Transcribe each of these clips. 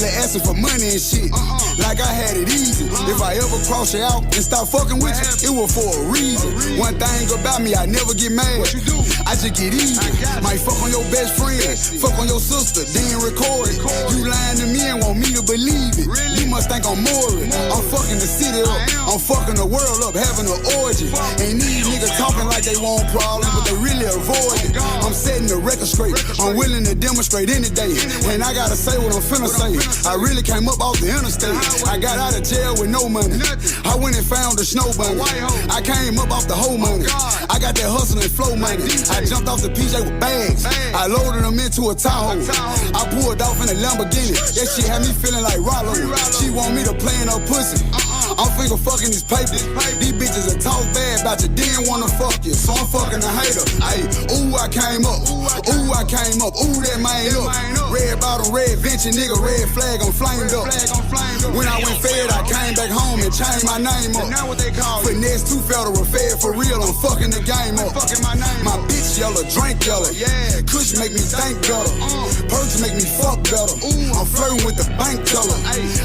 Constantly asking for money and shit. Like I had it easy. If I ever cross you out and stop fucking with you, it was for a reason. One thing about me, I never get mad. I just get easy. Might fuck on your best friend, fuck on your sister, then record it. You lying to me and want me to believe it. You must think I'm moral. I'm fucking the city up. I'm fucking the world up, having an orgy. And these niggas talking like they want problems, but they really avoid it. I'm setting the record straight. I'm willing to demonstrate any day. And I gotta say what I'm finna say. I really came up off the interstate. I got out of jail with no money. I went and found a snow bunny. I came up off the whole money. I got that hustle and flow money. I jumped off the PJ with bags. I loaded them into a Tahoe. I pulled off in a Lamborghini. That shit had me feeling like Rollo. She want me to play in her pussy. I'm finger fucking these papers. These bitches that talk bad about you, didn't wanna fuck you, so I'm fucking a hater. Ayy, ooh, I came up. Ooh, I came up. Ooh, that man up. Red bottom, red venture, nigga, red flag, I'm flamed up. When I went fed, I came back home and changed my name up. Finesse 2 federal fed for real, I'm fucking the game up. My bitch yellow, drink yellow. Kush make me think better. Perks make me fuck better. I'm flirting with the bank teller.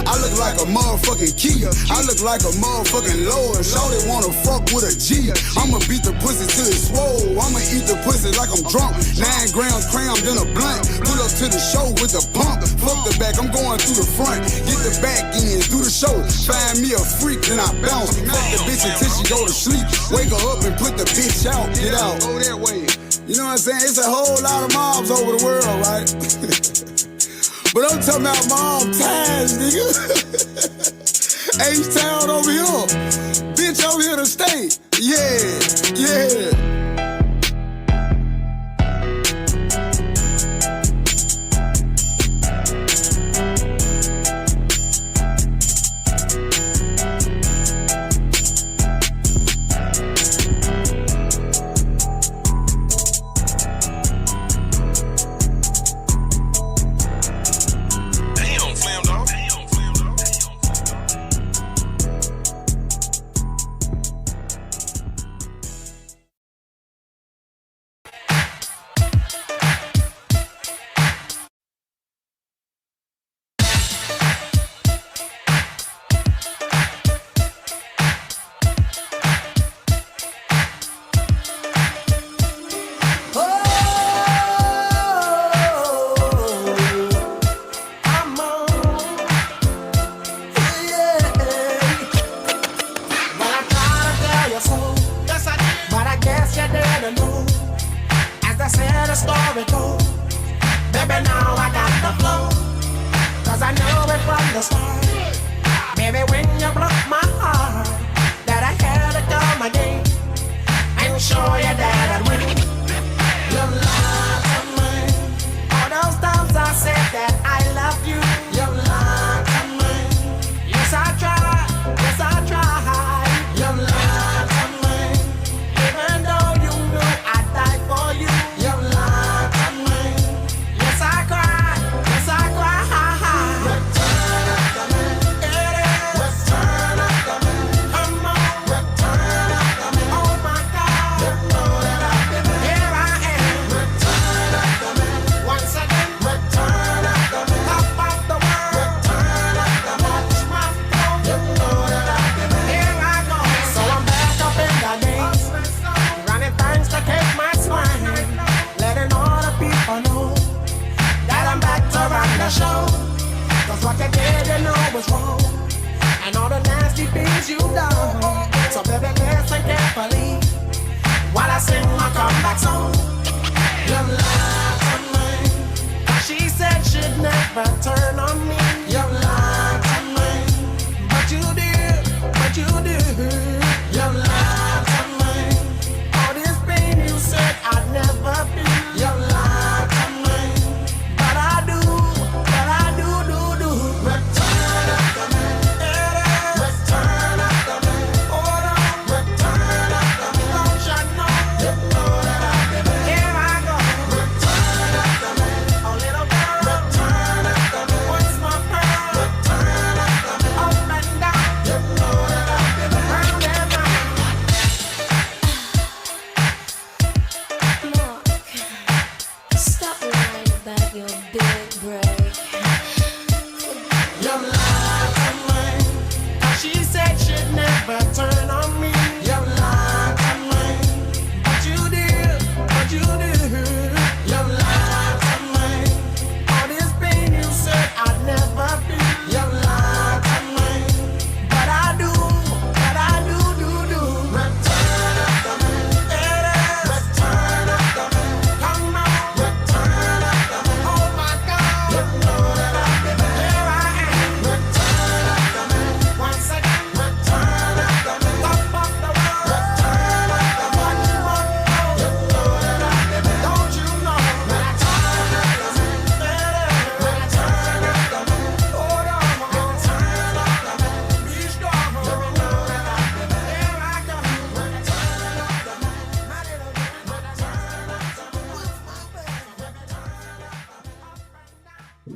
I look like a motherfucking Kia. I look like a motherfucking Lord. Shorty wanna fuck with a G. I'ma beat the pussy till it's swole. I'ma eat the pussy like I'm drunk. 9 grams crammed in a blunt. Pull up to the show with the pump. Fuck the back, I'm going through the front. Get the back in, do the show. Find me a freak, then I bounce. Fuck the bitch until she go to sleep. Wake her up and put the bitch out. Get out. Go that way. You know what I'm saying? It's a whole lot of mobs over the world, right? But I'm talking about mob ties, nigga. H-Town over here. Bitch over here to stay. Yeah. Once more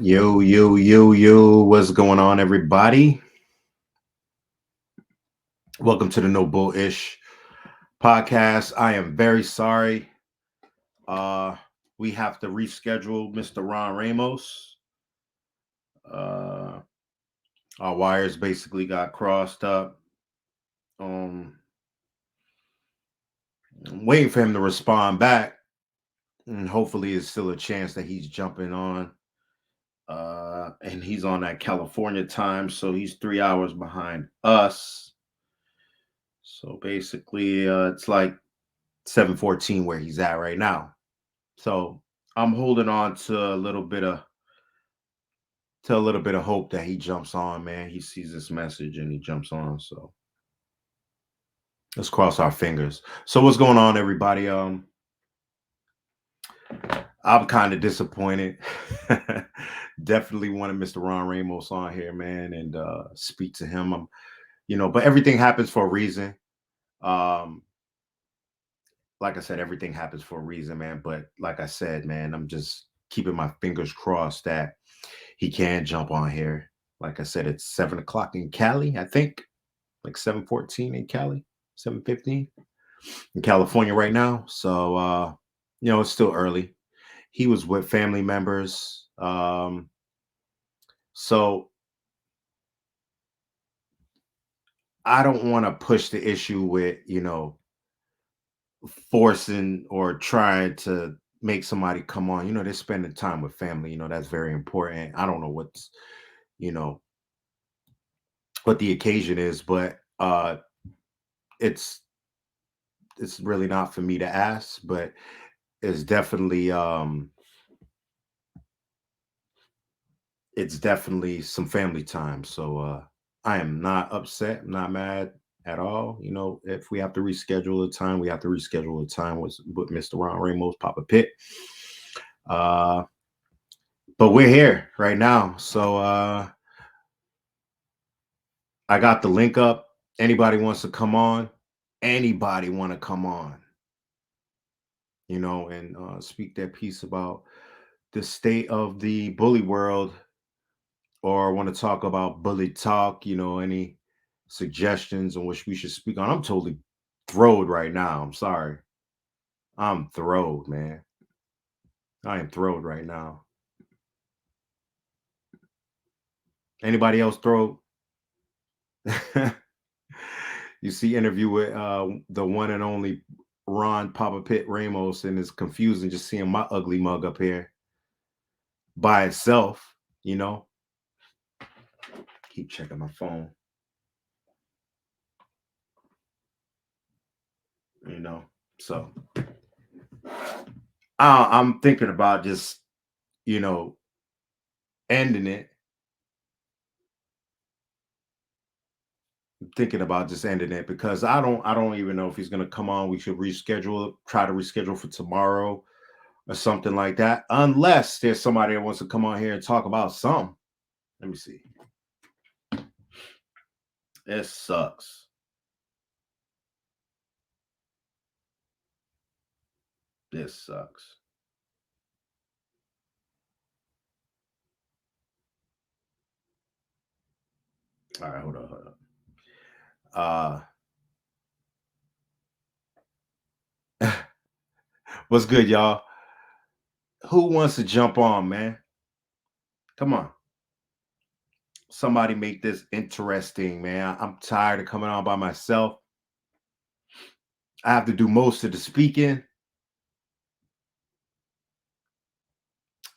Yo, what's going on, everybody? Welcome to the No Bull-ish podcast. I am very sorry. Uh, we have to reschedule Mr. Ron Ramos. Uh, our wires basically got crossed up. I'm waiting for him to respond back, and hopefully, there's still a chance that he's jumping on. And he's on that California time, so he's 3 hours behind us. So basically, it's like 7:14 where he's at right now. So I'm holding on to a little bit of hope that he jumps on, man. He sees this message and he jumps on. So let's cross our fingers. So what's going on, everybody? I'm kind of disappointed. Definitely wanted Mr. Ron Ramos on here, man, and speak to him. But everything happens for a reason. Um, like I said, everything happens for a reason, man. But like I said, man, I'm just keeping my fingers crossed that he can jump on here. Like I said, it's 7 o'clock in Cali, I think, like 7:14 in Cali, 7:15 in California right now. So it's still early. He was with family members. So I don't want to push the issue with, forcing or trying to make somebody come on. They're spending time with family. That's very important. I don't know you know, what the occasion is, but it's it's really not for me to ask, but it's definitely some family time. So I am not upset, I'm not mad at all. If we have to reschedule the time, we have to reschedule the time with Mr. Ron Ramos, Papa Pitt. Uh but we're here right now. So I got the link up. Anybody wants to come on, anybody want to come on, and speak their piece about the state of the bully world, or want to talk about bully talk, any suggestions on which we should speak on. I'm totally thrilled right now. I'm sorry. I'm thrilled, man. I am thrilled right now. Anybody else thrilled? You see interview with the one and only Ron Papa Pitt Ramos, and it's confusing just seeing my ugly mug up here by itself, Keep checking my phone. So I'm thinking about just, ending it. Thinking about just ending it because I don't even know if he's gonna come on. We should reschedule, try to reschedule for tomorrow or something like that. Unless there's somebody that wants to come on here and talk about something. Let me see. It sucks. This sucks. All right, hold on. What's good, y'all? Who wants to jump on, man? Come on. Somebody make this interesting, man. I'm tired of coming on by myself. I have to do most of the speaking.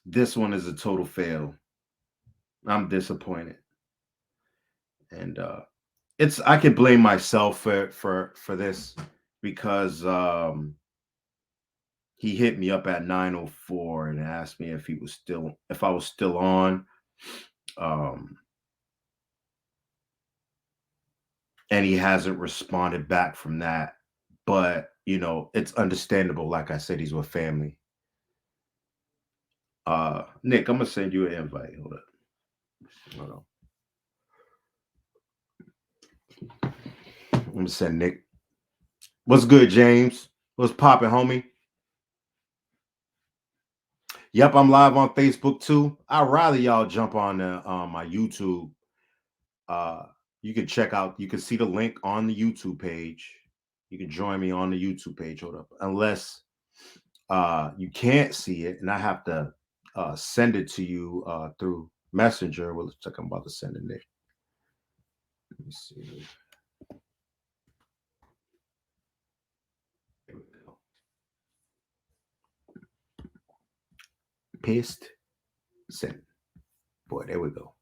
This one is a total fail. I'm disappointed. And I can blame myself for this because he hit me up at 9:04 and asked me if I was still on. And he hasn't responded back from that. But it's understandable. Like I said, he's with family. Nick, I'm gonna send you an invite. Hold on. I'm gonna send Nick. What's good, James? What's popping, homie? Yep, I'm live on Facebook too. I'd rather y'all jump on my YouTube. Uh, you can check out. You can see the link on the YouTube page. You can join me on the YouTube page. Hold up, unless you can't see it, and I have to send it to you through Messenger. Well, let's check. I'm about to send it there. Let me see. There we go. Paste. Send. Boy, there we go.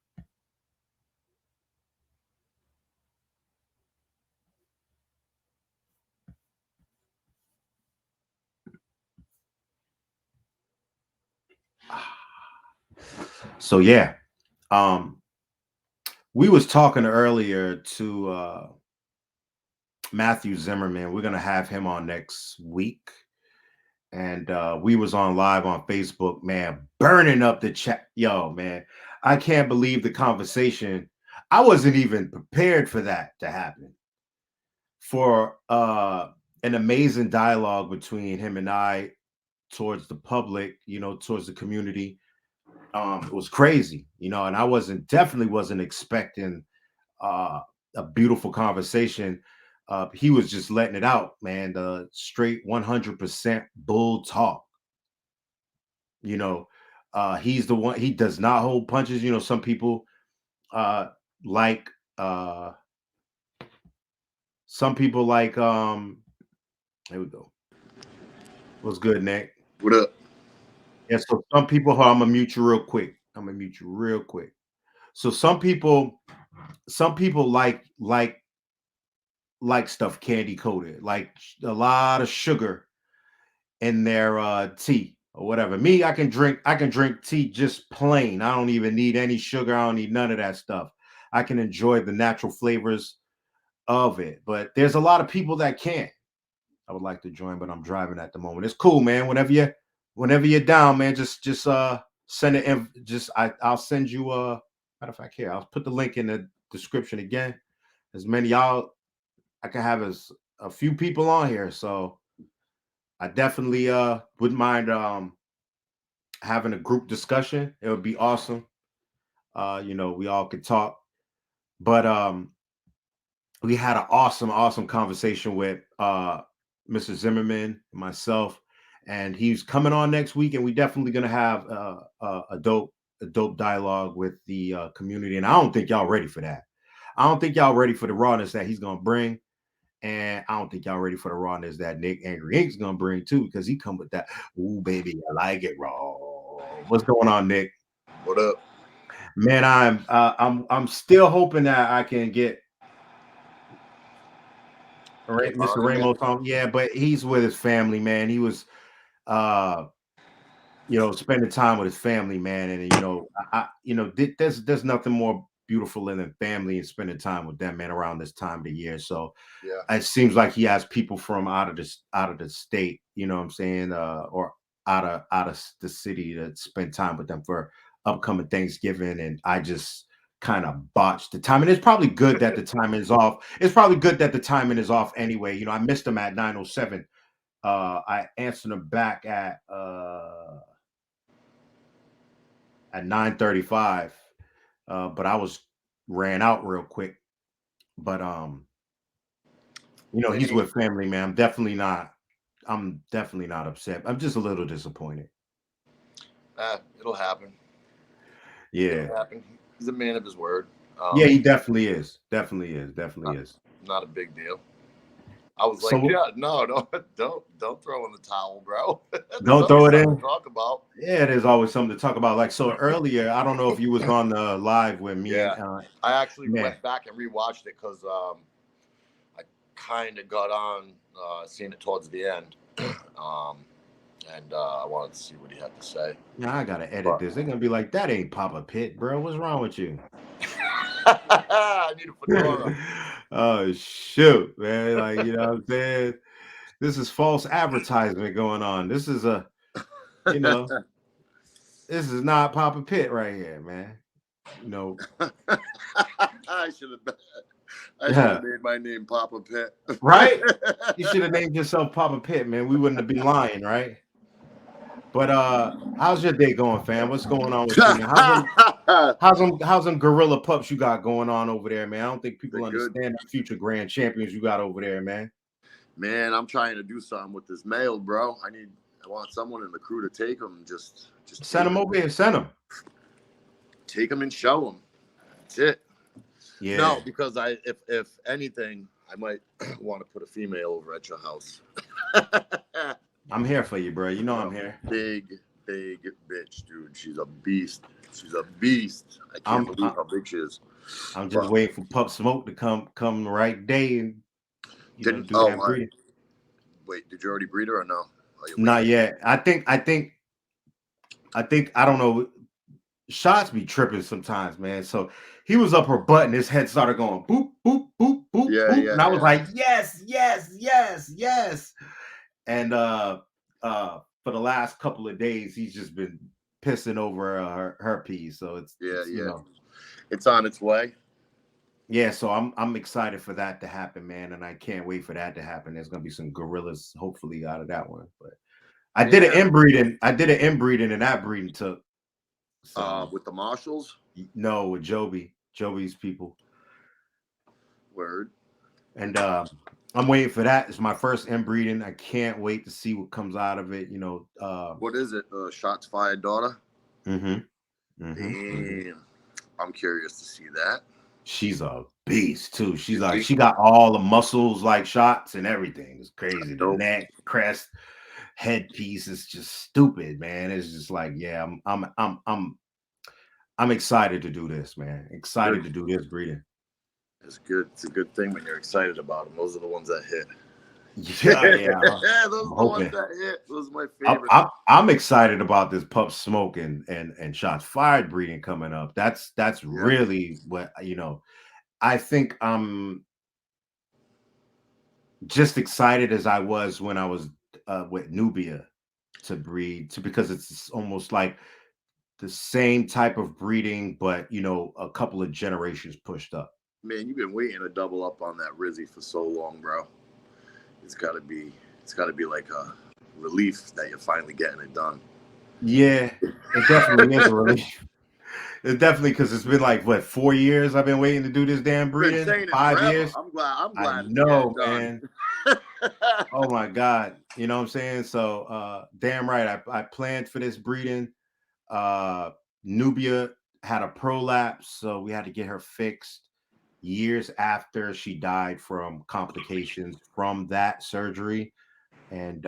So yeah, we was talking earlier to Matthew Zimmerman. We're gonna have him on next week, and we was on live on Facebook, man, burning up the chat. Yo, man, I can't believe the conversation. I wasn't even prepared for that to happen. For an amazing dialogue between him and I towards the public, towards the community. It was crazy, and I definitely wasn't expecting uh, a beautiful conversation. He was just letting it out, man. The straight 100% bull talk. He's the one. He does not hold punches. Some people uh, like uh, some people like. Here we go. What's good, Nick? What up? Yeah. So some people. I'm gonna mute you real quick. So some people like stuff candy coated, like a lot of sugar in their tea or whatever. Me, I can drink tea just plain. I don't even need any sugar. I don't need none of that stuff. I can enjoy the natural flavors of it. But there's a lot of people that can't. I would like to join, but I'm driving at the moment. It's cool, man. Whenever you're down, man, just send it in. I'll send you matter of fact here. I'll put the link in the description again. As many y'all I can have as a few people on here. So I definitely wouldn't mind having a group discussion. It would be awesome. We all could talk. But we had an awesome conversation with Mr. Zimmerman, myself, and he's coming on next week, and we definitely gonna have a dope dialogue with the community. And I don't think y'all ready for that. I don't think y'all ready for the rawness that he's gonna bring. And I don't think y'all ready for the rawness that Nick Angry Ink's gonna bring too, because he come with that. Ooh, baby, I like it raw. What's going on, Nick? What up? Man, I'm still hoping that I can get Mr. Ramos on. Yeah, but he's with his family, man. He was uh spending time with his family, man. And there's nothing more beautiful than family and spending time with them, man, around this time of the year. So Yeah. it seems like he has people from out of the state, you know what I'm saying, or out of the city to spend time with them for upcoming Thanksgiving. And I just kind of botched the time. And it's probably good that the timing is off. It's probably good that the timing is off anyway. I missed him at 9:07. I answered him back at 9:35. But I ran out real quick. But he's with family, man. I'm definitely not upset. I'm just a little disappointed. It'll happen. Yeah. It'll happen. He's a man of his word. Yeah, he definitely is. Definitely is. Not a big deal. I was like, yeah, no, don't throw in the towel, bro. Don't throw it in. To talk about. Yeah, there's always something to talk about. Like so earlier, I don't know if you was on the live with me. Yeah, I actually went back and rewatched it because I kind of got on seeing it towards the end, and I wanted to see what he had to say. Yeah, I gotta edit this. They're gonna be like, "That ain't Papa Pitt, bro. What's wrong with you?" I need a fedora. Oh shoot, man! Like what I'm saying. This is false advertisement going on. This is this is not Papa Pitt right here, man. I should have made my name Papa Pitt. Right? You should have named yourself Papa Pitt, man. We wouldn't have been lying, right? But how's your day going, fam? What's going on with you, man? How's them gorilla pups you got going on over there, man? I don't think people understand the future grand champions you got over there, man. Man, I'm trying to do something with this mail, bro. I want someone in the crew to take them. Just send them over here. Send them. Take them and show them. That's it. Yeah. No, because if anything, I might want to put a female over at your house. I'm here for you, bro. You know I'm here. Big bitch, dude. She's a beast. She's a beast. I can't believe how big she is. I'm just waiting for Pup Smoke to come the right day and do that breeding. Wait, did you already breed her or no? Not yet. I think I don't know. Shots be tripping sometimes, man. So he was up her butt and his head started going boop, boop, boop, boop, boop. And I was like, yes. And for the last couple of days, he's just been pissing over her piece. So it's you know, it's on its way. Yeah, so I'm excited for that to happen, man, and I can't wait for that to happen. There's gonna be some gorillas, hopefully, out of that one. But I did an inbreeding. And that breeding took. With the Marshalls? No, with Joby's people. Word. And I'm waiting for that. It's my first inbreeding. I can't wait to see what comes out of it. You know. What is it? Shots fired daughter. Damn. I'm curious to see that. She's a beast too. She got all the muscles like Shots and everything. It's crazy. The neck, crest, headpiece is just stupid, man. It's just like, yeah, I'm excited to do this, man. Excited to do this breeding. It's good. It's a good thing when you're excited about them. Those are the ones that hit. Yeah, those are the ones that hit. Those are my favorite. I'm excited about this Pup Smoke and Shots Fired breeding coming up. That's really what, you know. I think I'm just excited as I was when I was with Nubia to breed, because it's almost like the same type of breeding, but you know, a couple of generations pushed up. Man, you've been waiting to double up on that Rizzy for so long, bro. It's gotta be like a relief that you're finally getting it done. Yeah, it definitely is a relief. It's definitely, because it's been like, what, 4 years I've been waiting to do this damn breeding? 5 years. I'm glad. I know, man. Oh my God. You know what I'm saying? So damn right. I planned for this breeding. Nubia had a prolapse, so we had to get her fixed years after she died from complications from that surgery. And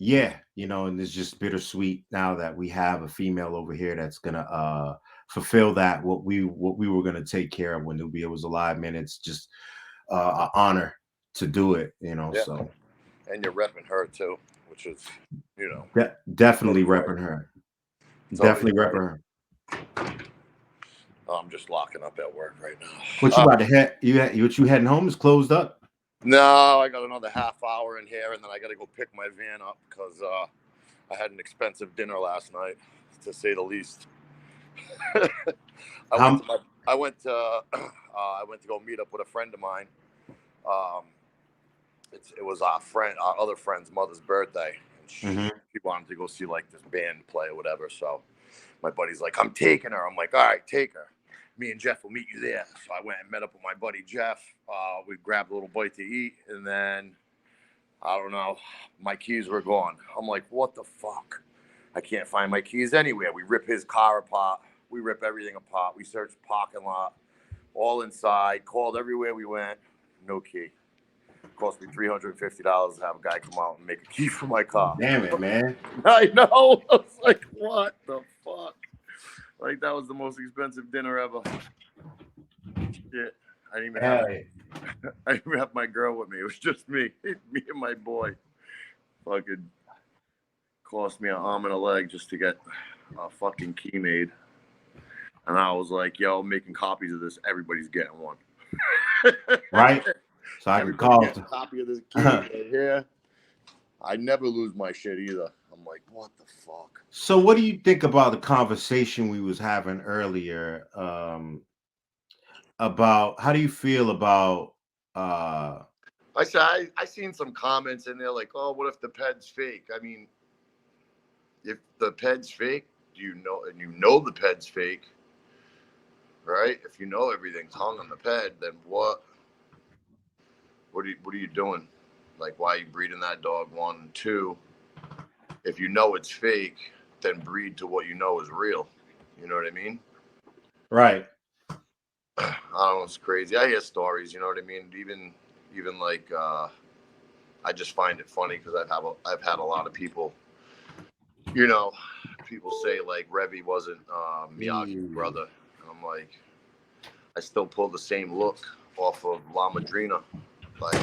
yeah, you know, and it's just bittersweet now that we have a female over here that's gonna fulfill that what we were gonna take care of when Nubia was alive. Man, it's just an honor to do it, you know. Yeah. So, and you're repping her too, which is, you know, definitely repping her. Definitely repping her. Oh, I'm just locking up at work right now. What you about to head? You heading home? Is closed up? No, I got another half hour in here, and then I got to go pick my van up because I had an expensive dinner last night, to say the least. I went to go meet up with a friend of mine. It was our other friend's mother's birthday, and she wanted to go see like this band play or whatever. So my buddy's like, "I'm taking her." I'm like, "All right, take her. Me and Jeff will meet you there." So I went and met up with my buddy Jeff. We grabbed a little bite to eat, and then I don't know, my keys were gone. I'm like, "What the fuck? I can't find my keys anywhere." We rip his car apart. We rip everything apart. We searched parking lot, all inside. Called everywhere we went. No key. Cost me $350 to have a guy come out and make a key for my car. Damn it, man. I know. I was like, what the fuck? Like, that was the most expensive dinner ever. Shit. I didn't even have my girl with me. It was just me and my boy. Fucking cost me an arm and a leg just to get a fucking key made. And I was like, yo, I'm making copies of this. Everybody's getting one. Right? So I can call a copy of this key right here. I never lose my shit either. I'm like, what the fuck? So what do you think about the conversation we was having earlier about how do you feel about I seen some comments in there like, oh, what if the ped's fake? I mean, if the ped's fake, you know the ped's fake, right? If you know everything's hung on the ped, then what are you doing? Like, why are you breeding that dog? 1, 2. If you know it's fake, then breed to what you know is real. You know what I mean? Right. I don't know. It's crazy. I hear stories. You know what I mean? Even like I just find it funny because I've had a lot of people. You know, people say like Revy wasn't Miyagi's brother, and I'm like, I still pull the same look off of La Madrina. Like,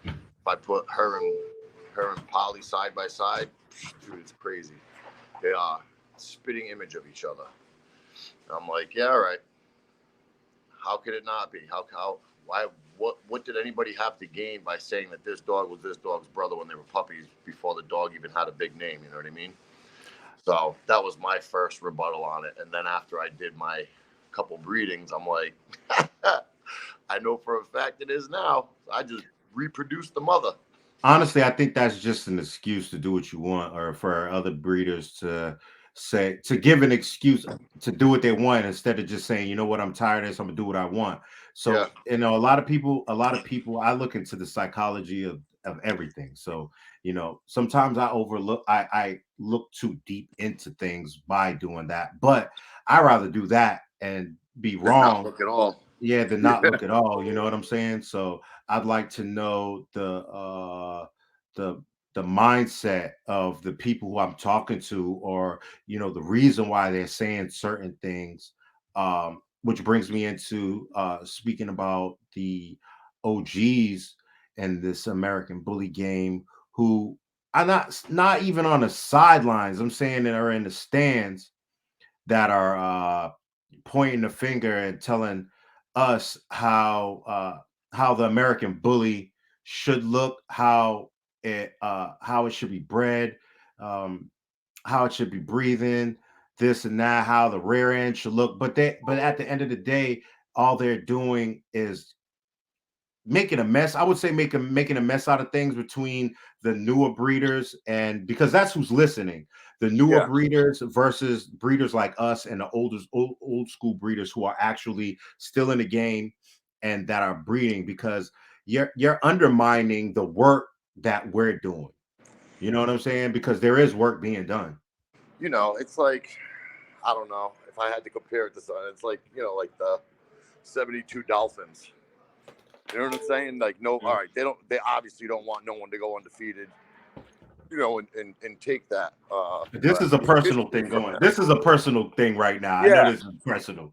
if I put her and Polly side by side, dude, it's crazy. They are spitting image of each other. And I'm like, yeah, all right. How could it not be? Why? What did anybody have to gain by saying that this dog was this dog's brother when they were puppies before the dog even had a big name? You know what I mean? So that was my first rebuttal on it. And then after I did my couple breedings, I'm like, I know for a fact it is now. I just reproduced the mother. Honestly, I think that's just an excuse to do what you want, or for other breeders to give an excuse to do what they want instead of just saying, you know what, I'm tired of this, I'm gonna do what I want. So, you know, a lot of people, I look into the psychology of everything. So, you know, sometimes I look too deep into things by doing that, but I rather do that and be wrong. Not look at all. Yeah, than not look at all. You know what I'm saying? So I'd like to know the mindset of the people who I'm talking to, or you know, the reason why they're saying certain things. Which brings me into speaking about the OGs and this American bully game, who are not even on the sidelines. I'm saying that are in the stands, that are pointing the finger and telling us how the American bully should look, how it should be bred, um, how it should be breathing, this and that, how the rear end should look. But at the end of the day, all they're doing is making a mess. I would say making a mess out of things between the newer breeders, and because that's who's listening, the newer breeders versus breeders like us, and the old school breeders who are actually still in the game and that are breeding, because you're undermining the work that we're doing. You know what I'm saying? Because there is work being done. You know, it's like, I don't know if I had to compare it to something. It's like, you know, like the 72 Dolphins. You know what I'm saying? Like, no, all right, they obviously don't want no one to go undefeated, you know, and take that. This is a personal thing going. This is a personal thing right now. I know this is personal.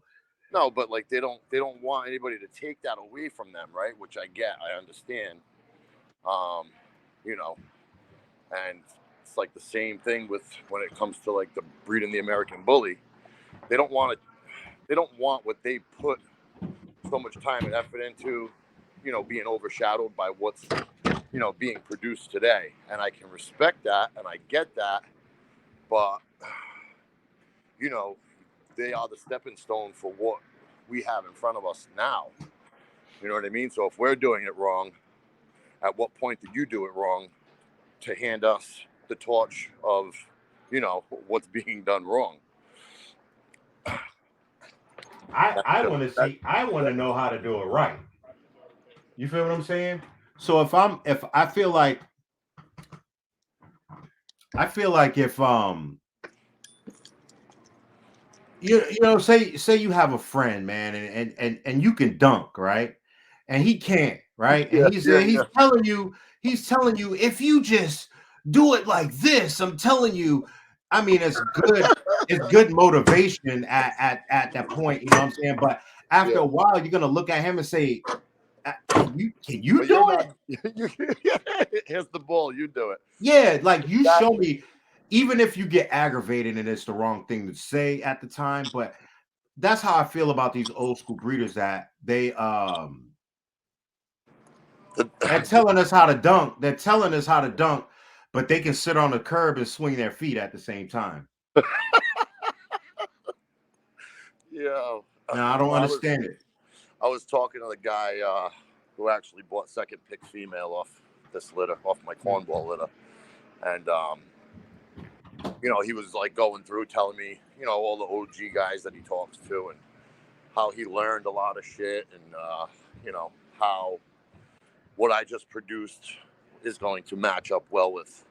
No, but like they don't want anybody to take that away from them, right? Which I get, I understand. You know, and it's like the same thing with when it comes to like the breeding the American bully. They don't want what they put so much time and effort into, you know, being overshadowed by what's, you know, being produced today. And I can respect that and I get that, but you know, they are the stepping stone for what we have in front of us now. You know what I mean? So if we're doing it wrong, at what point did you do it wrong to hand us the torch of, you know, what's being done wrong? I want to know how to do it right. You feel what I'm saying? So if I feel like if you know, say you have a friend, man, and you can dunk, right? And he can't, right? And he's telling you, if you just do it like this, I'm telling you. I mean, it's good motivation at that point, you know what I'm saying? But after a while, you're gonna look at him and say, can you do it? Here's the ball, you do it. Yeah, like you show me, even if you get aggravated and it's the wrong thing to say at the time. But that's how I feel about these old school breeders, that they're telling us how to dunk. They're telling us how to dunk, but they can sit on the curb and swing their feet at the same time. Yeah. No, I don't understand it. I was talking to the guy who actually bought second pick female off this litter, off my cornball litter. And you know, he was like going through telling me, you know, all the OG guys that he talks to and how he learned a lot of shit and, you know, how what I just produced is going to match up well with,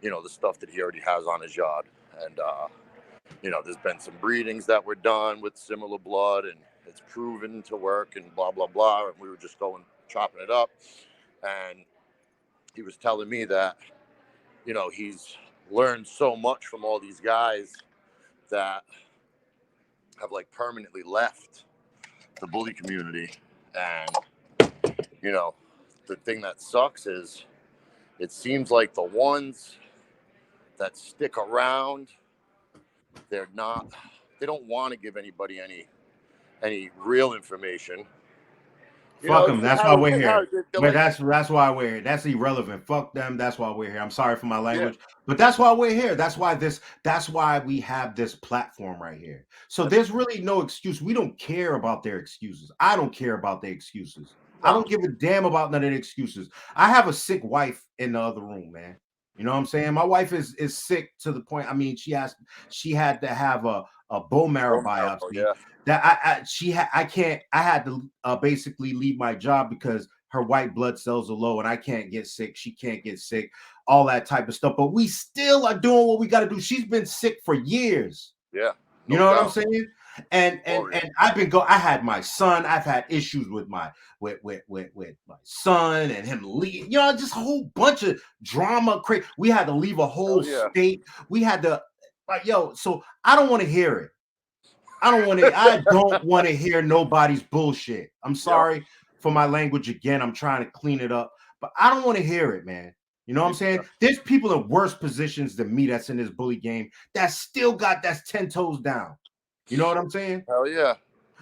you know, the stuff that he already has on his yard. And, you know, there's been some breedings that were done with similar blood and it's proven to work and blah, blah, blah. And we were just chopping it up. And he was telling me that, you know, he's learned so much from all these guys that have like permanently left the bully community. And, you know, the thing that sucks is it seems like the ones that stick around, they don't want to give anybody any real information. Fuck them. That's why we're here. But Like, that's why we're here. That's irrelevant. Fuck them. That's why we're here. I'm sorry for my language, yeah. but that's why we're here. That's why we have this platform right here. So there's really no excuse. We don't care about their excuses. I don't care about their excuses. No. I don't give a damn about none of the excuses. I have a sick wife in the other room, man. You know what I'm saying? My wife is sick to the point. I mean, she had to have a bone marrow biopsy. Yeah. That I had to basically leave my job because her white blood cells are low and I can't get sick. She can't get sick, all that type of stuff. But we still are doing what we got to do. She's been sick for years. Yeah. You know what I'm saying? And I had my son. I've had issues with my son and him leave. You know, just a whole bunch of drama. We had to leave a whole state. We had to so I don't want to hear it. I don't want to hear nobody's bullshit. I'm sorry for my language again. I'm trying to clean it up, but I don't want to hear it, man. You know what I'm saying? There's people in worse positions than me that's in this bully game that's 10 toes down. You know what I'm saying? Hell yeah.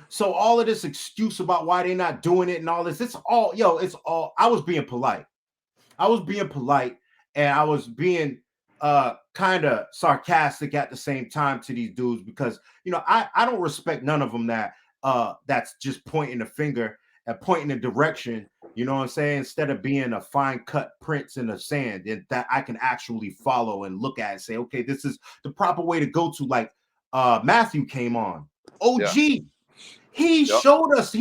So all of this excuse about why they're not doing it and all this, it's all I was being polite. And I was being kind of sarcastic at the same time to these dudes because, you know, I don't respect none of them that's just pointing the finger and pointing a direction, you know what I'm saying, instead of being a fine cut prints in the sand and that I can actually follow and look at and say, okay, this is the proper way to go to. Like Matthew came on. OG. Yeah. He showed us,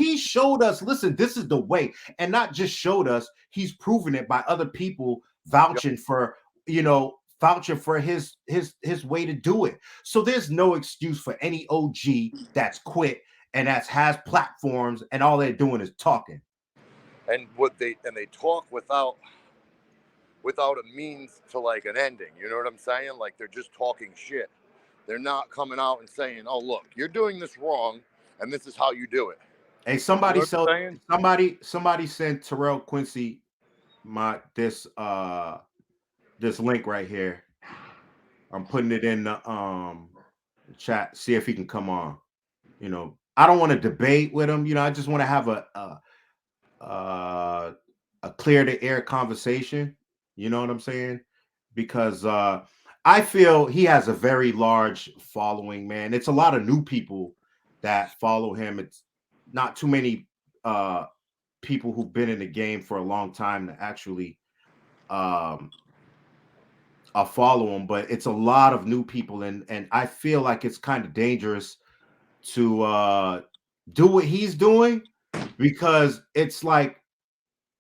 listen, this is the way, and not just showed us, he's proven it by other people vouching for, you know, his way to do it. So there's no excuse for any OG that's quit and has platforms and all they're doing is talking. And they talk without a means to like an ending. You know what I'm saying? Like they're just talking shit. They're not coming out and saying, "Oh, look, you're doing this wrong, and this is how you do it." Hey, somebody sent Terrell Quincy this link right here. I'm putting it in the chat. See if he can come on. You know, I don't want to debate with him. You know, I just want to have a clear the air conversation. You know what I'm saying? Because I feel he has a very large following, man. It's a lot of new people that follow him. It's not too many people who've been in the game for a long time to actually follow him, but it's a lot of new people, and I feel like it's kind of dangerous to do what he's doing because it's like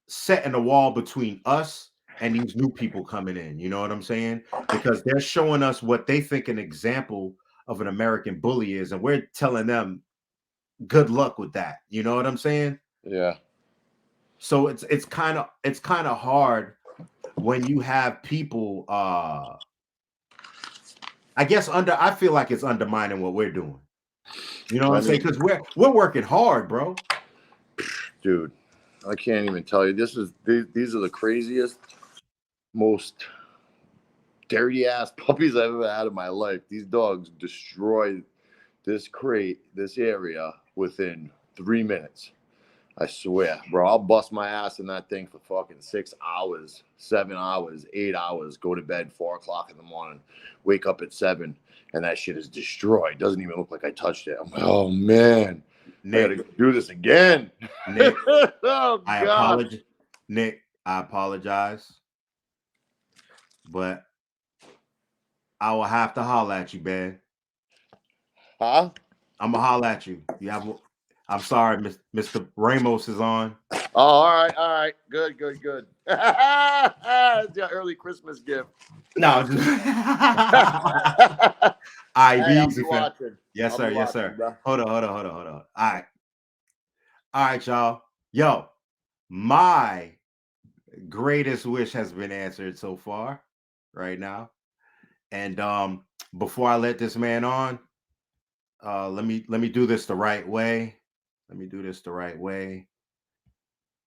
setting a wall between us and these new people coming in. You know what I'm saying? Because they're showing us what they think an example of an American bully is, and we're telling them good luck with that. You know what I'm saying? Yeah. So it's kind of hard when you have people I feel like it's undermining what we're doing. You know what I'm saying? Because we're working hard, bro. Dude, I can't even tell you. These are the craziest, most dirty ass puppies I've ever had in my life. These dogs destroyed this area within 3 minutes. I swear, bro, I'll bust my ass in that thing for fucking 6 hours, 7 hours, 8 hours, go to bed 4 o'clock in the morning, wake up at 7, and that shit is destroyed. Doesn't even look like I touched it. I'm like, oh man, Nick, I gotta do this again. Nick, oh, I apologize, but I will have to holler at you, man. Huh? I'm gonna holler at you. I'm sorry, Mr. Ramos is on. Oh, all right. Good. It's your early Christmas gift. No. All right, be I'll easy, be fam. watching. Yes, I'll sir. be Yes, watching, sir. bro. Hold on. All right, y'all. Yo, my greatest wish has been answered so far, right now. And before I let this man on, let me do this the right way. Let me do this the right way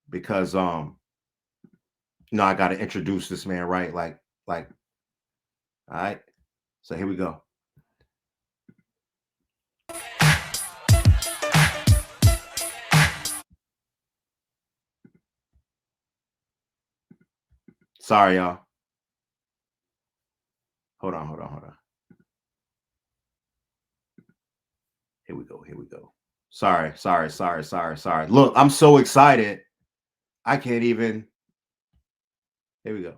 because I got to introduce this man right, like. All right. So here we go. Sorry, y'all. Hold on. Here we go. Sorry. Look, I'm so excited. I can't even. Here we go.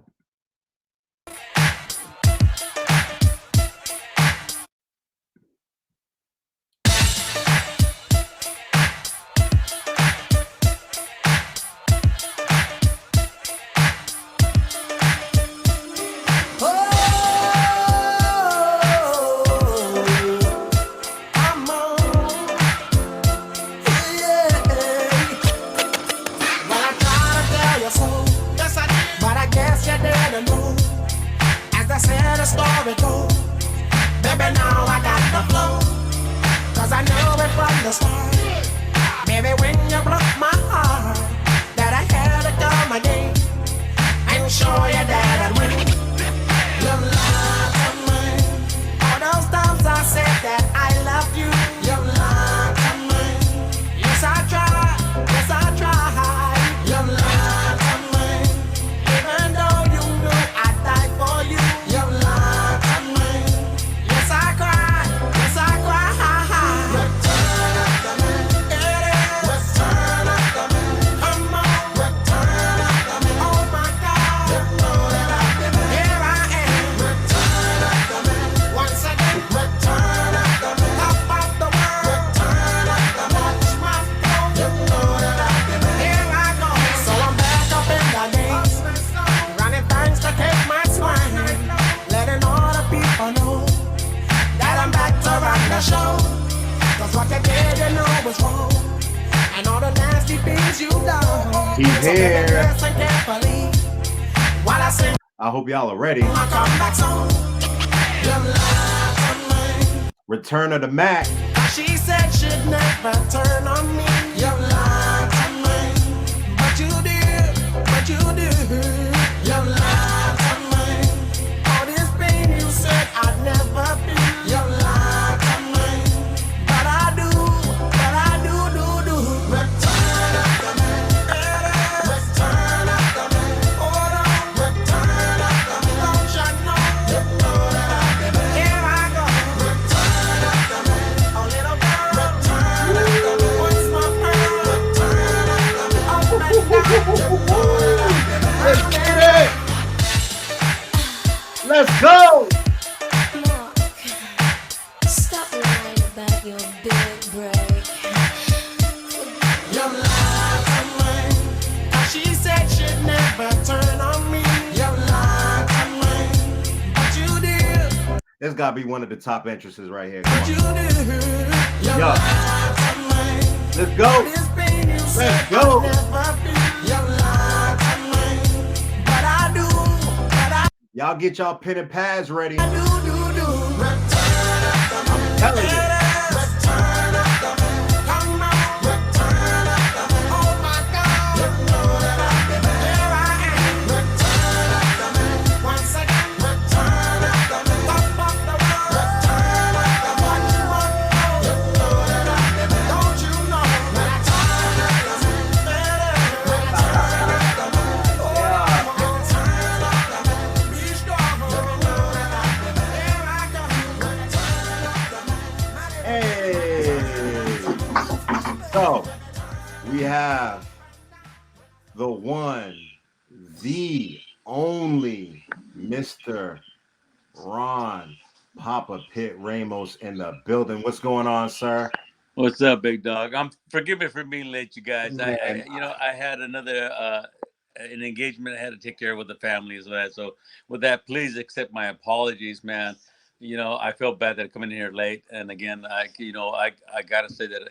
Story goes, baby, now I got the flow, 'cause I know it from the start. Baby, when you broke my heart, that I had to come again and show you that I'd win. Your love to mine. All those times I said that I love you. Your love to mine. Yes, I tried. Your love to mine. Even though you knew I'd die for you. Your love to mine. Yes, I cried. Return of the man. It is. Return of the man. Come on. Return of the man. Oh my God. You know that I've been there. Here I am. Return of the man. Once again. Return of the man. Top of the world. Return of the man. Watch my flow. You know that I've been there. Here I go. So I'm back up in the game. Running things to take my swing. Letting all the people know that I'm back to run the show. 'Cause what you did, you know was wrong. And all the nasty things you done. He's So here. better listen carefully while I sing I hope y'all are ready. my comeback song. Your love to mine. Return of the Mac. She said she'd never turn on me. Your love to mine. But you did. Your love to mine. All this pain you said I'd never be. Your love to mine. But I do. Return of the man. Return of the man. Hold on. Return of the man. Don't you know? You know that I've been there. Here I go. Return of the man. Oh little girl. Return of the man. What's my pearl? Return of the man. Oh my God. You know that I've been there. Let's get it. Let's go. Mark, stop lying about your big break. Your love to mine. She said she'd never turn on me. Your love to mine. But you did. This gotta be one of the top entrances right here. But Come you on. did. Your Yo. love to mine. Let's go. This pain you said go. I'd never be. Your love to mine. But I do. Y'all get y'all pen and pads ready. Return of the man. Telling you. Return of the man. Come on. Return of the man. Oh my God. You know that I've been there. Here I am. Return of the man. Once again. Return of the man. Top of the world. Return of the man. You know that I've been there. Don't you know? Return of the man. Return of the man. Oh, return of the man. Be strong. You know that I've been there. Here I go. Return of the man. Hey. So we have the one, the only Mr. Ron Papa Pit Ramos in the building. What's going on, sir? What's up, big dog? Forgive me for being late, you guys. Man, I had another an engagement I had to take care of with the family as well. So with that, please accept my apologies, man. I felt bad that I come in here late, and again, I gotta say that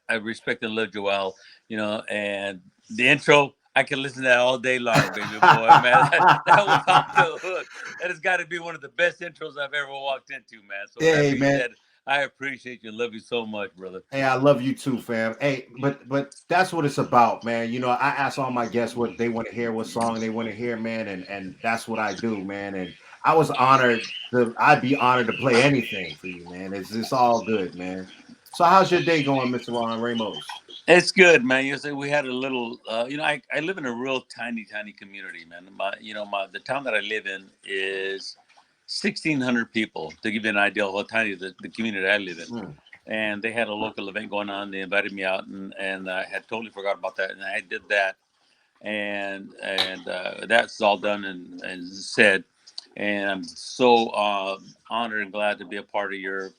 I respect and love Joel, and the intro. I can listen to that all day long, baby boy, man. That was off the hook. That has got to be one of the best intros I've ever walked into, man. So with that hey being man. said, I appreciate you. Love you so much, brother. Hey, I love you too, fam. Hey, but that's what it's about, man. I ask all my guests what they want to hear, what song they want to hear, man, and that's what I do, man. And I'd be honored to play anything for you, man. It's all good, man. So how's your day going, Mr. Ron Ramos? It's good, man. You say we had a little, I live in a real tiny, tiny community, man. The town that I live in is 1,600 people. To give you an idea of how tiny the community I live in. Mm. And they had a local event going on. They invited me out, and I had totally forgot about that. And I did that, and that's all done and said. And I'm so honored and glad to be a part of your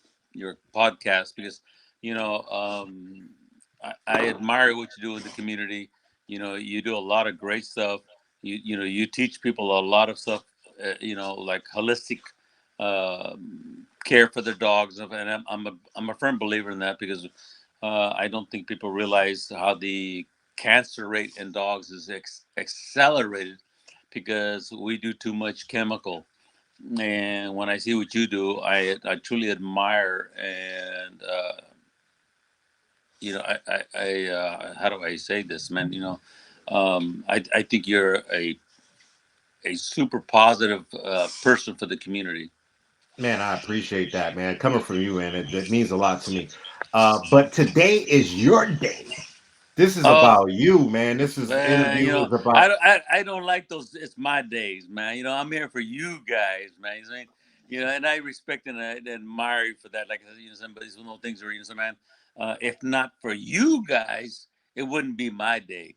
podcast because you know I admire what you do in the community. You do a lot of great stuff. You teach people a lot of stuff. Like holistic care for their dogs, and I'm a firm believer in that because I don't think people realize how the cancer rate in dogs is accelerated because we do too much chemical. And when I see what you do, I truly admire and how do I say this, man? I think you're a super positive person for the community. Man, I appreciate that, man. Coming from you, man, it means a lot to me. But today is your day. This is Oh, about you, man. This is man, interview is about I don't like those. It's my days, man. I'm here for you guys, man. And I respect and I admire you for that. Like I said, somebody's one of those things where man, if not for you guys, it wouldn't be my day.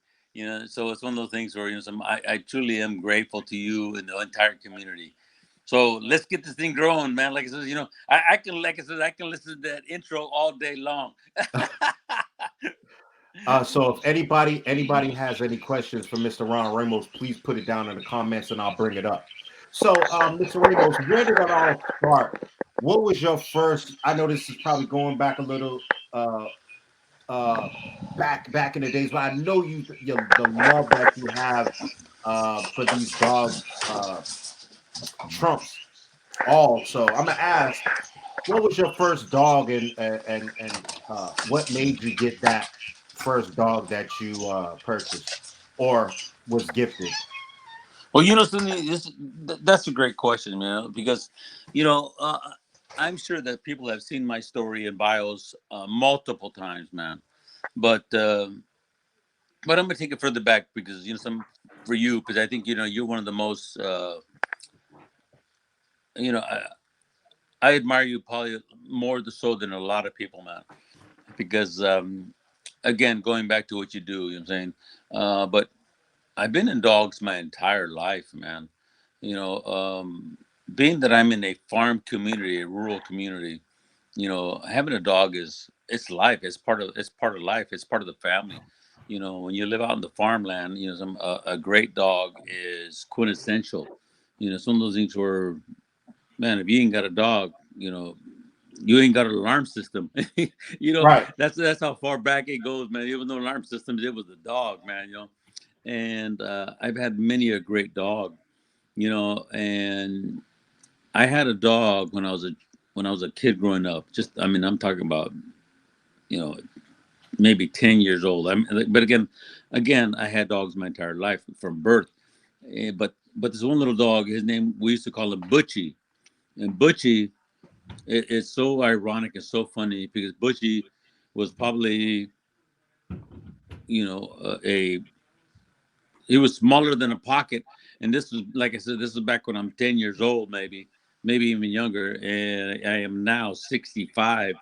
So it's one of those things where I truly am grateful to you and the entire community. So let's get this thing growing, man. Like I said, I can, like I said, I can listen to that intro all day long. So if anybody has any questions for Mr. Ron Ramos, please put it down in the comments and I'll bring it up. So, Mr. Ramos, where did it all start? What was your first? I know this is probably going back a little uh back in the days, but I know the love that you have for these dogs trumps all. So I'm gonna ask, what was your first dog and what made you get that first dog that you purchased or was gifted? Well, Cindy, that's a great question, man, because, you know, uh, I'm sure that people have seen my story in bios multiple times, man. But I'm gonna take it further back because some for you because I think you're one of the most you know I admire you probably more so than a lot of people, man. Because again, going back to what you do, you know what I'm saying. But I've been in dogs my entire life, man. You know, being that I'm in a farm community, a rural community, having a dog is it's life. It's part of life. It's part of the family. When you live out in the farmland, a great dog is quintessential. Some of those things where, man, if you ain't got a dog, you ain't got an alarm system. Right. That's how far back it goes, man. Even though alarm systems, it was the dog, man. And I've had many a great dog, and I had a dog when I was a kid growing up. I'm talking about, you know, maybe 10 years old. But again, I had dogs my entire life from birth. But this one little dog, his name we used to call him Butchie, and Butchie, it's so ironic and so funny because Butchie was probably, a he was smaller than a pocket, and this was like I said, this was back when I'm 10 years old, maybe even younger, and I am now 65.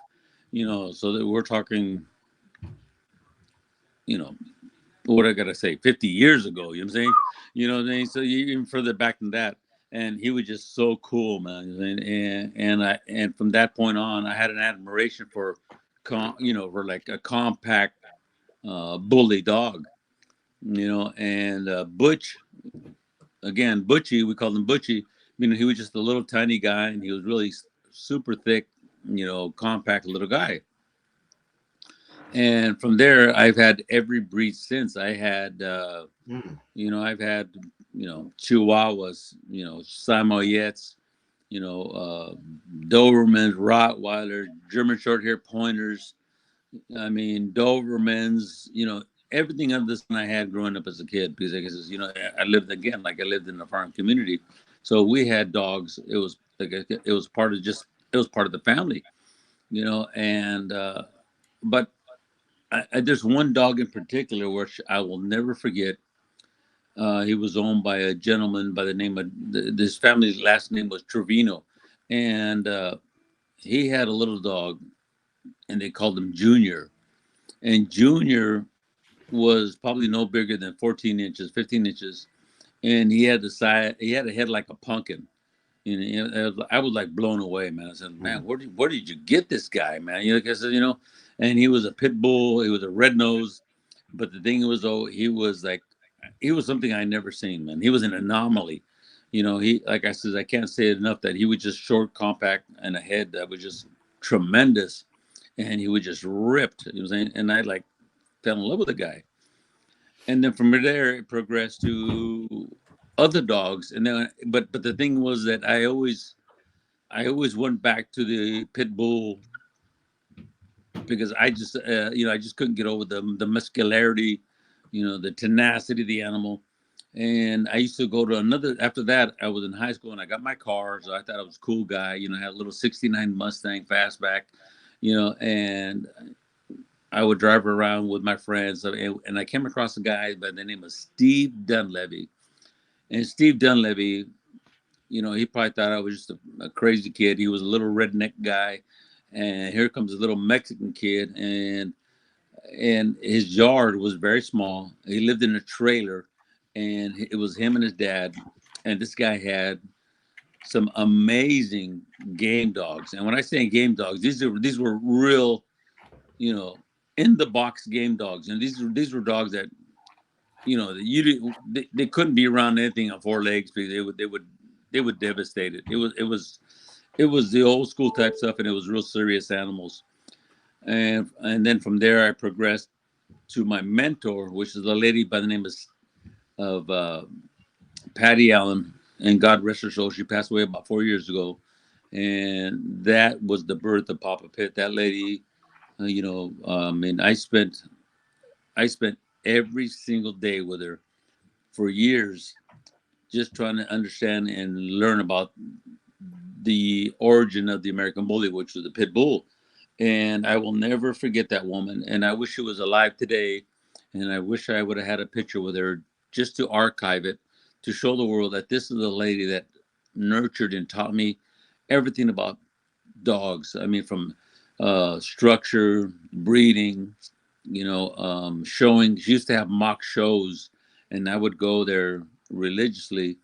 So that we're talking, you know, what I gotta say, 50 years ago. You know what I'm saying? So even further back than that. and he was just so cool, man. And from that point on, I had an admiration for, for like a compact bully dog, and Butch, again, Butchie, we called him Butchie. He was just a little tiny guy, and he was really super thick, compact little guy. And from there, I've had every breed since. I had, I've had, Chihuahuas, Samoyeds, Dobermans, Rottweilers, German Shorthair Pointers. I mean, Dobermans, everything of this I had growing up as a kid, because I guess, I lived in a farm community. So we had dogs. It was like, it was part of the family, and, but there's one dog in particular which I will never forget. He was owned by a gentleman by the name of, this family's last name was Trevino. And he had a little dog, and they called him Junior. And Junior was probably no bigger than 14 inches, 15 inches. And he had he had a head like a pumpkin. I was like blown away, man. I said, man, where did you get this guy, man? And he was a pit bull. He was a red nose. But the thing was, he was something I never seen, man. He was an anomaly. Like I said, I can't say it enough that he was just short, compact, and a head that was just tremendous. And he was just ripped. And I like fell in love with the guy. And then from there, it progressed to other dogs. And then, but the thing was that I always went back to the pit bull, because I just, I just couldn't get over the muscularity, the tenacity of the animal. And I used to go to after that, I was in high school and I got my car. So I thought I was a cool guy, I had a little 69 Mustang fastback, and I would drive around with my friends. And I came across a guy by the name of Steve Dunleavy. And Steve Dunleavy, he probably thought I was just a crazy kid. He was a little redneck guy. And here comes a little Mexican kid. And his yard was very small. He lived in a trailer. And it was him and his dad. And this guy had some amazing game dogs. And when I say game dogs, these were real, in the box game dogs. And these were dogs that, they couldn't be around anything on four legs, because they would devastate it. It was the old school type stuff, and it was real serious animals. And then from there, I progressed to my mentor, which is a lady by the name of Patty Allen, and God rest her soul. She passed away about 4 years ago, and that was the birth of Papa Pitt. That lady, and I spent every single day with her for years, just trying to understand and learn about the origin of the American Bully, which was the pit bull. And I will never forget that woman. And I wish she was alive today. And I wish I would have had a picture with her just to archive it, to show the world that this is the lady that nurtured and taught me everything about dogs. I mean, from structure, breeding, showing. She used to have mock shows, and I would go there religiously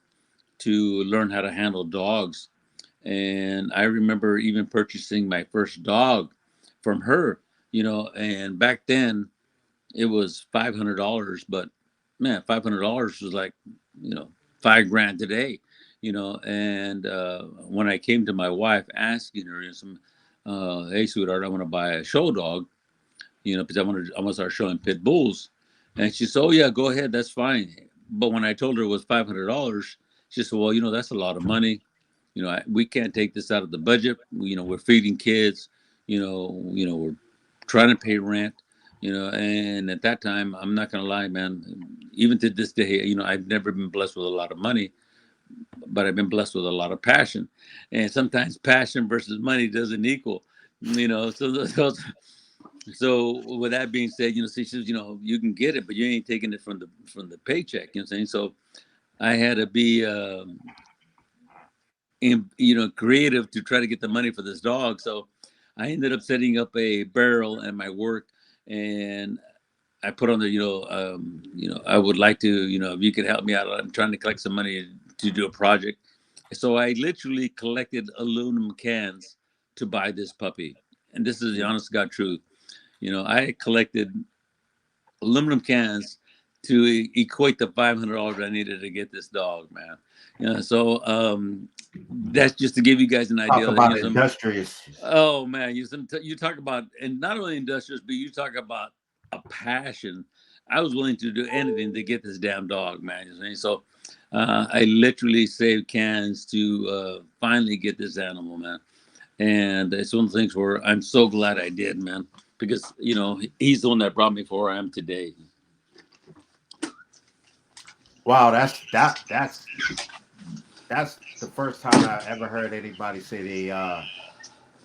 to learn how to handle dogs. And I remember even purchasing my first dog from her, and back then it was $500, but man, $500 was like, $5,000 today, and when I came to my wife asking her, hey, sweetheart, I want to buy a show dog, because I want to start showing pit bulls. And she said, oh yeah, go ahead, that's fine. But when I told her it was $500, she said, well, that's a lot of money. We can't take this out of the budget. We're feeding kids, we're trying to pay rent, and at that time, I'm not going to lie, man, even to this day, I've never been blessed with a lot of money, but I've been blessed with a lot of passion. And sometimes passion versus money doesn't equal, so with that being said, she says, you can get it, but you ain't taking it from the paycheck, you know what I'm saying? So I had to be, creative to try to get the money for this dog. So I ended up setting up a barrel at my work, and I put on the, I would like to, if you could help me out, I'm trying to collect some money to do a project. So I literally collected aluminum cans to buy this puppy, and this is the honest to God truth. I collected aluminum cans to equate the $500 I needed to get this dog, man. So that's just to give you guys an Talk idea that about industrious. oh man, you talk about, and not only industrious, but you talk about a passion. I was willing to do anything to get this damn dog, man. You know what I mean? So I literally saved cans to finally get this animal, man. And it's one of the things where I'm so glad I did, man, because he's the one that brought me for where I am today. Wow, that's the first time I ever heard anybody say they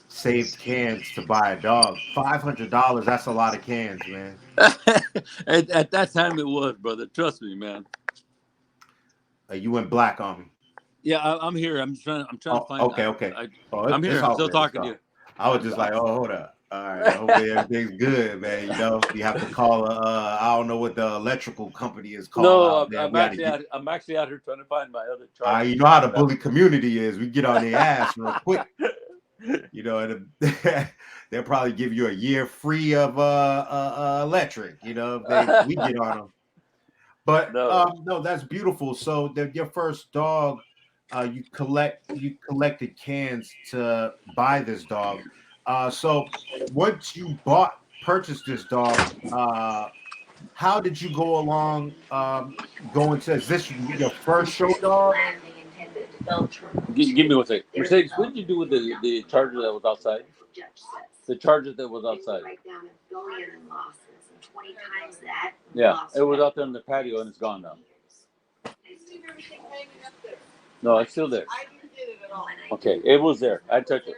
saved cans to buy a dog. $500, that's a lot of cans, man. At that time, it was, brother. Trust me, man. You went black on me. Yeah, I'm here. I'm trying to find. Okay. I'm here. I'm all still good. talking to you. I was just like, oh, hold up. All right, hopefully everything's good, man. You have to call I don't know what the electrical company is called. No, I'm actually out here trying to find my other charger. You know how the bully community is. We get on their ass real quick. And they'll probably give you a year free of electric. We get on them. But no, that's beautiful. So your first dog, you collected cans to buy this dog. So once you purchased this dog, how did you go along going to? Is this your first show dog? Give me one second. Mercedes, what did you do with the charger that was outside? The charger that was outside. Yeah, it was out there in the patio and it's gone now. No, it's still there. Okay, it was there. I took it.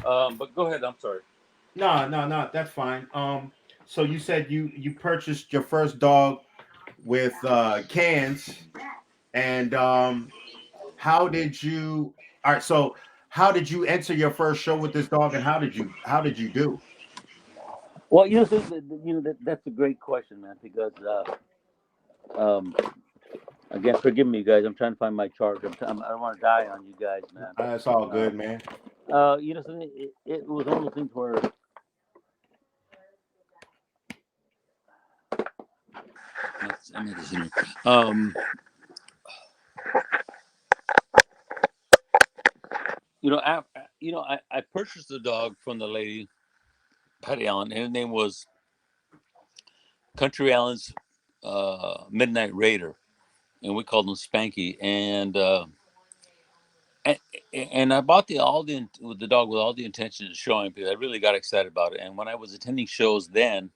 But go ahead. I'm sorry. No, that's fine. So you said you purchased your first dog with cans, and how did you? All right, so how did you enter your first show with this dog, and how did you do? Well, that's a great question, man. Because again, forgive me, guys. I'm trying to find my charger. I don't want to die on you guys, man. That's all good, man. It was one of those things where. I purchased the dog from the lady, Patty Allen, and her name was Country Allen's Midnight Raider, and we called him Spanky. And I bought the dog with all the intention of showing because I really got excited about it. And when I was attending shows then,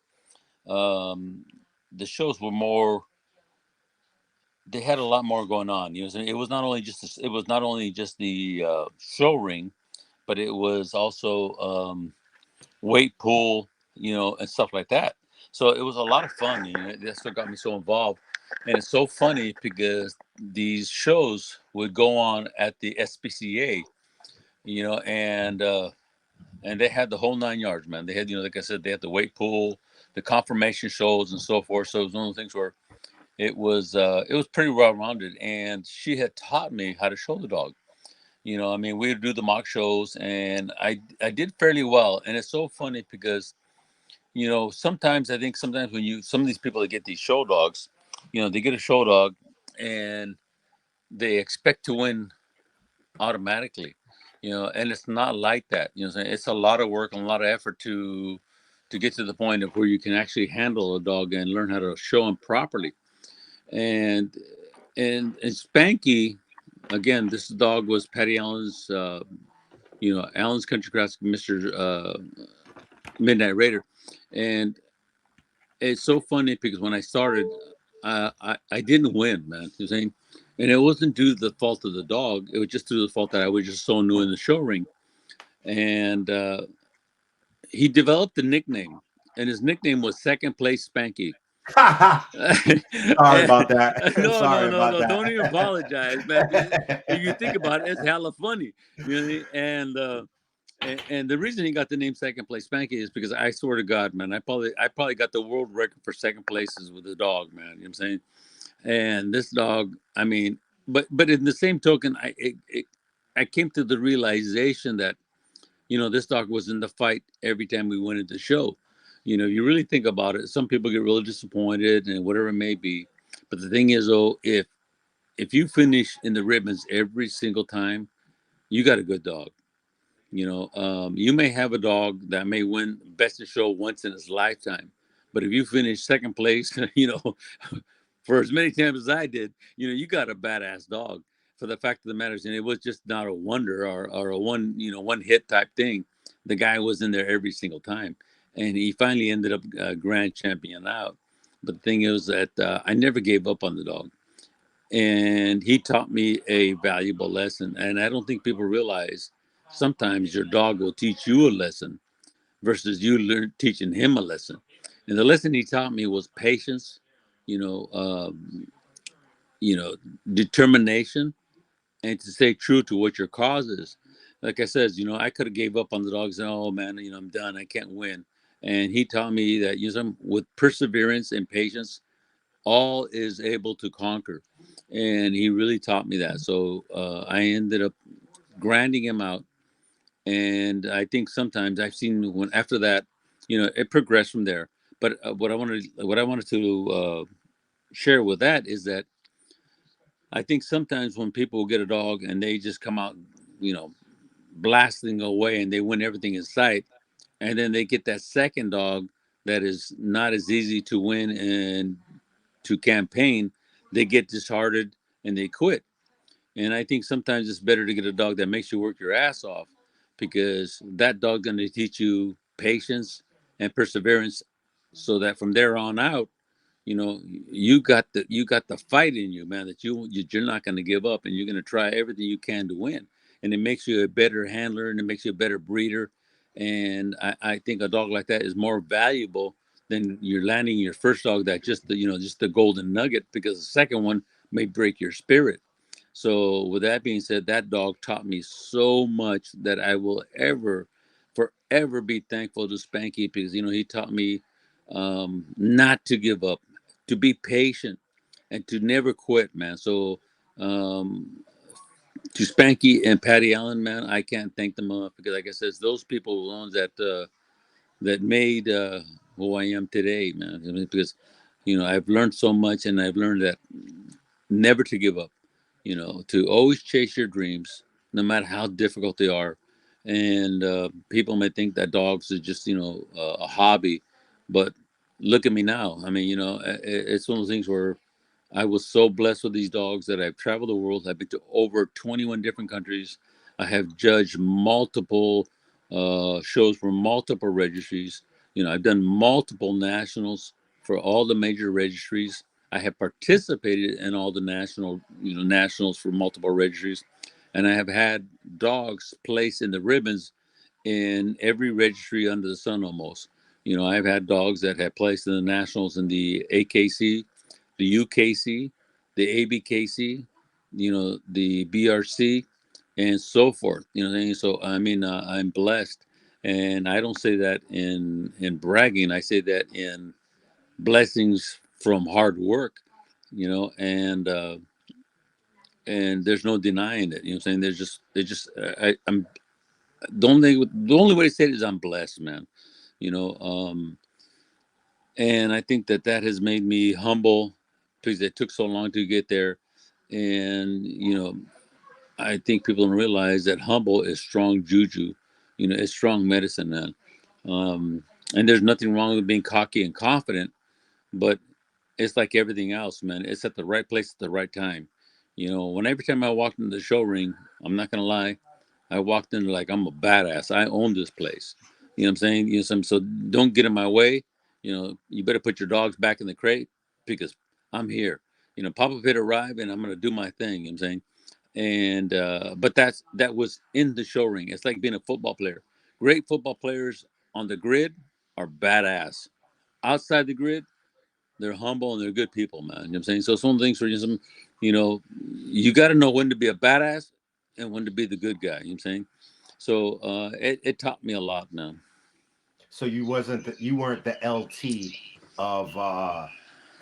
the shows were more. They had a lot more going on. It was not only just the show ring, but it was also weight pool, and stuff like that. So it was a lot of fun. That's what got me so involved. And it's so funny because these shows would go on at the SPCA, and they had the whole 9 yards, man. They had, like I said, they had the weight pool, the confirmation shows, and so forth. So it was one of the things where it was pretty well rounded. And she had taught me how to show the dog. We would do the mock shows, and I did fairly well. And it's so funny because, sometimes when some of these people that get these show dogs, they get a show dog and they expect to win automatically, and it's not like that. It's a lot of work and a lot of effort to get to the point of where you can actually handle a dog and learn how to show him properly. And Spanky, again, this dog was Patty Allen's, Allen's Country Cross Mr. Midnight Raider. And it's so funny because when I started, I didn't win, man. You know saying? And it wasn't due to the fault of the dog. It was just due to the fault that I was just so new in the show ring. And he developed a nickname, and his nickname was Second Place Spanky. Sorry about that. No. Don't even apologize, man. If you think about it, it's hella funny. And the reason he got the name Second Place Spanky is because I swear to God, man, I probably got the world record for second places with a dog, man. You know what I'm saying? And this dog, but in the same token, I came to the realization that, this dog was in the fight every time we went into the show. You really think about it. Some people get really disappointed and whatever it may be. But the thing is, though, if you finish in the ribbons every single time, you got a good dog. You may have a dog that may win best in show once in his lifetime, but if you finish second place, for as many times as I did, you got a badass dog. For the fact of the matter is, and it was just not a wonder or a one hit type thing. The guy was in there every single time, and he finally ended up grand champion out. But the thing is that I never gave up on the dog, and he taught me a valuable lesson. And I don't think people realize sometimes your dog will teach you a lesson versus you teaching him a lesson. And the lesson he taught me was patience, you know, um, determination, and to stay true to what your cause is. Like I said, I could have gave up on the dogs and, oh man, I'm done. I can't win. And he taught me that with perseverance and patience, all is able to conquer. And he really taught me that. So I ended up grinding him out. And I think sometimes I've seen when after that, it progressed from there. But what I wanted to share with that is that I think sometimes when people get a dog and they just come out, you know, blasting away and they win everything in sight, and then they get that second dog that is not as easy to win and to campaign, they get disheartened and they quit. And I think sometimes it's better to get a dog that makes you work your ass off, because that dog's going to teach you patience and perseverance, so that from there on out, you got the fight in you, man, that you're not going to give up, and you're going to try everything you can to win. And it makes you a better handler, and it makes you a better breeder. And I think a dog like that is more valuable than you're landing your first dog that just the golden nugget, because the second one may break your spirit. So with that being said, that dog taught me so much that I will forever be thankful to Spanky, because he taught me not to give up, to be patient, and to never quit, man. So um, to Spanky and Patty Allen, man, I can't thank them enough, because, like I said, it's those people were the ones that made who I am today, man. I mean, because I've learned so much, and I've learned that never to give up, to always chase your dreams, no matter how difficult they are. And people may think that dogs are just, a hobby, but look at me now. I mean, it's one of those things where I was so blessed with these dogs that I've traveled the world. I've been to over 21 different countries. I have judged multiple shows for multiple registries. I've done multiple nationals for all the major registries. I have participated in all the nationals for multiple registries, and I have had dogs placed in the ribbons in every registry under the sun almost. I've had dogs that have placed in the nationals in the AKC, the UKC, the ABKC, the BRC, and so forth. So I mean, I'm blessed, and I don't say that in bragging. I say that in blessings from hard work. And there's no denying it. I'm saying? I'm the only way to say it is I'm blessed, man. You know, um, and I think that has made me humble, because it took so long to get there. And I think people don't realize that humble is strong juju. It's strong medicine, man. And there's nothing wrong with being cocky and confident, but it's like everything else, man. It's at the right place at the right time. When every time I walked into the show ring, I'm not gonna lie, I walked in like I'm a badass. I own this place. You know what I'm saying? So don't get in my way. You better put your dogs back in the crate, because I'm here. Papa Fit arrived, and I'm gonna do my thing. You know what I'm saying? And but that was in the show ring. It's like being a football player. Great football players on the grid are badass. Outside the grid, they're humble and they're good people, man. You know what I'm saying? So some things for you got to know when to be a badass and when to be the good guy. You know what I'm saying? So it taught me a lot, man. So you weren't the LT of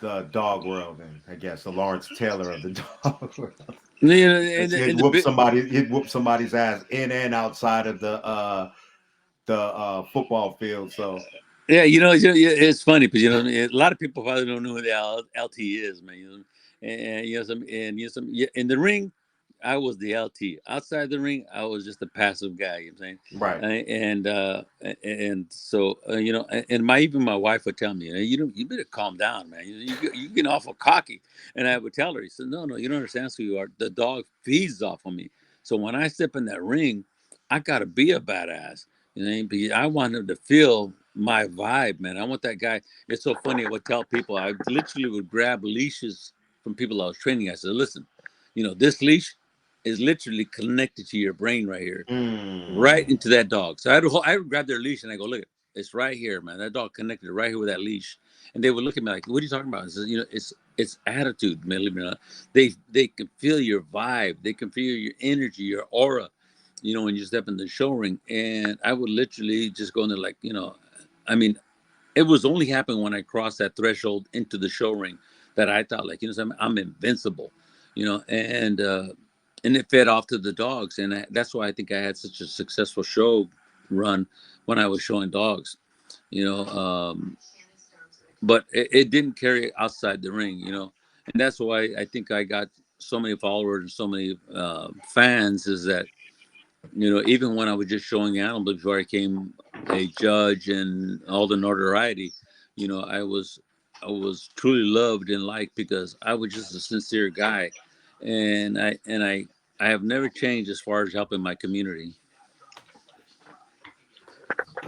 the dog world, and I guess the Lawrence Taylor of the dog world. You know, and, He'd and the whoop big, somebody. He'd whoop somebody's ass in and outside of the football field. So yeah, it's funny because a lot of people probably don't know who the LT is, man. In the ring, I was the LT. Outside the ring, I was just a passive guy. You know what I'm saying? right. And so and my even my wife would tell me, you better calm down, man. You getting awful cocky. And I would tell her, he said, no, you don't understand who you are. The dog feeds off of me. So when I step in that ring, I gotta be a badass. Because I want him to feel my vibe, man. I want that guy. It's so funny. I would tell people, I literally would grab leashes from people I was training. I said, listen, this leash is literally connected to your brain right here, right Mm. into that dog. So I would grab their leash and I go, look, it's right here, man. That dog connected right here with that leash. And they would look at me like, what are you talking about? I said, it's attitude, man. They can feel your vibe. They can feel your energy, your aura, when you step in the show ring. And I would literally just go in there like, I mean, it was only happening when I crossed that threshold into the show ring that I thought like, I'm invincible, and it fed off to the dogs. And that's why I think I had such a successful show run when I was showing dogs, you know, um, but it didn't carry outside the ring, and that's why I think I got so many followers and so many fans is that even when I was just showing animals before I became a judge and all the notoriety, I was truly loved and liked because I was just a sincere guy, and I have never changed as far as helping my community.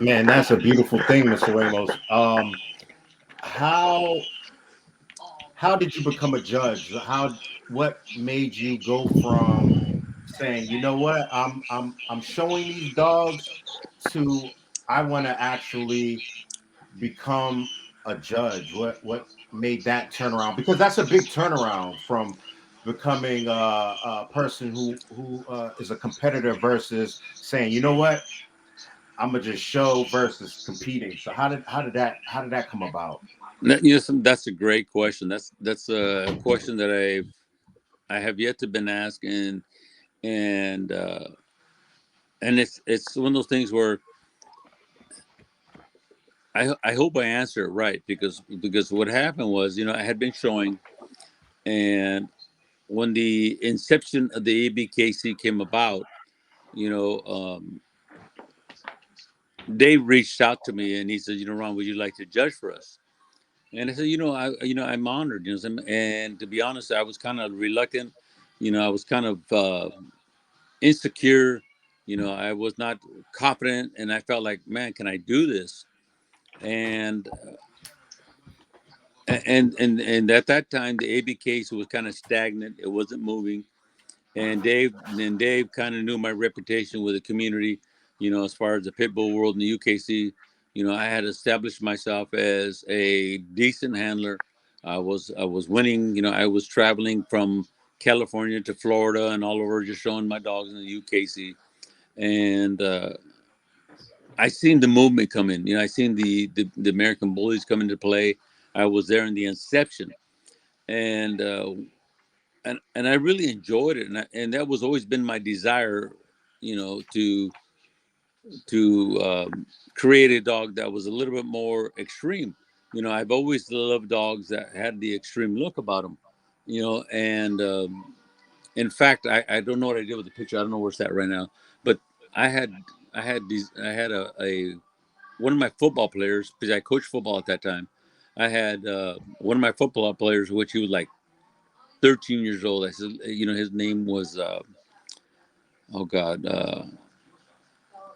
Man, that's a beautiful thing, Mr. Ramos. How how did you become a judge? What made you go from saying, you know what, I'm showing these dogs to I want to actually become a judge? What made that turnaround? Because that's a big turnaround from becoming a person who is a competitor versus saying, you know what, I'm gonna just show versus competing. So how did that come about? That's a great question. That's a question that I have yet to been asked, and it's one of those things where I hope I answer it right because what happened was I had been showing, and when the inception of the ABKC came about, you know, um, Dave reached out to me and he said, Ron, would you like to judge for us? And I said, I'm honored, and to be honest, I was kind of reluctant, I was kind of insecure, I was not confident, and I felt like, man, can I do this? And and at that time, the AB case was kind of stagnant; it wasn't moving. And Dave kind of knew my reputation with the community, as far as the pit bull world in the UKC. I had established myself as a decent handler. I was winning. I was traveling from California to Florida and all over, just showing my dogs in the UKC. And I seen the movement come in. I seen the American bullies come into play. I was there in the inception, and and I really enjoyed it, and that was always been my desire, to create a dog that was a little bit more extreme. I've always loved dogs that had the extreme look about them, and in fact, I don't know what I did with the picture. I don't know where it's at right now, but I had I had a one of my football players, because I coached football at that time. I had one of my football players, which he was like 13 years old. I said, his name was, oh God,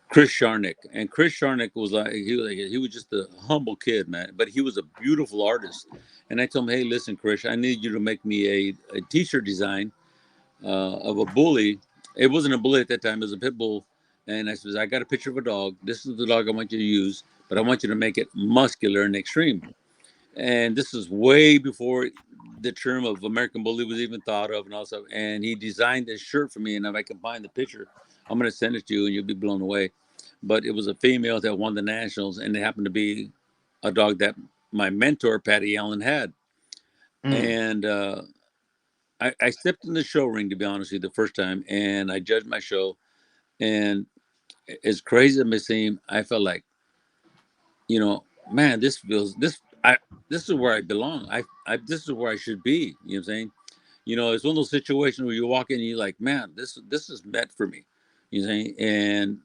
Chris Sharnick. And Chris Sharnick was he was just a humble kid, man, but he was a beautiful artist. And I told him, hey, listen, Chris, I need you to make me a t-shirt design of a bully. It wasn't a bully at that time; it was a pit bull. And I said, I got a picture of a dog. This is the dog I want you to use, but I want you to make it muscular and extreme. And this is way before the term of American Bully was even thought of, and also. And he designed this shirt for me, and if I can find the picture, I'm going to send it to you, and you'll be blown away. But it was a female that won the nationals, and it happened to be a dog that my mentor Patty Allen had, Mm. and I stepped in the show ring, to be honest with you, the first time, and I judged my show. And as crazy as it may seem, I felt like, man, this feels this. This is where I belong. This is where I should be. You know what I'm saying? It's one of those situations where you walk in and you're like, man, this is meant for me. You know what I'm saying?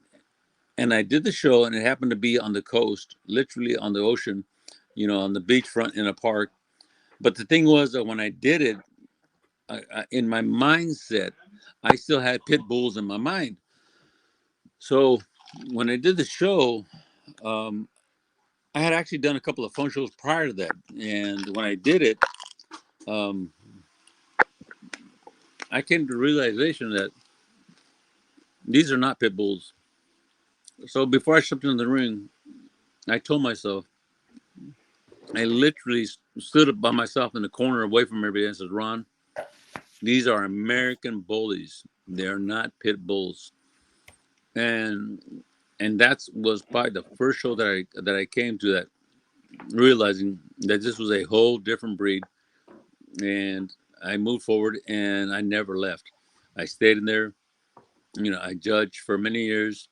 And I did the show, and it happened to be on the coast, literally on the ocean, on the beachfront in a park. But the thing was that when I did it, in my mindset, I still had pit bulls in my mind. So when I did the show, um, I had actually done a couple of phone shows prior to that, and when I did it, um, I came to the realization that these are not pit bulls. So before I stepped in the ring, I told myself, I literally stood up by myself in the corner away from everybody and said, Ron, these are American bullies. They're not pit bulls. And that was probably the first show that I came to, that realizing that this was a whole different breed. And I moved forward, and I never left. I stayed in there. I judged for many years.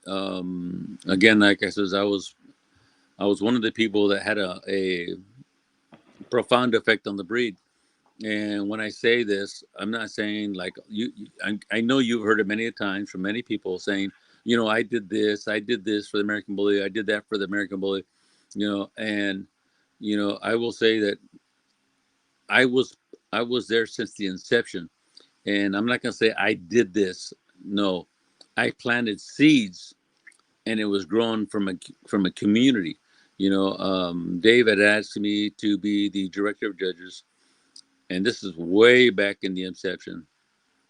Again, like I said, I was one of the people that had a profound effect on the breed. And when I say this, I'm not saying like I know you've heard it many times from many people saying, I did this for the American Bully, I did that for the American Bully, and I will say that I was I was there since the inception, and I'm not gonna say I did this. No, I planted seeds, and it was grown from a community. Dave had asked me to be the director of judges, and this is way back in the inception.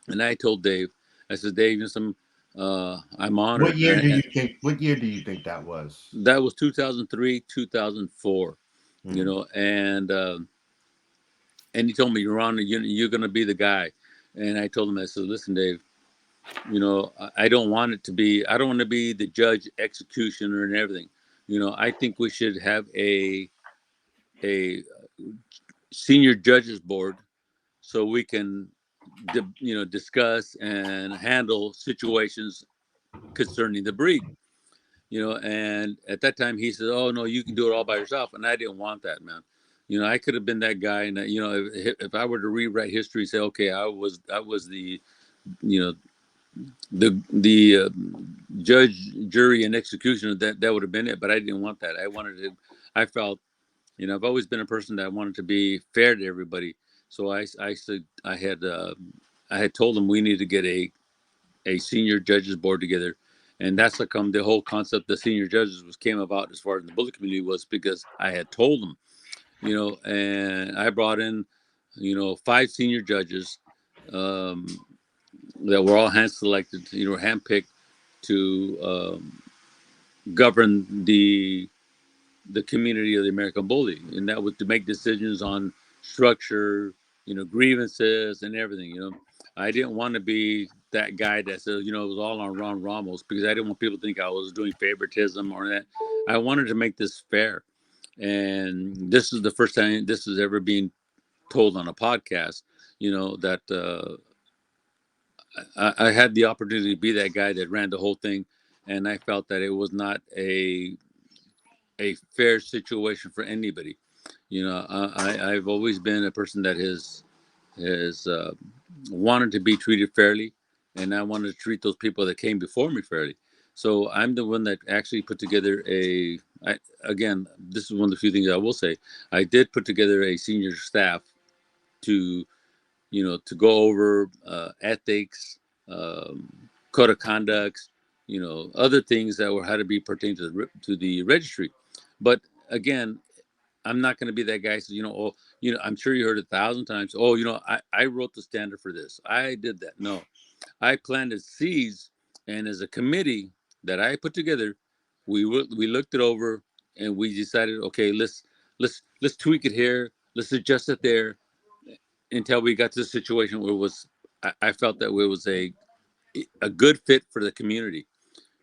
And I told Dave, I said, Dave, I'm honored. And What year do you think that was? that was 2003, 2004. Mm. And he told me, you're on, you're going to be the guy. And I told him, I said, listen, Dave, I don't want it to be, I don't want to be the judge, executioner, and everything. I think we should have a senior judges board so we can, discuss and handle situations concerning the breed. And at that time he said, oh no, you can do it all by yourself. And I didn't want that, man. I could have been that guy. And if I were to rewrite history, say, okay, I was the, you know the judge, jury, and executioner, that would have been it. But I didn't want that. I felt, I've always been a person that wanted to be fair to everybody. So I said, I had told them we need to get a senior judges board together. And that's how come the whole concept of senior judges came about, as far as the bullet community, was because I had told them, and I brought in, 5 senior judges, um, that were all hand selected, handpicked to, govern the community of the American Bully, and that was to make decisions on structure, grievances, and everything. I didn't want to be that guy that says, it was all on Ron Ramos, because I didn't want people to think I was doing favoritism or that. I wanted to make this fair, and this is the first time this is ever being told on a podcast. That I had the opportunity to be that guy that ran the whole thing, and I felt that it was not a fair situation for anybody. I've always been a person that has wanted to be treated fairly, and I wanted to treat those people that came before me fairly. So I'm the one that actually put together again, this is one of the few things I will say. I did put together a senior staff to, to go over ethics, code of conducts, other things that were had to be pertained to the registry. But again, I'm not going to be that guy who says, I'm sure you heard 1,000 times, oh, I wrote the standard for this, I did that. No, I planted seeds, and as a committee that I put together, we looked it over, and we decided, okay, let's tweak it here, let's adjust it there, until we got to the situation where I felt that it was a good fit for the community.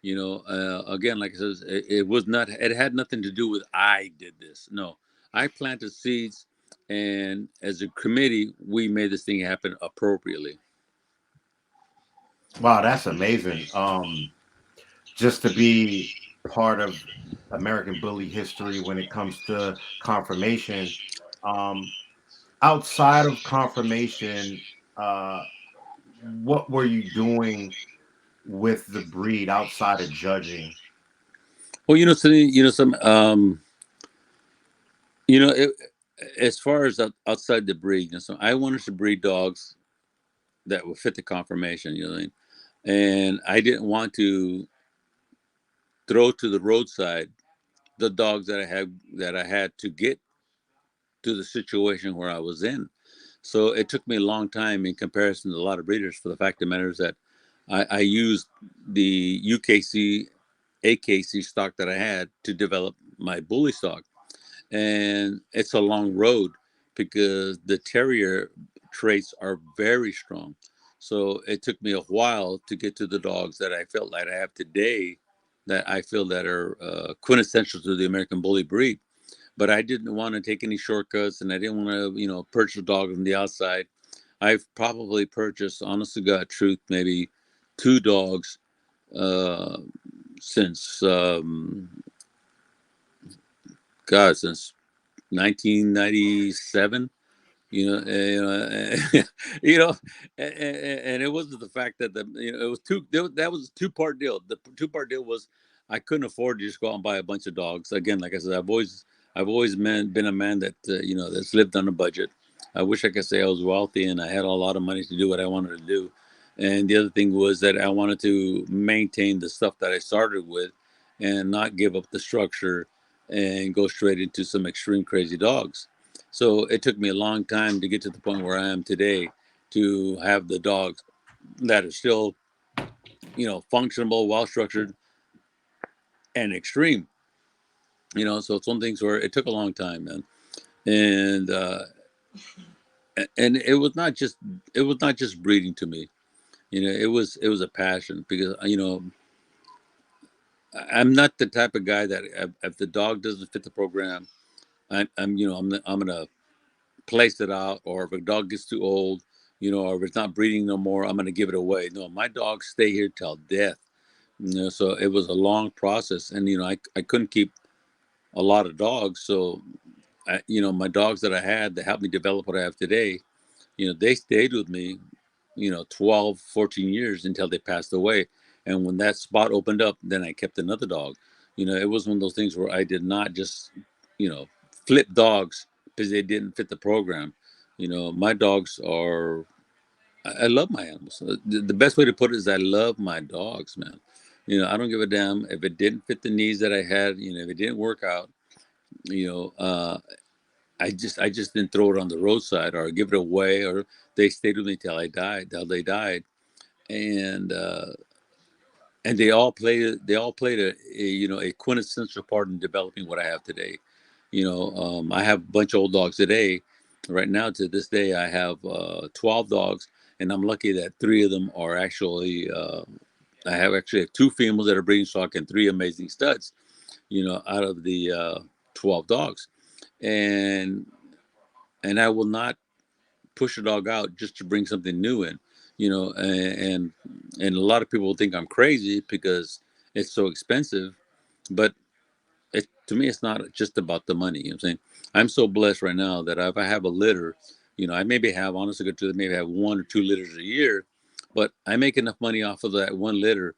Again, like I said, it was not, it had nothing to do with I did this. No, I planted seeds, And as a committee, we made this thing happen appropriately. Wow, that's amazing. Just to be part of American Bully history when it comes to confirmation. Um, outside of confirmation, what were you doing with the breed outside of judging? Well, you know, it, as far as outside the breed, so I wanted to breed dogs that would fit the confirmation. You know what I mean? And I didn't want to throw to the roadside the dogs that I had to get to the situation where I was in. So it took me a long time in comparison to a lot of breeders. For the fact of the matter is that I used the UKC, AKC stock that I had to develop my bully stock, and it's a long road because the terrier traits are very strong. So it took me a while to get to the dogs that I felt like I have today, that I feel that are quintessential to the American Bully breed. But I didn't want to take any shortcuts, and I didn't want to, purchase a dog from the outside. I've probably purchased, honest to God, truth, maybe two dogs uh, since since 1997. You know, and it wasn't the fact that it was that was a two-part deal. The two-part deal was I couldn't afford to just go out and buy a bunch of dogs. Again, like I said, I've always been a man that that's lived on a budget. I wish I could say I was wealthy and I had a lot of money to do what I wanted to do. And the other thing was that I wanted to maintain the stuff that I started with and not give up the structure and go straight into some extreme crazy dogs. So it took me a long time to get to the point where I am today to have the dogs that are still, functional, well structured, and extreme. So it's one of the things where it took a long time, man. And and it was not just breeding to me. It was a passion because I'm not the type of guy that if the dog doesn't fit the program, I'm gonna place it out, or if a dog gets too old, or if it's not breeding no more, I'm going to give it away. No, my dogs stay here till death. So it was a long process, and I couldn't keep a lot of dogs. So my dogs that I had that helped me develop what I have today, they stayed with me, 12, 14 years until they passed away. And when that spot opened up, then I kept another dog. It was one of those things where I did not just, flip dogs because they didn't fit the program. My dogs are, I love my animals. The best way to put it is I love my dogs, man. I don't give a damn if it didn't fit the needs that I had, if it didn't work out, you know, uh, I just didn't throw it on the roadside or give it away, or they stayed with me till they died. And they all played a quintessential part in developing what I have today. I have a bunch of old dogs today. Right now, to this day, I have 12 dogs, and I'm lucky that three of them are actually. I have actually two females that are breeding stock and three amazing studs. Out of the 12 dogs, and I will not push a dog out just to bring something new in. And a lot of people think I'm crazy because it's so expensive, but to me, it's not just about the money. I'm saying I'm so blessed right now that if I have a litter, I maybe have, honestly, good to maybe have 1 or 2 litters a year, but I make enough money off of that one litter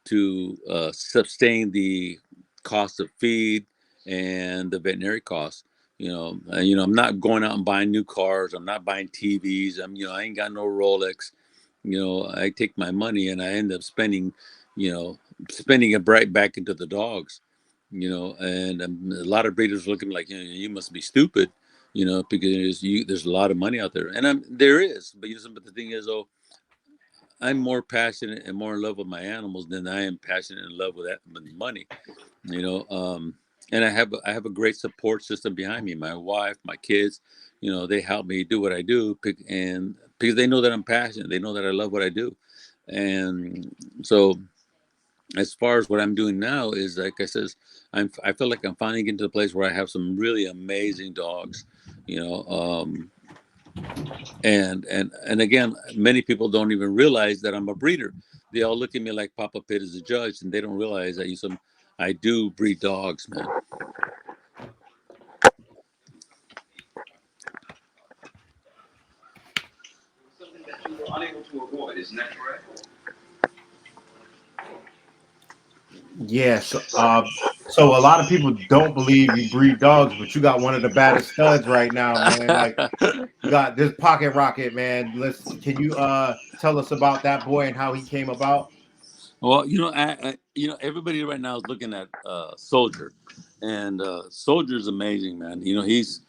to sustain the cost of feed and the veterinary costs. I'm not going out and buying new cars. I'm not buying TVs. I ain't got no Rolex. I take my money and I end up you know, spending it right back into the dogs. And a lot of breeders look at me like, you must be stupid, because there's a lot of money out there, and there is, but but the thing is, I'm more passionate and more in love with my animals than I am passionate and in love with money, you know. And I have a great support system behind me. My wife, my kids, they help me do what I do, and because they know that I'm passionate, they know that I love what I do, and so as far as what I'm doing now is, like I says, I feel like I'm finally getting to the place where I have some really amazing dogs, you know. And again, many people don't even realize that I'm a breeder. They all look at me like Papa Pitt is a judge, and they don't realize that I do breed dogs, man. Something that you were unable to avoid, isn't that correct? Yeah, so a lot of people don't believe you breed dogs, but you got one of the baddest studs right now, man. Like you got this pocket rocket, man. Can you tell us about that boy and how he came about? Well, everybody right now is looking at Soldier, and Soldier's amazing, man. He's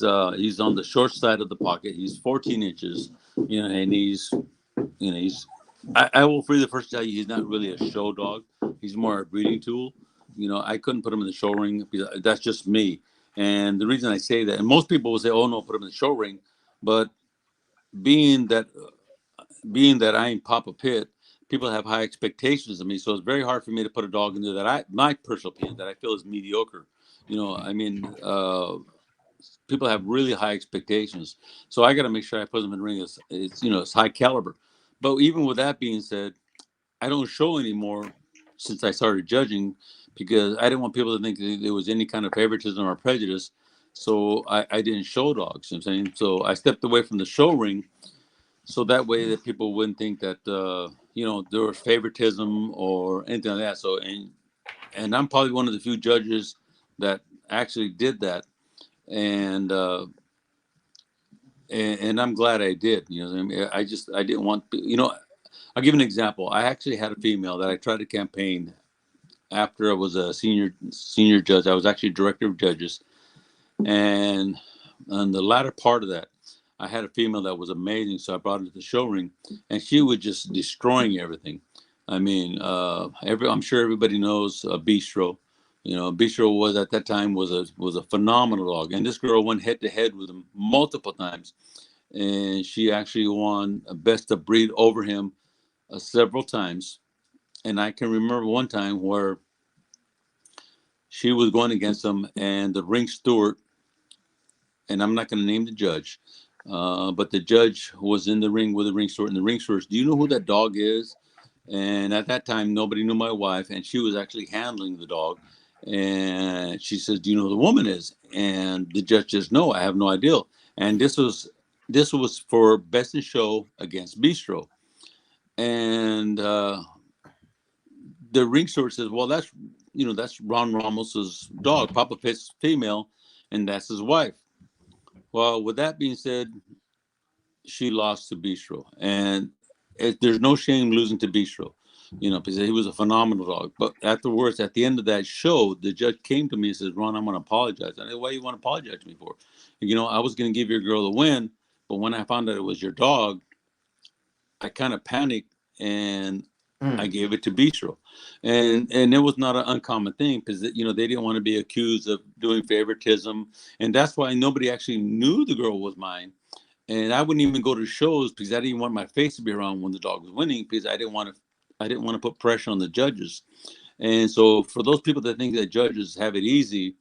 on the short side of the pocket. He's 14 inches, and he's. I will free the first tell you, he's not really a show dog. He's more a breeding tool. I couldn't put him in the show ring because that's just me. And the reason I say that, and most people will say, "Oh no, put him in the show ring," but being that being that I ain't Papa Pitt, people have high expectations of me. So it's very hard for me to put a dog in there my personal opinion, that I feel is mediocre. I mean, people have really high expectations. So I got to make sure I put them in the ring. It's high caliber. But even with that being said, I don't show anymore since I started judging because I didn't want people to think that there was any kind of favoritism or prejudice. So I didn't show dogs. You know what I'm saying? So I stepped away from the show ring so that way that people wouldn't think that there was favoritism or anything like that. So and I'm probably one of the few judges that actually did that, and and I'm glad I did. I mean, I didn't want. I'll give you an example. I actually had a female that I tried to campaign after I was a senior judge. I was actually director of judges, and on the latter part of that, I had a female that was amazing. So I brought her to the show ring, and she was just destroying everything. I mean, I'm sure everybody knows Bistro. Bistro was at that time was a phenomenal dog, and this girl went head to head with him multiple times, and she actually won a best of breed over him several times. And I can remember one time where she was going against him, and the ring steward, and I'm not going to name the judge, but the judge was in the ring with the ring steward, and the ring steward, do you know who that dog is? And at that time, nobody knew my wife, and she was actually handling the dog. And she says, "Do you know who the woman is?" And the judge says, "No, I have no idea." And this was for Best in Show against Bistro, and the ring steward says, "Well, that's Ron Ramos's dog, Papa Pitt's female, and that's his wife." Well, with that being said, she lost to Bistro, and there's no shame losing to Bistro, because he was a phenomenal dog. But afterwards, at the end of that show, the judge came to me and says, "Ron, I'm going to apologize." I said, "Why do you want to apologize to me for?" I was going to give your girl the win, but when I found out it was your dog, I kind of panicked and I gave it to Bistro, and it was not an uncommon thing because they didn't want to be accused of doing favoritism, and that's why nobody actually knew the girl was mine. And I wouldn't even go to shows because I didn't want my face to be around when the dog was winning because I didn't want to put pressure on the judges. And so for those people that think that judges have it easy,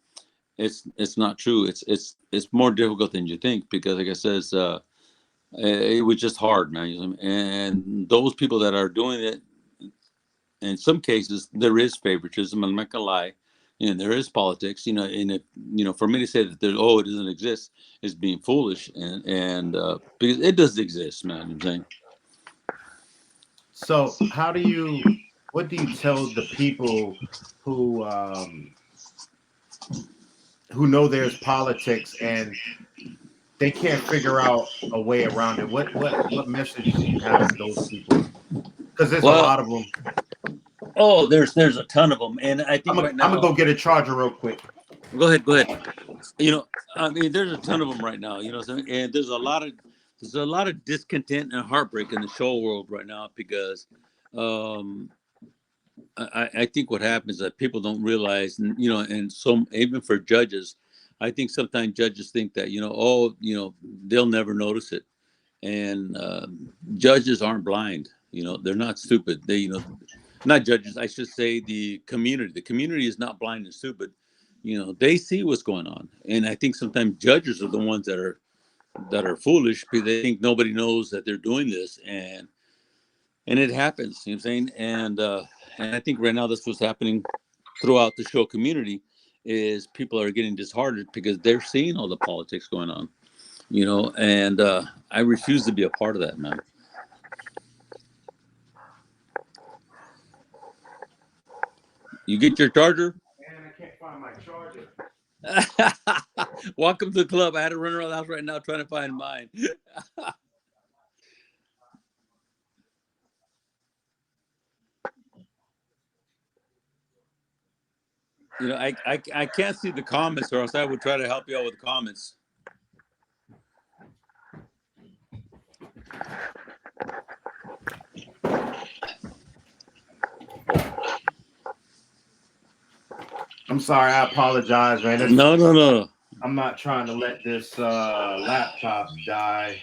it's not true. It's more difficult than you think because, like I said, it was just hard, man. And those people that are doing it, in some cases, there is favoritism. I'm not gonna lie. There is politics. And if for me to say that it doesn't exist is being foolish, and because it does exist, man. I'm saying. So what do you tell the people who who know there's politics and they can't figure out a way around it? What message do you have for those people? Because there's a Well, lot of them. there's a ton of them, and I think right I'm gonna now. go get a charger real quick. Go ahead. Go ahead. I mean, there's a ton of them right now. And there's a lot of discontent and heartbreak in the show world right now because um, I think what happens is that people don't realize, and so even for judges, I think sometimes judges think that they'll never notice it, and judges aren't blind. They're not stupid. They not judges. I should say the community. The community is not blind and stupid. they see what's going on, and I think sometimes judges are the ones that are foolish because they think nobody knows that they're doing this, and it happens. You know what I'm saying? And I think right now that's what's happening throughout the show community is people are getting disheartened because they're seeing all the politics going on. And I refuse to be a part of that, man. You get your charger? Man, I can't find my charger. Welcome to the club. I had to run around the house right now trying to find mine. I can't see the comments, or else I would try to help you out with the comments. I'm sorry. I apologize, man. No. I'm not trying to let this laptop die.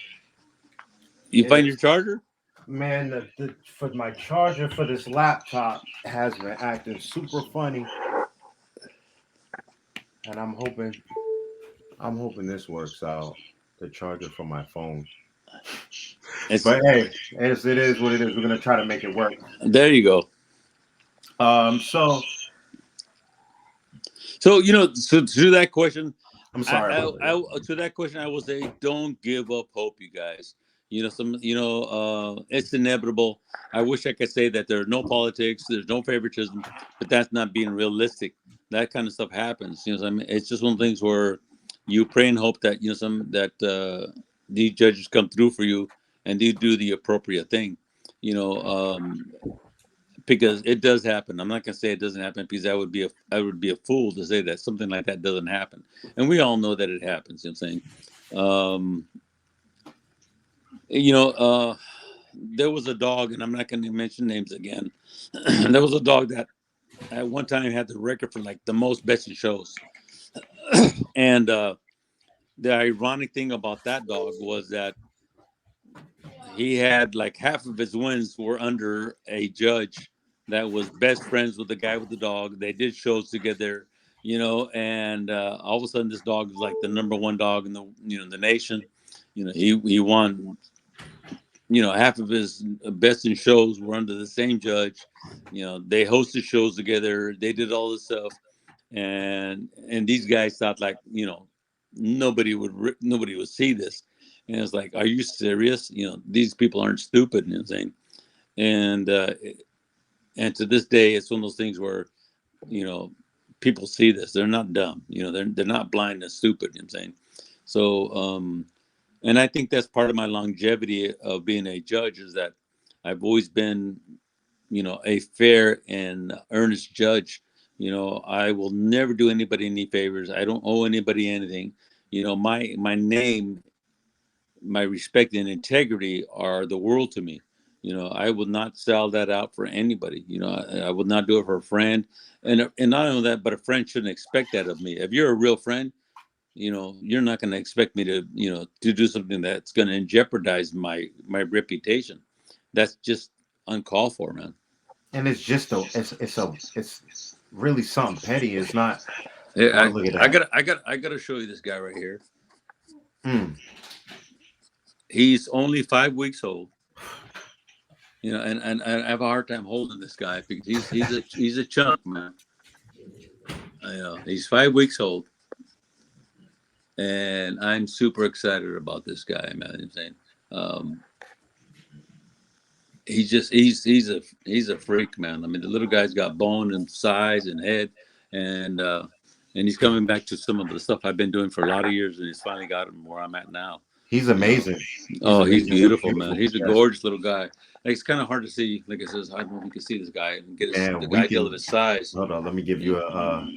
You find your charger? Man, for my charger for this laptop has been acting super funny, and I'm hoping this works out. The charger for my phone. But hey, it is what it is. We're gonna try to make it work. There you go. So to that question, I'm sorry. To that question, I will say, don't give up hope, you guys. It's inevitable. I wish I could say that there's no politics, there's no favoritism, but that's not being realistic. That kind of stuff happens. I mean, it's just one of the things where you pray and hope that these judges come through for you and they do the appropriate thing. Because it does happen. I'm not gonna say it doesn't happen because I would be a fool to say that something like that doesn't happen. And we all know that it happens. You know what I'm saying? There was a dog, and I'm not gonna mention names again. There was a dog that at one time had the record for like the most best in shows. And the ironic thing about that dog was that he had like half of his wins were under a judge that was best friends with the guy with the dog. They did shows together, and all of a sudden this dog was like the number one dog in the nation. He won. Half of his best in shows were under the same judge. They hosted shows together. They did all this stuff, and these guys thought like nobody would see this. And it's like, are you serious? These people aren't stupid. You know what I'm saying? And to this day, it's one of those things where, people see this. They're not dumb. They're not blind and stupid. You know what I'm saying? So, and I think that's part of my longevity of being a judge is that I've always been, a fair and earnest judge. I will never do anybody any favors. I don't owe anybody anything. My name, my respect and integrity are the world to me. I would not sell that out for anybody. I would not do it for a friend. And not only that, but a friend shouldn't expect that of me. If you're a real friend, you're not going to expect me to, to do something that's going to jeopardize my reputation. That's just uncalled for, man. And it's just it's really something petty. It's not. Yeah, look at that. I gotta show you this guy right here. Hmm. He's only 5 weeks old. And I have a hard time holding this guy because he's a chunk, man. I know he's 5 weeks old, and I'm super excited about this guy, man. I'm saying, he's a freak, man. I mean, the little guy's got bone and size and head, and he's coming back to some of the stuff I've been doing for a lot of years, and he's finally got him where I'm at now. He's amazing. He's beautiful, man. He's a gorgeous little guy. Like, it's kind of hard to see. Like I says, I don't know if you can see this guy and get the idea of his size. Hold on, let me give you a.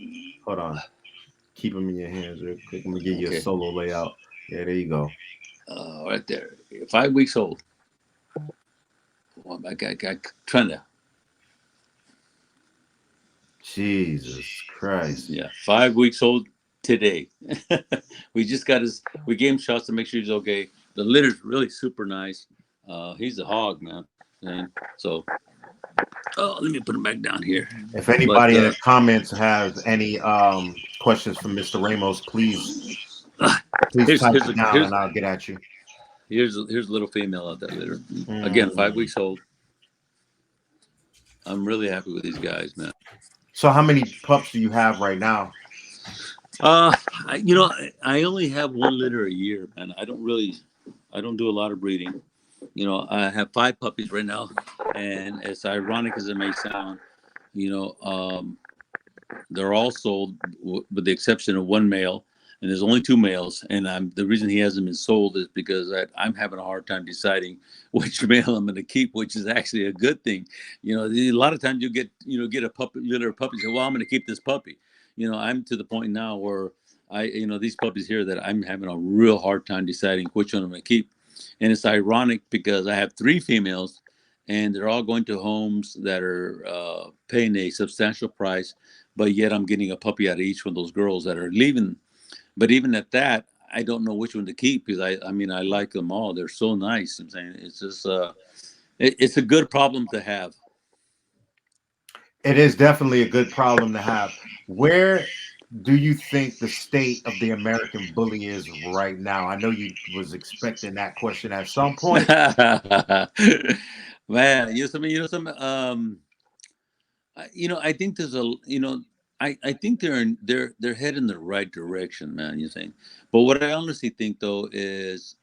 Hold on, keep him in your hands real quick. Let me give you a solo layout. Yeah, there you go. Right there, 5 weeks old. Well, I trying to. Jesus Christ. Yeah, 5 weeks old today. We gave him shots to make sure he's okay. The litter's really super nice. He's a hog, man. And so Oh, let me put him back down here. If But anybody in the comments has any questions for Mr. Ramos, please type it down and I'll get at you. here's a little female out that litter. Again, Mm. 5 weeks old. I'm really happy with these guys, man. So how many pups do you have right now? I only have one litter a year, man. I don't do a lot of breeding. I have 5 puppies right now, and as ironic as it may sound, you know, they're all sold, with the exception of one male, and there's only 2 males. And the reason he hasn't been sold is because I'm having a hard time deciding which male I'm going to keep, which is actually a good thing. A lot of times you get a puppy litter of puppies. Say, well, I'm going to keep this puppy. I'm to the point now where these puppies here that I'm having a real hard time deciding which one I'm going to keep. And it's ironic because I have 3 females, and they're all going to homes that are paying a substantial price, but yet I'm getting a puppy out of each one of those girls that are leaving. But even at that, I don't know which one to keep, because I like them all. They're so nice. I'm saying it's just it's a good problem to have. It is definitely a good problem to have. Where do you think the state of the American bully is right now? I know you was expecting that question at some point. Man, I think there's I think they're heading in the right direction, man. You think, but what I honestly think though is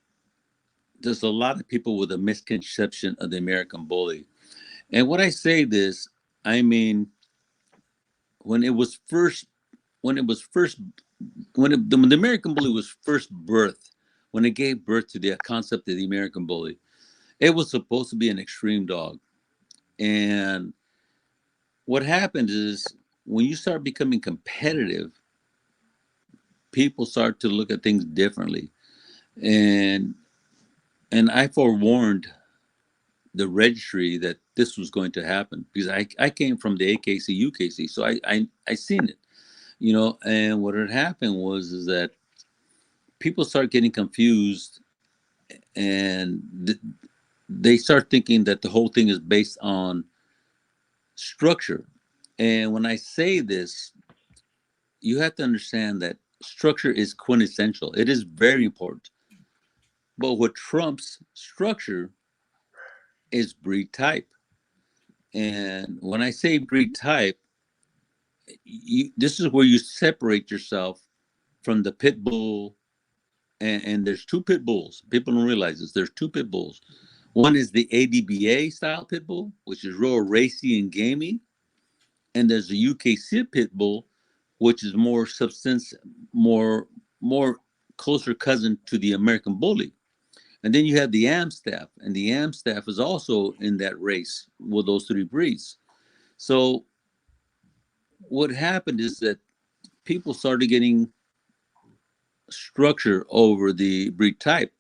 there's a lot of people with a misconception of the American bully. And when I say this, I mean when it was first when it was first when the American bully was first birthed, when it gave birth to the concept of the American bully, it was supposed to be an extreme dog. And what happened is when you start becoming competitive, people start to look at things differently. And I forewarned the registry that this was going to happen, because I came from the AKC UKC, so I seen it, and what had happened was is that people start getting confused, and they start thinking that the whole thing is based on structure. And when I say this, you have to understand that structure is quintessential. It is very important. But what trumps structure is breed type. And when I say breed type, this is where you separate yourself from the pit bull. And there's 2 pit bulls. People don't realize this. There's 2 pit bulls. One is the ADBA style pit bull, which is real racy and gamey. And there's a UKC pit bull, which is more substance, more closer cousin to the American bully. And then you have the Amstaff, and the Amstaff is also in that race with those 3 breeds. So what happened is that people started getting structure over the breed type,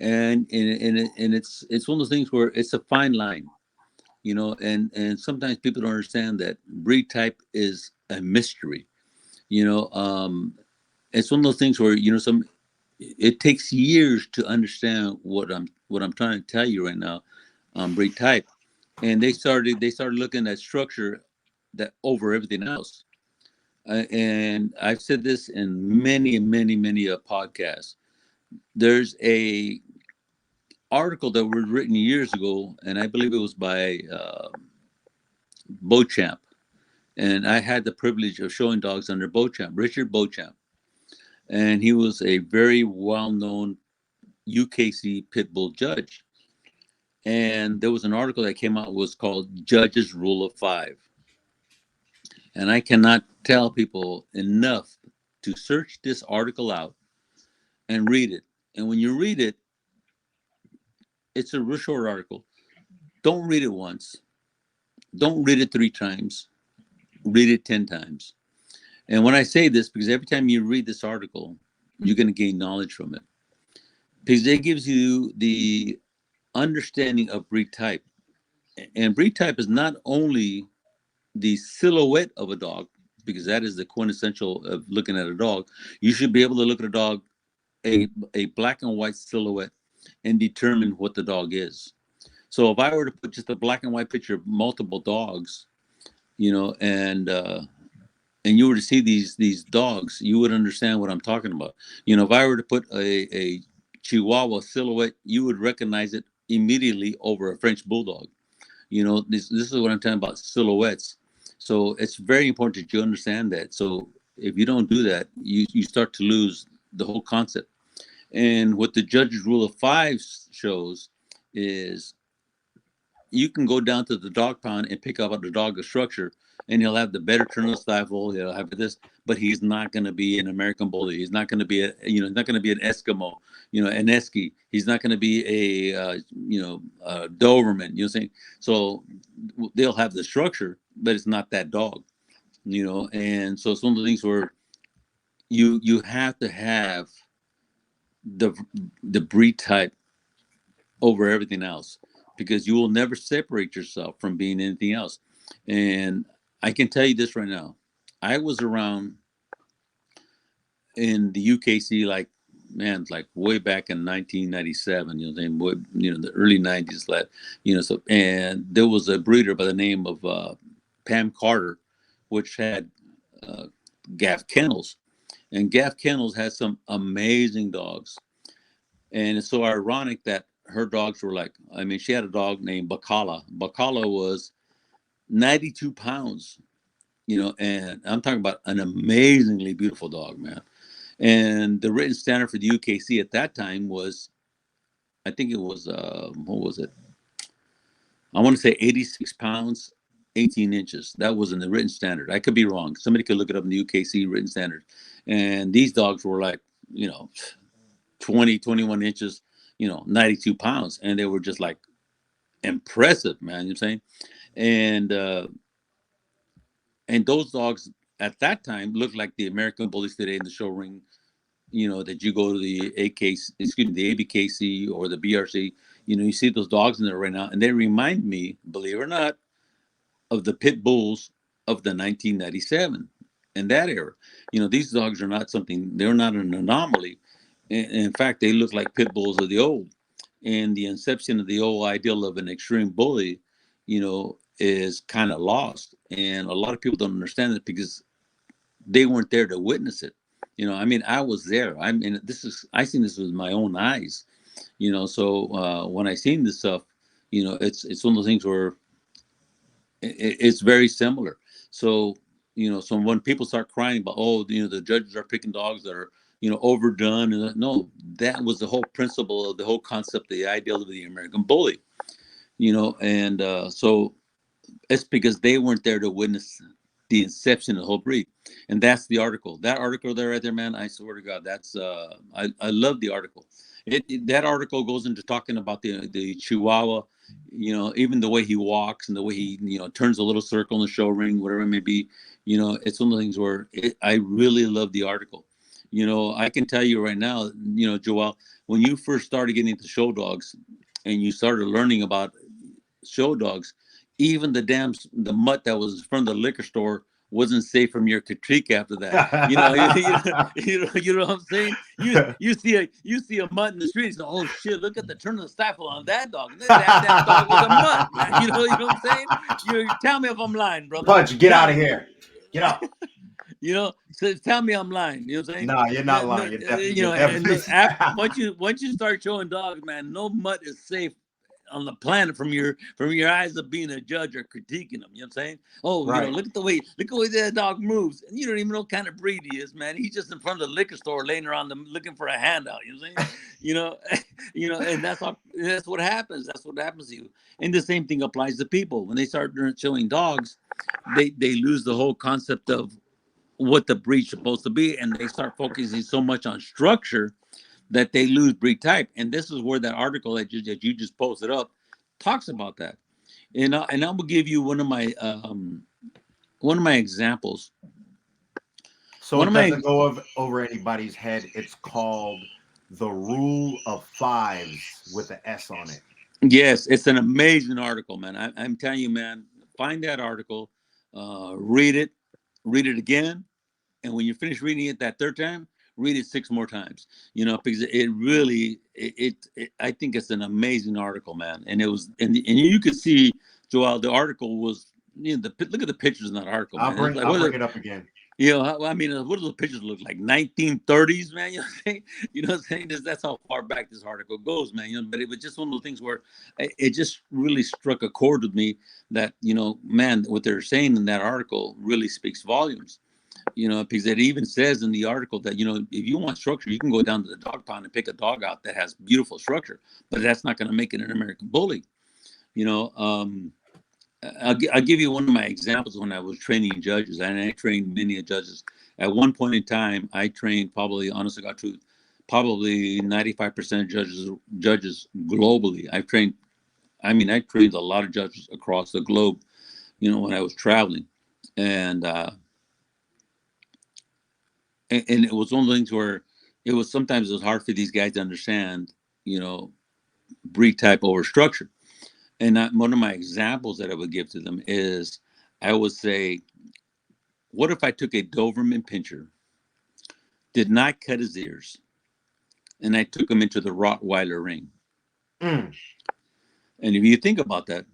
and it's one of those things where it's a fine line, and sometimes people don't understand that breed type is a mystery. It's one of those things where it takes years to understand what I'm trying to tell you right now, breed type. And they started looking at structure that over everything else. And I've said this in many podcasts. There's a article that was written years ago, and I believe it was by Beauchamp. And I had the privilege of showing dogs under Beauchamp, Richard Beauchamp. And he was a very well-known UKC pit bull judge. And there was an article that came out, was called Judge's Rule of 5. And I cannot tell people enough to search this article out and read it. And when you read it, it's a real short article. Don't read it once. Don't read it 3 times. Read it 10 times. And when I say this, because every time you read this article, you're going to gain knowledge from it. Because it gives you the understanding of breed type. And breed type is not only the silhouette of a dog, because that is the quintessential of looking at a dog. You should be able to look at a dog, a black and white silhouette, and determine what the dog is. So if I were to put just a black and white picture of multiple dogs, and you were to see these dogs, you would understand what I'm talking about. If I were to put a Chihuahua silhouette, you would recognize it immediately over a French bulldog. This is what I'm talking about, silhouettes. So it's very important that you understand that. So if you don't do that, you start to lose the whole concept. And what the judge's rule of five shows is you can go down to the dog pound and pick up the dog a structure, and he'll have the better turn stifle, he'll have this, but he's not going to be an American bully. He's not going to be he's not going to be an Eskimo, an Esky. He's not going to be a Doberman. You know what I'm saying? So they'll have the structure, but it's not that dog. And so it's one of the things where you have to have the breed type over everything else, because you will never separate yourself from being anything else. And I can tell you this right now. I was around in the UKC like way back in 1997, the early 90s, and there was a breeder by the name of Pam Carter, which had Gaff Kennels. And Gaff Kennels had some amazing dogs. And it's so ironic that her dogs were she had a dog named Bacala. Bacala was 92 pounds, and I'm talking about an amazingly beautiful dog, man. And the written standard for the UKC at that time was, I think it was, what was it? I want to say 86 pounds, 18 inches. That was in the written standard. I could be wrong. Somebody could look it up in the UKC written standard. And these dogs were 20, 21 inches, 92 pounds. And they were just impressive, man. You know what I'm saying? And those dogs at that time looked like the American bullies today in the show ring, that you go to the the ABKC or the BRC, you see those dogs in there right now. And they remind me, believe it or not, of the pit bulls of the 1997 and that era. These dogs are not they're not an anomaly. In fact, they look like pit bulls of the old. And the inception of the old ideal of an extreme bully, is kind of lost. And a lot of people don't understand it because they weren't there to witness it. I was there. I seen this with my own eyes. So when I seen this stuff, it's one of those things where it's very similar. So, so when people start crying about, the judges are picking dogs that are, overdone, and no, that was the whole principle of the whole concept, the ideal of the American bully, and so it's because they weren't there to witness the inception of the whole breed. And that's the article. That article there right there, man, I swear to God, that's I love the article. That article goes into talking about the Chihuahua, even the way he walks and the way he, turns a little circle in the show ring, whatever it may be. It's one of the things where I really love the article. I can tell you right now, Joel, when you first started getting into show dogs and you started learning about show dogs, even the mutt that was from the liquor store wasn't safe from your critique after that. You know what I'm saying? You see a mutt in the street and say, oh shit, look at the turn of the stifle on that dog. That dog was a mutt, man. You know what I'm saying? You tell me if I'm lying, brother. Pudge, get out of here. Get out. So tell me I'm lying. You know what I'm saying? No, you're not lying. You're definitely once you start showing dogs, man, no mutt is safe on the planet from your eyes of being a judge or critiquing them. You know what I'm saying? Oh, right. Look at the way that dog moves. And you don't even know what kind of breed he is, man. He's just in front of the liquor store laying around them looking for a handout. You know what I'm saying? And that's what happens. That's what happens to you. And the same thing applies to people. When they start showing dogs, they lose the whole concept of what the breed's supposed to be, and they start focusing so much on structure that they lose breed type. And this is where that article that you just posted up talks about that. And I will give you one of my examples. So it doesn't go over anybody's head. It's called The Rule of Fives with an S on it. Yes, it's an amazing article, man. I'm telling you, man, find that article, read it again. And when you finish reading it that third time, read it 6 more times, because it really, I think it's an amazing article, man. And it was, and you could see, Joel, the article was, look at the pictures in that article, man. It's like, I'll bring it up again. I mean, what do those pictures look like? 1930s, man. You know what I'm saying? That's how far back this article goes, man. But it was just one of those things where it just really struck a chord with me that, man, what they're saying in that article really speaks volumes. Because it even says in the article that, if you want structure, you can go down to the dog pound and pick a dog out that has beautiful structure, but that's not going to make it an American bully. I'll give you one of my examples when I was training judges, and I trained many judges. At one point in time, I trained probably 95% of judges globally. I trained a lot of judges across the globe, when I was traveling. And it was one of the things where sometimes it was hard for these guys to understand, breed type over structure. And one of my examples that I would give to them is, I would say, what if I took a Doberman Pinscher, did not cut his ears, and I took him into the Rottweiler ring? And if you think about that,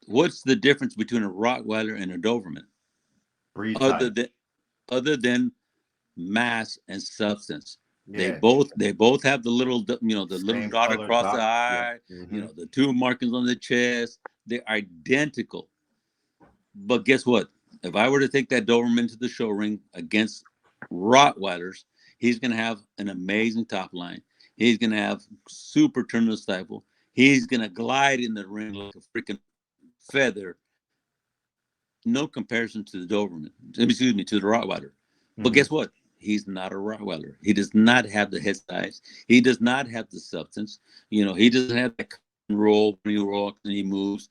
what's the difference between a Rottweiler and a Doberman? Breed Other than mass and substance. Yeah. They both have the little, the little dot across the eye, the 2 markings on the chest. They're identical. But guess what? If I were to take that Doberman to the show ring against Rottweilers, he's going to have an amazing top line. He's going to have super turn of the stifle. He's going to glide in the ring like a freaking feather. No comparison to the Doberman. To the Rottweiler. But guess what? He's not a Rottweiler. He does not have the head size. He does not have the substance. He doesn't have that roll when he walks and he moves.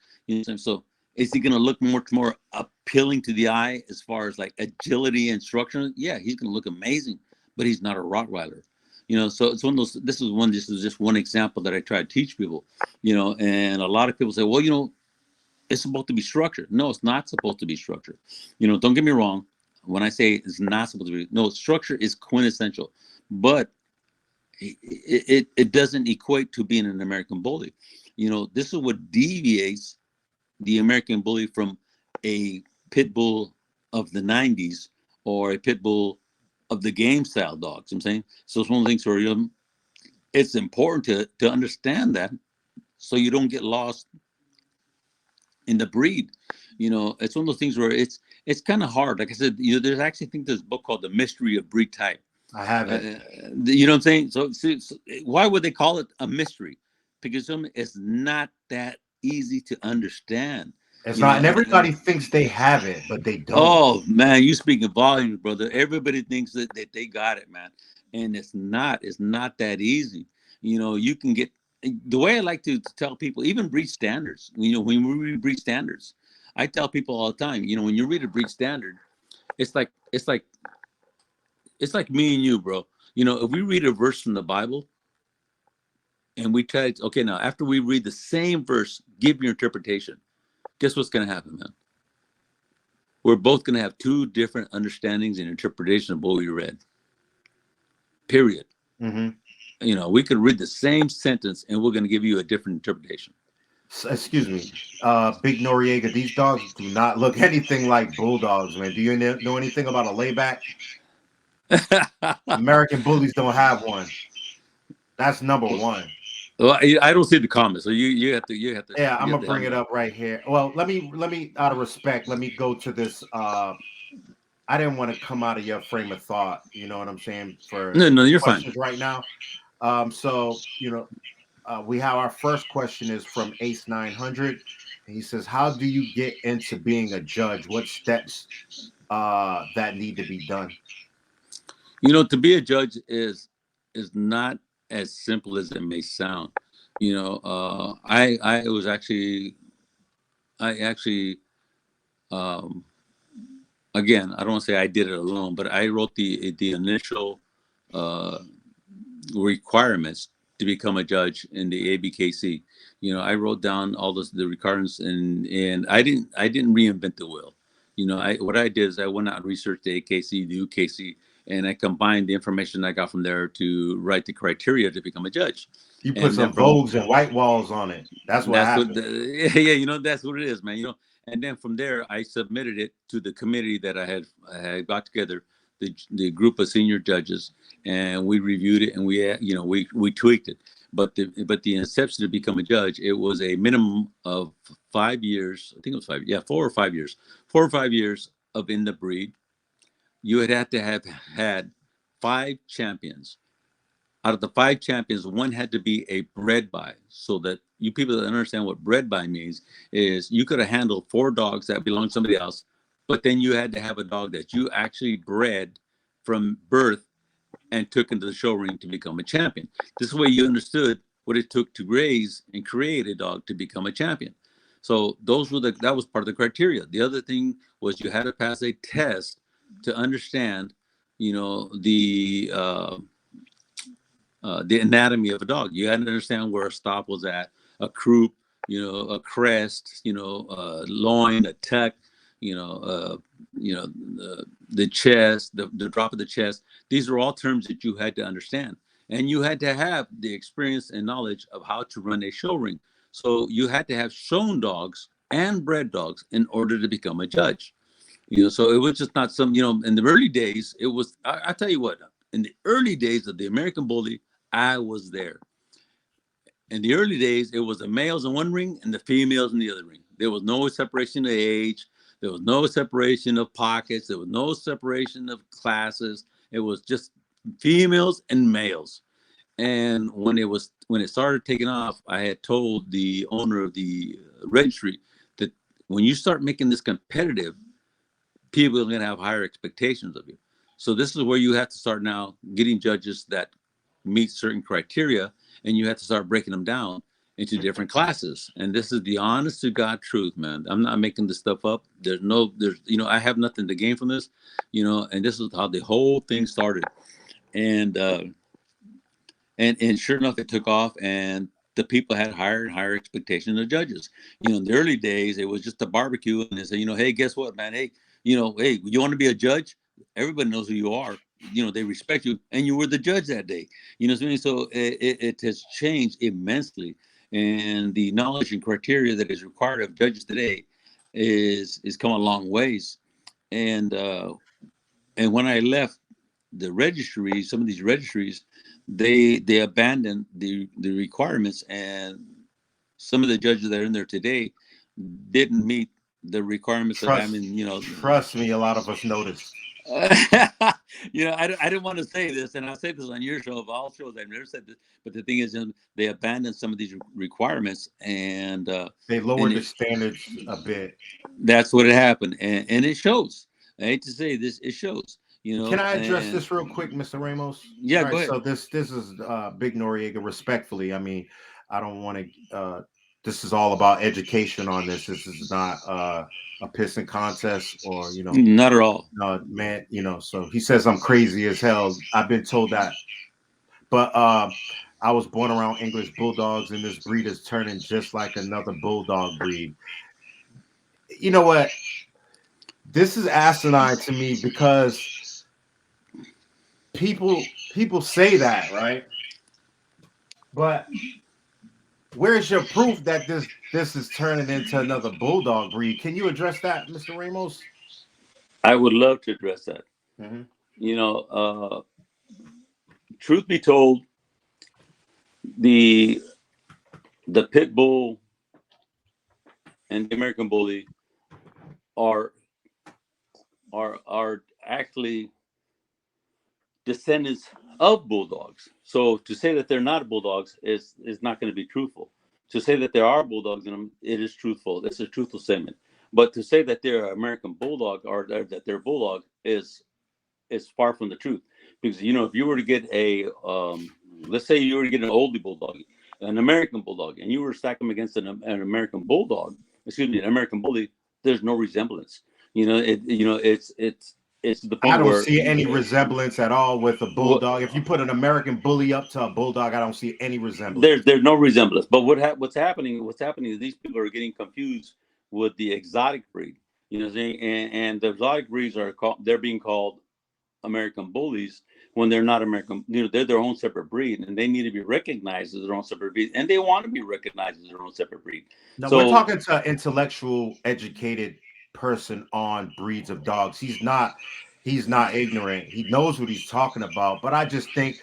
So is he going to look much more appealing to the eye as far as like agility and structure? Yeah, he's going to look amazing, but he's not a Rottweiler. So it's one of those. This is just one example that I try to teach people. And a lot of people say, well, it's supposed to be structured. No, it's not supposed to be structured. Don't get me wrong. When I say it's not supposed to be, no, structure is quintessential, but it doesn't equate to being an American bully. This is what deviates the American bully from a pit bull of the 90s or a pit bull of the game style dogs. I'm saying, so it's one of the things where it's important to understand that, so you don't get lost in the breed. It's one of those things where it's kind of hard. Like I said, there's actually, I think there's a book called The Mystery of Breed Type. I have it. You know what I'm saying? So why would they call it a mystery? Because it's not that easy to understand. It's not, and everybody thinks they have it, but they don't. Oh man, you speak in volumes, brother. Everybody thinks that they got it, man, and it's not. It's not that easy. You can get, the way I like to tell people, even breed standards. When we read breed standards, I tell people all the time. When you read a breed standard, it's like me and you, bro. If we read a verse from the Bible, and we try, okay, now after we read the same verse, give your interpretation. Guess what's going to happen, man? We're both going to have 2 different understandings and interpretation of what we read. Period. We could read the same sentence and we're going to give you a different interpretation. Excuse me, Big Noriega, these dogs do not look anything like bulldogs, man. Do you know anything about a layback? American bullies don't have one. That's number one. Well, I don't see the comments, so you have to. Yeah, I'm gonna bring it up right here. Well, let me out of respect, let me go to this. I didn't want to come out of your frame of thought. You know what I'm saying? No, you're fine right now. So we have our first question is from Ace 900. He says, "How do you get into being a judge? What steps that need to be done?" To be a judge is not as simple as it may sound. I actually again, I don't want to say I did it alone, but I wrote the initial requirements to become a judge in the ABKC. I wrote down all the requirements, and I didn't reinvent the wheel. What I did is I went out and researched the AKC, the UKC, and I combined the information I got from there to write the criteria to become a judge. You put And then some vogues and white walls on it. That's what that's what happened. yeah, that's what it is, man. And then from there, I submitted it to the committee that I had got together, the group of senior judges, and we reviewed it and we tweaked it. But the inception to become a judge, it was a minimum of 5 years. I think it was 5. Yeah, 4 or 5 years of in the breed. You had to have had 5 champions. Out of the 5 champions, one had to be a bred by. So that you people that understand what bred by means is you could have handled 4 dogs that belonged to somebody else, but then you had to have a dog that you actually bred from birth and took into the show ring to become a champion. This way you understood what it took to raise and create a dog to become a champion. So that was part of the criteria. The other thing was you had to pass a test to understand, the anatomy of a dog. You had to understand where a stop was at, a croup, a crest, a loin, a tuck, the chest, the drop of the chest. These are all terms that you had to understand, and you had to have the experience and knowledge of how to run a show ring. So you had to have shown dogs and bred dogs in order to become a judge. So it was just not in the early days, it was, I tell you what, in the early days of the American Bully, I was there. In the early days, it was the males in one ring and the females in the other ring. There was no separation of age. There was no separation of pockets. There was no separation of classes. It was just females and males. And when it started taking off, I had told the owner of the registry that when you start making this competitive, people are going to have higher expectations of you. So this is where you have to start now getting judges that meet certain criteria, and you have to start breaking them down into different classes. And this is the honest to God truth, man. I'm not making this stuff up. I have nothing to gain from this, and this is how the whole thing started. And sure enough, it took off, and the people had higher and higher expectations of judges. In the early days, it was just a barbecue, and they say, hey, guess what, man? Hey, hey, you want to be a judge? Everybody knows who you are. They respect you, and you were the judge that day. What I mean? So it has changed immensely, and the knowledge and criteria that is required of judges today is come a long ways. And when I left the registry, some of these registries, they abandoned the requirements, and some of the judges that are in there today didn't meet the requirements of having, Trust me, a lot of us noticed. I didn't want to say this, and I said this on your show, of all shows. I've never said this, but the thing is, they abandoned some of these requirements, and they lowered the standards a bit. That's what happened, and it shows. I hate to say this, it shows. Can I address this real quick, Mr. Ramos? Yeah, right, go ahead. So this is Big Noriega. Respectfully, I mean, I don't want to. This is all about education on this. This is not a pissing contest, or not at all. Man, So he says I'm crazy as hell. I've been told that, but I was born around English bulldogs, and this breed is turning just like another bulldog breed. You know what? This is asinine to me, because people say that, right? But where's your proof that this is turning into another bulldog breed? Can you address that, Mr. Ramos? I would love to address that. Mm-hmm. Truth be told, the pit bull and the American Bully are actually descendants of bulldogs. So to say that they're not bulldogs is not going to be truthful. To say that there are bulldogs in them, it is truthful. It's a truthful statement. But to say that they're American bulldog, or that they're bulldog, is far from the truth. Because if you were to get let's say you were to get an oldie bulldog, an American bulldog, and you were to stack them against an American bulldog, an American bully, there's no resemblance. It's the point I don't where see any resemblance at all with a bulldog. If you put an American bully up to a bulldog, I don't see any resemblance. There's no resemblance. But what's happening is these people are getting confused with the exotic breed. And the exotic breeds they're being called American bullies when they're not American. They're their own separate breed, and they need to be recognized as their own separate breed, and they want to be recognized as their own separate breed. Now we're So, talking to an intellectual, educated person on breeds of dogs. He's not ignorant. He knows what he's talking about. But I just think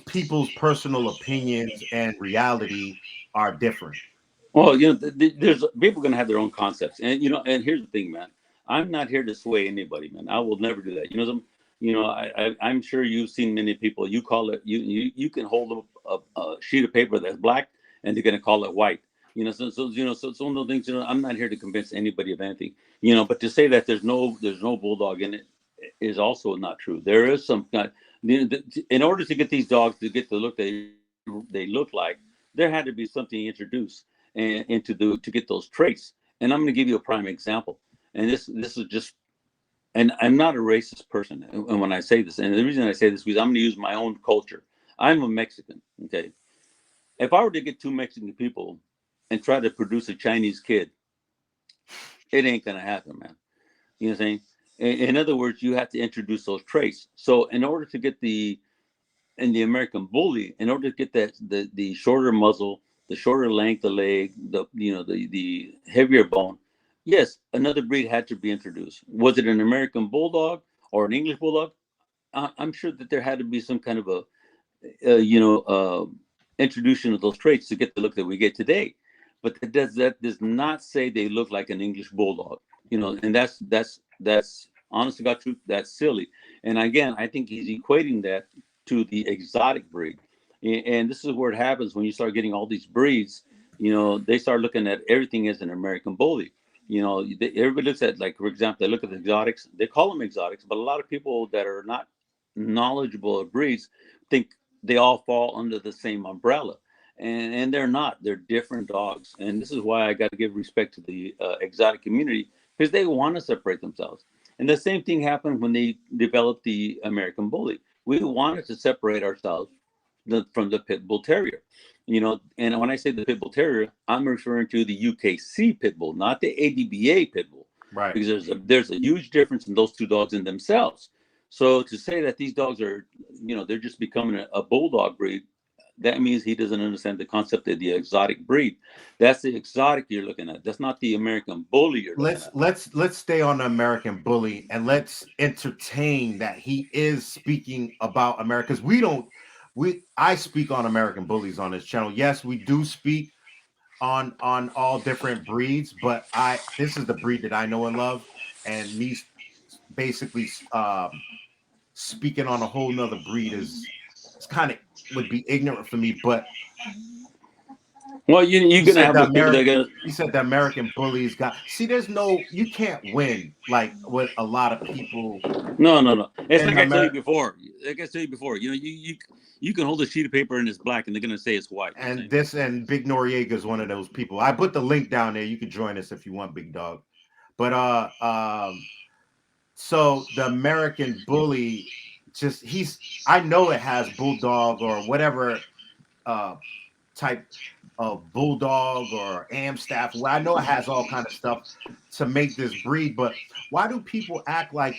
people's personal opinions and reality are different. well, there's people going to have their own concepts, and and here's the thing, man. I'm not here to sway anybody, man. I will never do that. I'm sure you've seen many people. You call it you can hold up a sheet of paper that's black, and they're going to call it white. So it's one of those things. I'm not here to convince anybody of anything. But to say that there's no bulldog in it is also not true. There is some kind. In order to get these dogs to get the look they look like, there had to be something introduced and to get those traits. And I'm going to give you a prime example. And this is just, and I'm not a racist person. And when I say this, and the reason I say this is because I'm going to use my own culture. I'm a Mexican. Okay, if I were to get two Mexican people and try to produce a Chinese kid, it ain't going to happen, man. You know what I'm saying? In other words, you have to introduce those traits. So in order to get the American bully, in order to get the shorter muzzle, the shorter length of leg, the heavier bone, yes, another breed had to be introduced. Was it an American bulldog or an English bulldog? I'm sure that there had to be some kind of a introduction of those traits to get the look that we get today. But that does not say they look like an English bulldog. And that's honest to God truth. That's silly. And again, I think he's equating that to the exotic breed. And this is where it happens when you start getting all these breeds. They start looking at everything as an American bully. Everybody looks at, like, for example, they look at the exotics. They call them exotics, but a lot of people that are not knowledgeable of breeds think they all fall under the same umbrella. And they're not. They're different dogs. And this is why I got to give respect to the exotic community, because they want to separate themselves. And the same thing happened when they developed the American bully. We wanted to separate ourselves from the pit bull terrier. And when I say the pit bull terrier, I'm referring to the UKC pit bull, not the ADBA pit bull, Right. because there's a huge difference in those two dogs in themselves. So to say that these dogs are, they're just becoming a bulldog breed, that means he doesn't understand the concept of the exotic breed. That's the exotic you're looking at. That's not the American bully you're looking at. Let's stay on the American bully, and let's entertain that he is speaking about America, because I speak on American bullies on this channel. Yes, we do speak on all different breeds, but this is the breed that I know and love, and me basically speaking on a whole nother breed it's kind of would be ignorant for me. But well, you're gonna have the people that get. He said the American bullies you can't win like with a lot of people. No. It's like I told you before. You can hold a sheet of paper and it's black, and they're gonna say it's white. And Big Noriega is one of those people. I put the link down there. You can join us if you want, Big Dog. But so the American bully, I know it has bulldog or whatever type of bulldog or Amstaff. Well, I know it has all kind of stuff to make this breed, but why do people act like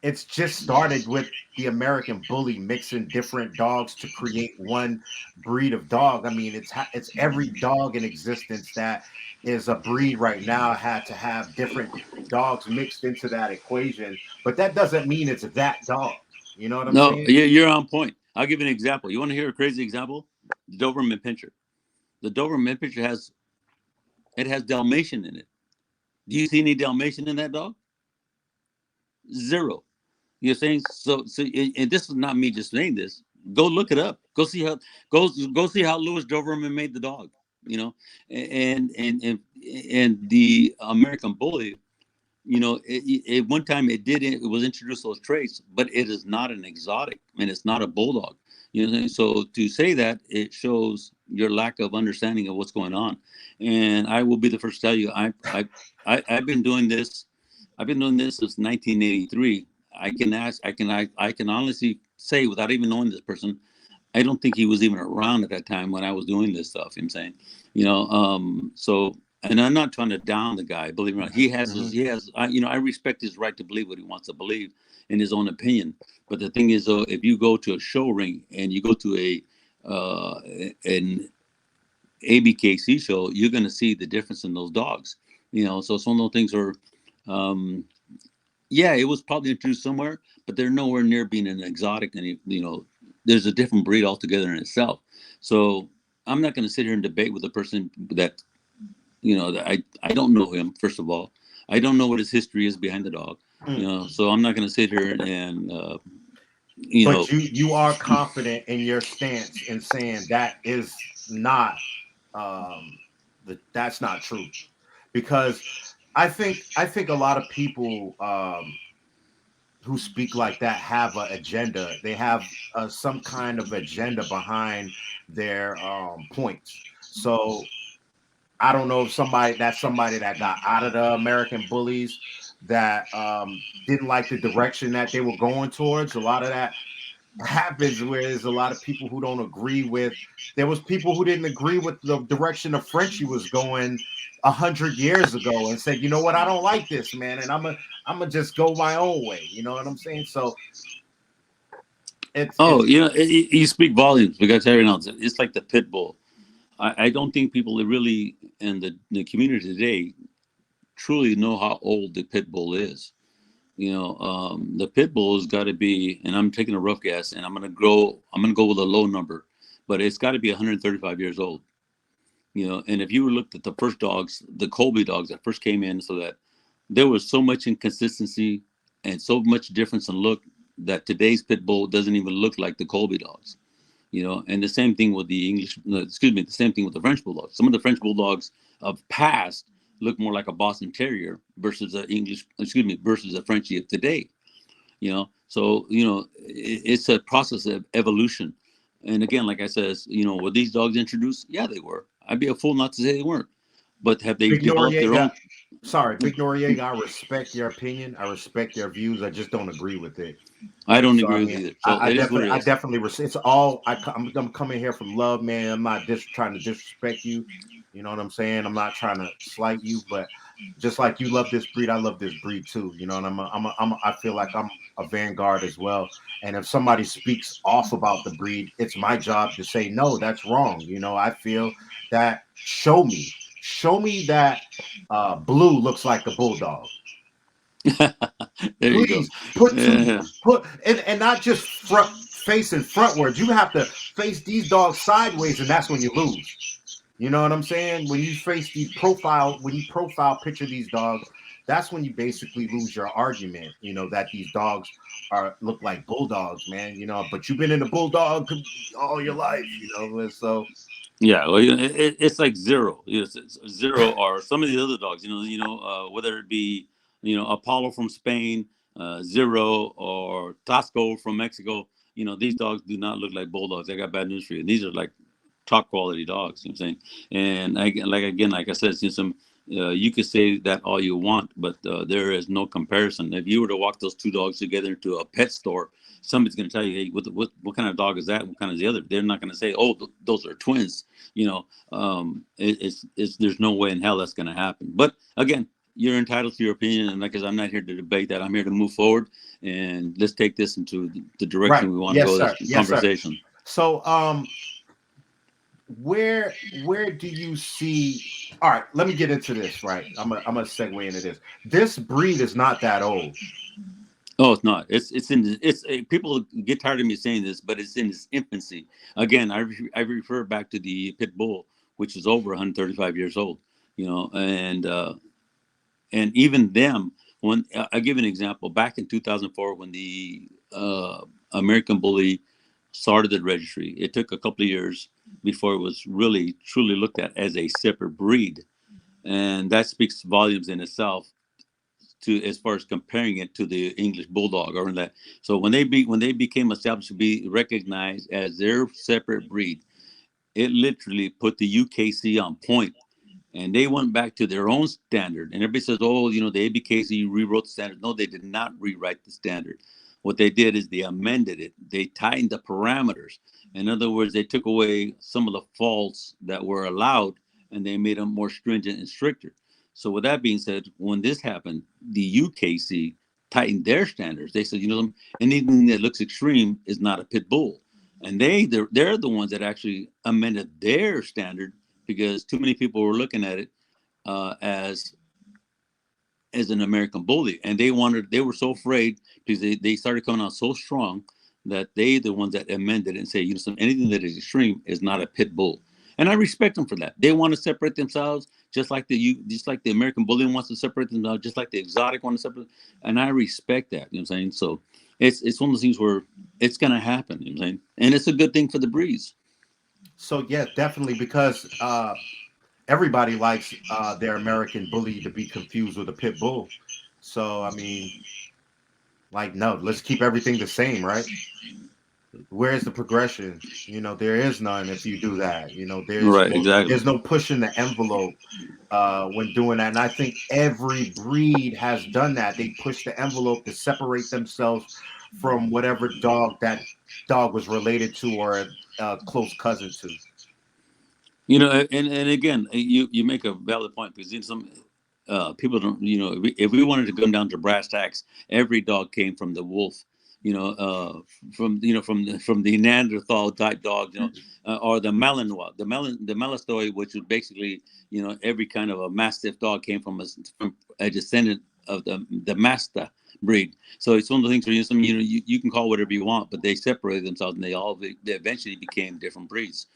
it's just started with the American bully mixing different dogs to create one breed of dog? I mean, it's every dog in existence that is a breed right now had to have different dogs mixed into that equation, but that doesn't mean it's that dog. You know what I'm saying? No, you're on point. I'll give you an example. You want to hear a crazy example? The Doberman Pinscher. The Doberman Pinscher has Dalmatian in it. Do you see any Dalmatian in that dog? Zero. You're saying so, and this is not me just saying this. Go look it up. Go see how Louis Doberman made the dog. And the American bully. At one time it was introduced those traits, but it is not an exotic and it's not a bulldog. So to say that, it shows your lack of understanding of what's going on. And I will be the first to tell you, I've been doing this. I've been doing this since 1983. I can honestly say, without even knowing this person, I don't think he was even around at that time when I was doing this stuff. I'm saying, so and I'm not trying to down the guy. Believe it or not, he has Mhm. his, he has. I respect his right to believe what he wants to believe in his own opinion. But the thing is, though, if you go to a show ring and you go to an ABKC show, you're going to see the difference in those dogs. So some of those things are, um, yeah, it was probably introduced somewhere, but they're nowhere near being an exotic. And there's a different breed altogether in itself. So I'm not going to sit here and debate with a person that that I don't know him. First of all, I don't know what his history is behind the dog. So I'm not going to sit here and But you are confident in your stance in saying that is not that's not true, because I think a lot of people who speak like that have an agenda. They have some kind of agenda behind their points. So I don't know if somebody that got out of the American bullies, that didn't like the direction that they were going towards. A lot of that happens where there's a lot of people who don't agree with. There was people who didn't agree with the direction of Frenchie was going 100 years ago, and said, you know what, I don't like this, man, and I'm gonna just go my own way. You know what I'm saying? So oh, it's you speak volumes because everyone else. It's like the pit bull. I don't think people really in the community today truly know how old the pit bull is. The pit bull has got to be, and I'm taking a rough guess, and I'm gonna go with a low number, but it's got to be 135 years old. And if you looked at the first dogs, the Colby dogs that first came in, so that there was so much inconsistency and so much difference in look that today's pit bull doesn't even look like the Colby dogs. And the same thing with the English, no, excuse me, the same thing with the French bulldogs. Some of the French bulldogs of past look more like a Boston Terrier versus versus a Frenchie of today. So it's a process of evolution. And again, like I says, were these dogs introduced? Yeah, they were. I'd be a fool not to say they weren't. But have they Big developed their own? Noriega. Sorry, Big Noriega. I respect your opinion. I respect your views. I just don't agree with it. I don't So I agree with mean, either. So it is what it I is. definitely it's all I'm coming here from love, man. I'm not trying to disrespect you. You know what I'm saying? I'm not trying to slight you, but just like you love this breed, I love this breed too. You know, and I feel like I'm a vanguard as well. And if somebody speaks off about the breed, it's my job to say no, that's wrong. You know, I feel that show me that Blue looks like a bulldog. There you go. Please put Yeah. and not just facing frontwards. You have to face these dogs sideways, and that's when you lose. You know what I'm saying? When you face when you profile picture these dogs, that's when you basically lose your argument. You know that these dogs look like bulldogs, man. You know, but you've been in the bulldog all your life. You know, so Yeah, well, it's like zero. It's zero, or some of the other dogs. Whether it be Apollo from Spain, Zero, or Tasco from Mexico. These dogs do not look like bulldogs. I got bad news for you. These are like top quality dogs. You know what I'm saying? And like I said, you could say that all you want, but there is no comparison. If you were to walk those two dogs together into a pet store, somebody's going to tell you, hey, what kind of dog is that? What kind is the other? They're not going to say, oh, those are twins. It's there's no way in hell that's going to happen. But again, you're entitled to your opinion, and because I'm not here to debate that, I'm here to move forward, and let's take this into the right, direction we want to yes, go. sir, This yes, sir. conversation. So where do you see? All right, let me get into this. Right, I'm gonna segue into this. This breed is not that old. Oh, it's not. People get tired of me saying this, but it's in its infancy. Again, I refer back to the pit bull, which is over 135 years old. And even them. When I give an example, back in 2004, when the American Bully started the registry, it took a couple of years before it was really truly looked at as a separate breed, and that speaks volumes in itself to as far as comparing it to the English Bulldog or that. So when they became established to be recognized as their separate breed, it literally put the UKC on point, and they went back to their own standard. And everybody says, "Oh, the ABKC rewrote the standard." No, they did not rewrite the standard. What they did is they amended it. They tightened the parameters. In other words, they took away some of the faults that were allowed, and they made them more stringent and stricter. So with that being said, when this happened, the UKC tightened their standards. They said, anything that looks extreme is not a pit bull, and they're the ones that actually amended their standard because too many people were looking at it as an American bully, and they were so afraid because they started coming out so strong that the ones that amended it and say, anything that is extreme is not a pit bull. And I respect them for that. They want to separate themselves, just like the American bully wants to separate themselves, just like the exotic want to separate. And I respect that. You know what I'm saying? So it's one of those things where it's gonna happen. You know what I'm saying? And it's a good thing for the breeds. So yeah, definitely, because everybody likes their American bully to be confused with a pit bull. So I mean, like, no, let's keep everything the same, right? Where's the progression? There is none if you do that. Right. Exactly. There's no pushing the envelope when doing that. And I think every breed has done that. They push the envelope to separate themselves from whatever dog that dog was related to or a close cousin to. And again, you make a valid point because some people don't. If we wanted to come down to brass tacks, every dog came from the wolf. From the Neanderthal type dog, or the Malinois, the Malinois, which was basically, every kind of a Mastiff dog came from a descendant of the Mastiff breed. So it's one of the things where you can call whatever you want, but they separated themselves and they eventually became different breeds.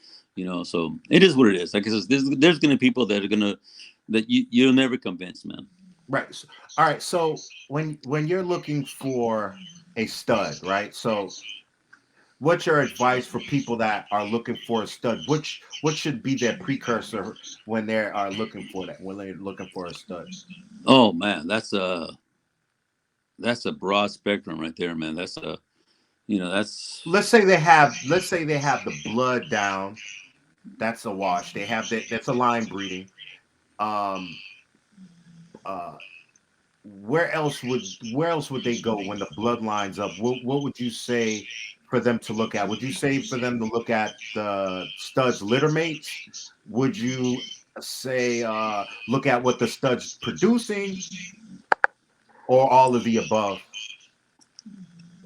So it is what it is. Like I said, there's going to be people that are going to that you'll never convince, man. Right. All right. So when you're looking for a stud, right? So what's your advice for people that are looking for a stud? What should be their precursor when they are looking for that? When they're looking for a stud? Oh man, that's a broad spectrum right there, man. That's let's say they have the blood down. That's a wash. They have that's a line breeding. Where else would they go when the blood lines up? What would you say for them to look at? Would you say for them to look at the stud's litter mates? Would you say look at what the stud's producing, or all of the above?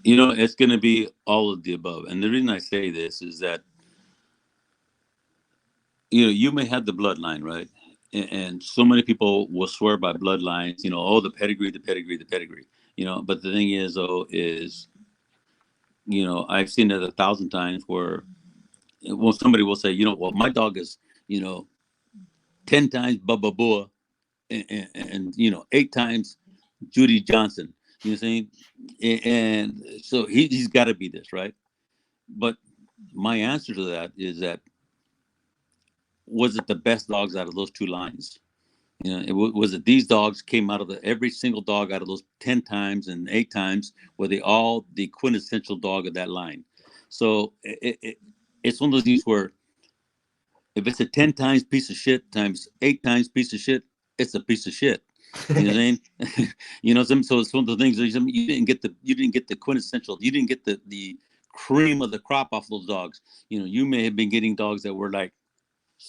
It's going to be all of the above. And the reason I say this is that you may have the bloodline, right? And so many people will swear by bloodlines, the pedigree, the pedigree, the pedigree, but the thing is, though, is, I've seen it 1,000 times where, well, somebody will say, well, my dog is, 10 times Bubba Boa and 8 times Judy Johnson, you know what I'm saying? And so he's got to be this, right? But my answer to that is that, was it the best dogs out of those two lines? Was it these dogs came out of every single dog out of those 10 times and 8 times, were they all the quintessential dog of that line? So it's one of those things where if it's a 10 times piece of shit times 8 times piece of shit, it's a piece of shit. You know what I mean? So it's one of the things that you didn't get the quintessential, you didn't get the cream of the crop off those dogs. You may have been getting dogs that were like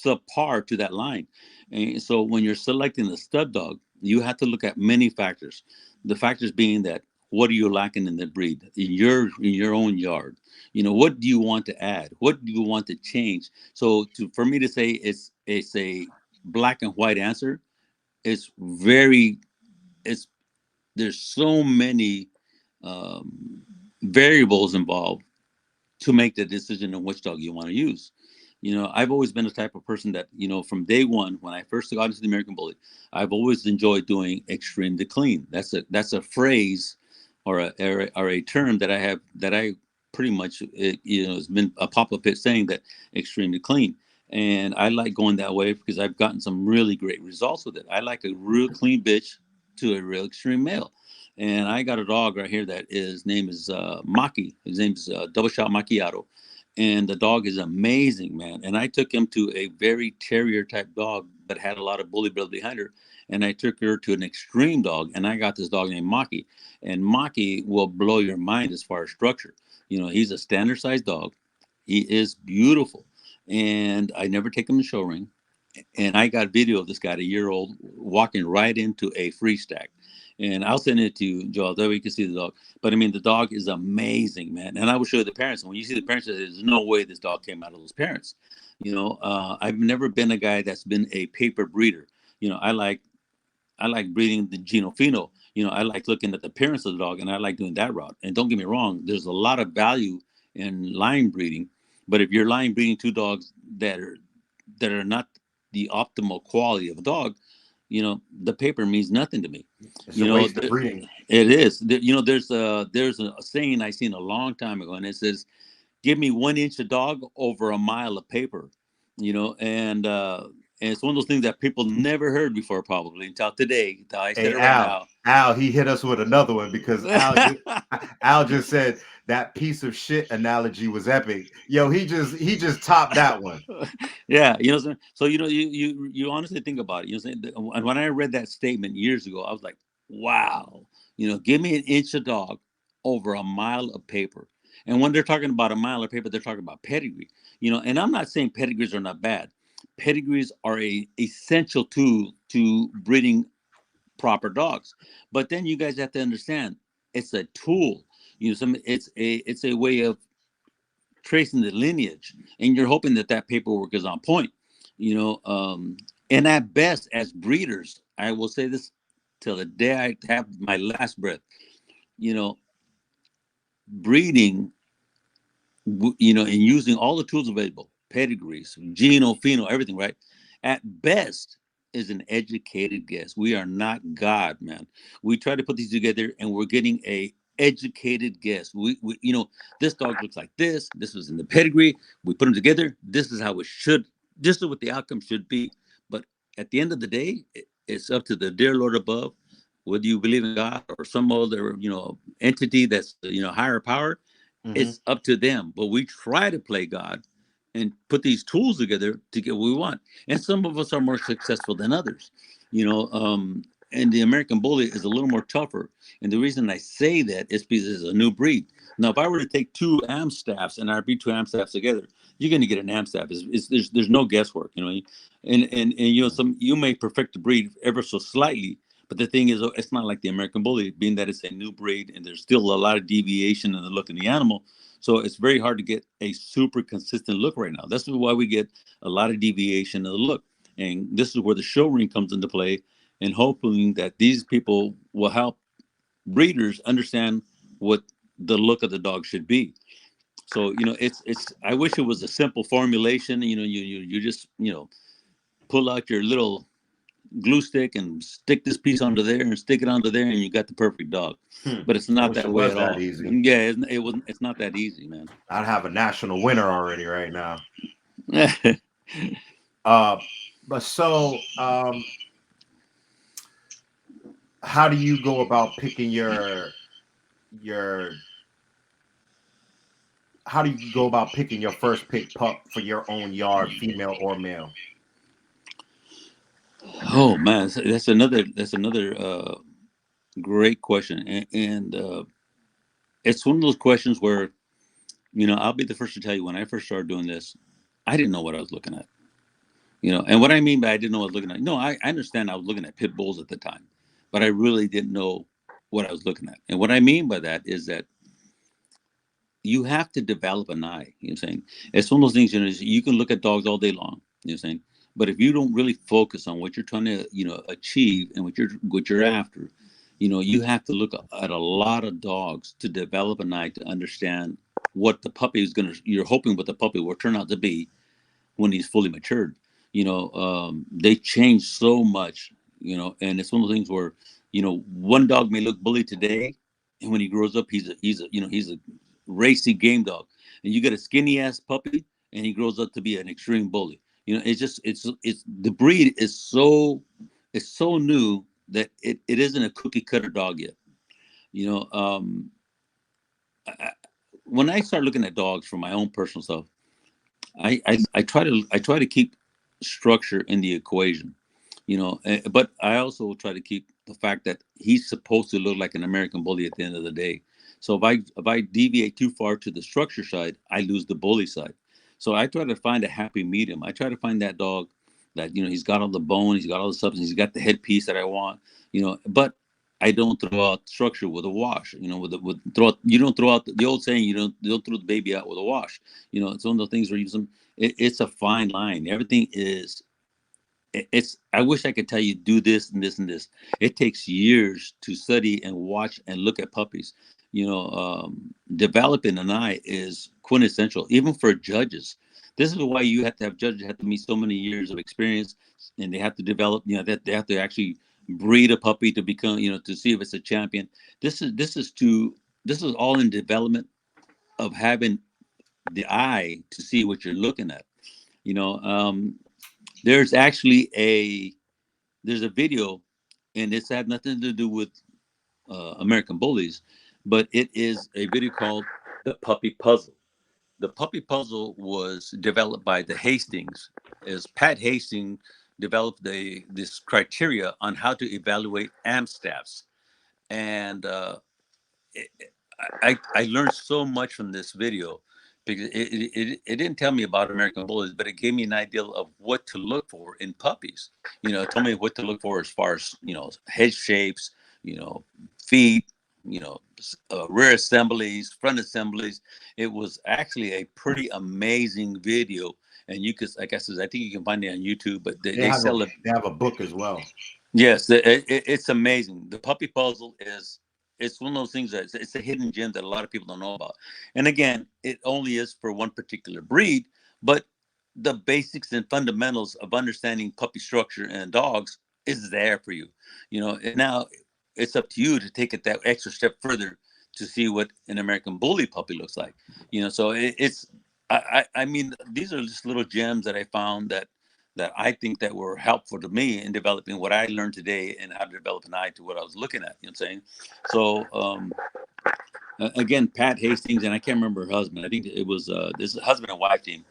subpar to that line. And so when you're selecting the stud dog, you have to look at many factors. The factors being that, what are you lacking in the breed in your own yard? What do you want to add? What do you want to change? So for me to say it's a black and white answer, there's so many variables involved to make the decision on which dog you want to use. I've always been the type of person that, from day one, when I first got into the American Bully, I've always enjoyed doing extreme to clean. That's a phrase or a term that I pretty much, it's been a pop-up hit saying that, extreme to clean. And I like going that way because I've gotten some really great results with it. I like a real clean bitch to a real extreme male. And I got a dog right here that his name is Maki. His name is Double Shot Macchiato. And the dog is amazing, man. And I took him to a very terrier type dog, but had a lot of bully blood behind her. And I took her to an extreme dog, and I got this dog named Maki. And Maki will blow your mind as far as structure. He's a standard sized dog. He is beautiful. And I never take him to show ring. and I got video of this guy, a year old, walking right into a free stack. And I'll send it to you, Joel. That way you can see the dog. But I mean, the dog is amazing, man. And I will show you the parents. And when you see the parents, there's no way this dog came out of those parents. I've never been a guy that's been a paper breeder. I like breeding the Gino Fino. I like looking at the appearance of the dog, and I like doing that route. And don't get me wrong, there's a lot of value in line breeding. But if you're line breeding two dogs that are not the optimal quality of a dog, the paper means nothing to me. It's a waste of breeding. It is. There's a saying I seen a long time ago, and it says, "Give me 1 inch of dog over a mile of paper." And it's one of those things that people never heard before, probably until today. Until I said Hey, it right Al, he hit us with another one because now. Al just said that piece of shit analogy was epic. Yo, he just topped that one. Yeah, so you honestly think about it. And when I read that statement years ago, I was like, wow. Give me 1 inch of dog over a mile of paper. And when they're talking about a mile of paper, they're talking about pedigree. And I'm not saying pedigrees are not bad. Pedigrees are a essential tool to breeding proper dogs. But then you guys have to understand, it's a tool. It's a way of tracing the lineage, and you're hoping that paperwork is on point. And at best, as breeders, I will say this till the day I have my last breath. Breeding, and using all the tools available, pedigrees, geno, pheno, everything, right? At best is an educated guess. We are not God, man. We try to put these together and we're getting a educated guess. This dog looks like this. This was in the pedigree. We put them together. This is how it should, this is what the outcome should be. But at the end of the day, it's up to the dear Lord above, whether you believe in God or some other, entity that's, higher power. It's up to them. But we try to play God and put these tools together to get what we want. And some of us are more successful than others, and the American Bully is a little more tougher. And the reason I say that is because it's a new breed. Now, if I were to take two Amstaffs and I breed two Amstaffs together, you're going to get an Amstaff. There's no guesswork, and you may perfect the breed ever so slightly. But the thing is, it's not like the American Bully, being that it's a new breed and there's still a lot of deviation in the look of the animal. So it's very hard to get a super consistent look right now. That's why we get a lot of deviation in the look. And this is where the show ring comes into play, and hoping that these people will help breeders understand what the look of the dog should be. So, it's I wish it was a simple formulation. You just, pull out your little glue stick and stick this piece onto there and stick it onto there, and you got the perfect dog. But it's not that way at all. Easy. Yeah, it's not that easy, man. I'd have a national winner already right now. But so how do you go about picking your how do you go about picking your first pick pup for your own yard, female or male? Oh man, that's another great question, and it's one of those questions where, I'll be the first to tell you, when I first started doing this, I didn't know what I was looking at. And what I mean by I didn't know what I was looking at, no, I understand I was looking at pit bulls at the time, but I really didn't know what I was looking at. And what I mean by that is that you have to develop an eye. You know what I'm saying? It's one of those things, you can look at dogs all day long, you know what I'm saying? But if you don't really focus on what you're trying to, achieve and what you're after, you have to look at a lot of dogs to develop an eye to understand what the puppy is you're hoping what the puppy will turn out to be when he's fully matured. They change so much, and it's one of those things where, one dog may look bully today, and when he grows up, he's a racy game dog. And you get a skinny ass puppy, and he grows up to be an extreme bully. It's the breed is so new that it isn't a cookie cutter dog yet. When I start looking at dogs for my own personal stuff, I try to keep structure in the equation, but I also try to keep the fact that he's supposed to look like an American Bully at the end of the day. So if I deviate too far to the structure side, I lose the bully side. So I try to find a happy medium. I try to find that dog that he's got all the bone, he's got all the substance, he's got the headpiece that I want, but I don't throw out structure with a wash. You don't throw out the old saying, you don't throw the baby out with a wash. It's one of those things where it's a fine line. Everything is it's I wish I could tell you do this and this and this. It takes years to study and watch and look at puppies. Developing an eye is quintessential, even for judges. This is why you have to have judges have to meet so many years of experience, and they have to develop. That they have to actually breed a puppy to become, to see if it's a champion. This is all in development of having the eye to see what you're looking at. You know, there's actually there's a video, and it's had nothing to do with American Bullies, but it is a video called The Puppy Puzzle. The Puppy Puzzle was developed by the Hastings, as Pat Hastings developed this criteria on how to evaluate AMP staffs. And it, I learned so much from this video because it didn't tell me about American Bullies, but it gave me an idea of what to look for in puppies. It told me what to look for as far as, head shapes, feet, rear assemblies, front assemblies. It was actually a pretty amazing video. And you could, like I said, I think you can find it on YouTube, but they sell it. They have a book as well. Yes, it's amazing. The Puppy Puzzle it's one of those things that it's a hidden gem that a lot of people don't know about. And again, it only is for one particular breed, but the basics and fundamentals of understanding puppy structure and dogs is there for you. And now it's up to you to take it that extra step further to see what an American Bully puppy looks like. So it's I mean, these are just little gems that I found that I think that were helpful to me in developing what I learned today and how to develop an eye to what I was looking at. You know what I'm saying? So again, Pat Hastings, and I can't remember her husband. I think it was this husband and wife team.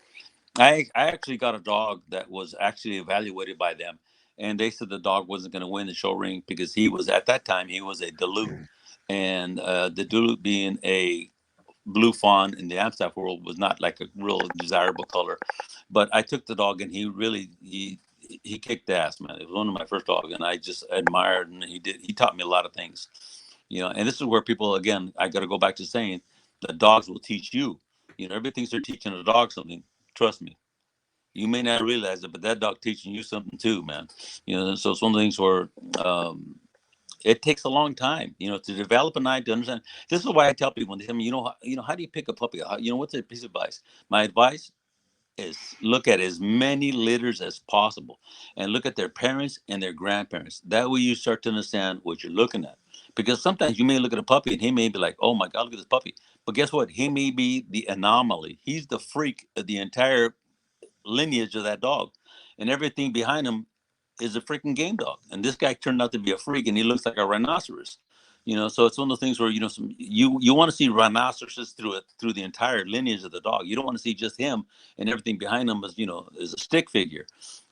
I actually got a dog that was actually evaluated by them, and they said the dog wasn't going to win the show ring because he was at that time he was a Duluth, and the Duluth being a blue fawn in the Amstaff world was not like a real desirable color. But I took the dog and he kicked ass, man. It was one of my first dogs, and I just admired, and he taught me a lot of things. And this is where people, again, I got to go back to saying the dogs will teach you. Everything they're teaching a dog something. Trust me. You may not realize it, but that dog teaching you something too, man. So it's one of the things where it takes a long time, to develop an eye to understand. This is why I tell people when they tell me, how do you pick a puppy? What's a piece of advice? My advice is look at as many litters as possible and look at their parents and their grandparents. That way you start to understand what you're looking at. Because sometimes you may look at a puppy and he may be like, oh my God, look at this puppy. But guess what? He may be the anomaly. He's the freak of the entire lineage of that dog. And everything behind him is a freaking game dog. And this guy turned out to be a freak and he looks like a rhinoceros. So it's one of those things where you want to see rhinoceroses through the entire lineage of the dog. You don't want to see just him and everything behind him is a stick figure.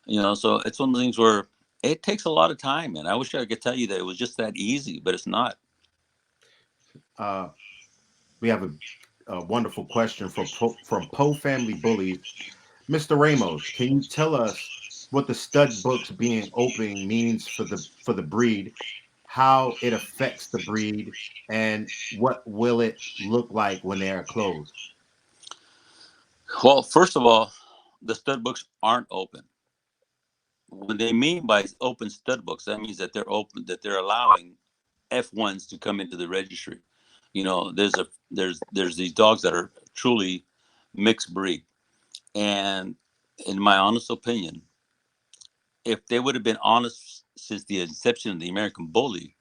So it's one of the things where it takes a lot of time, and I wish I could tell you that it was just that easy, but it's not. We have a wonderful question from Poe Family Bullies. Mr. Ramos, can you tell us what the stud books being open means for the breed, how it affects the breed, and what will it look like when they are closed? Well, first of all, the stud books aren't open. What they mean by open stud books, that means that they're allowing F1s to come into the registry. There's these dogs that are truly mixed breed, and in my honest opinion, if they would have been honest since the inception of the American Bully,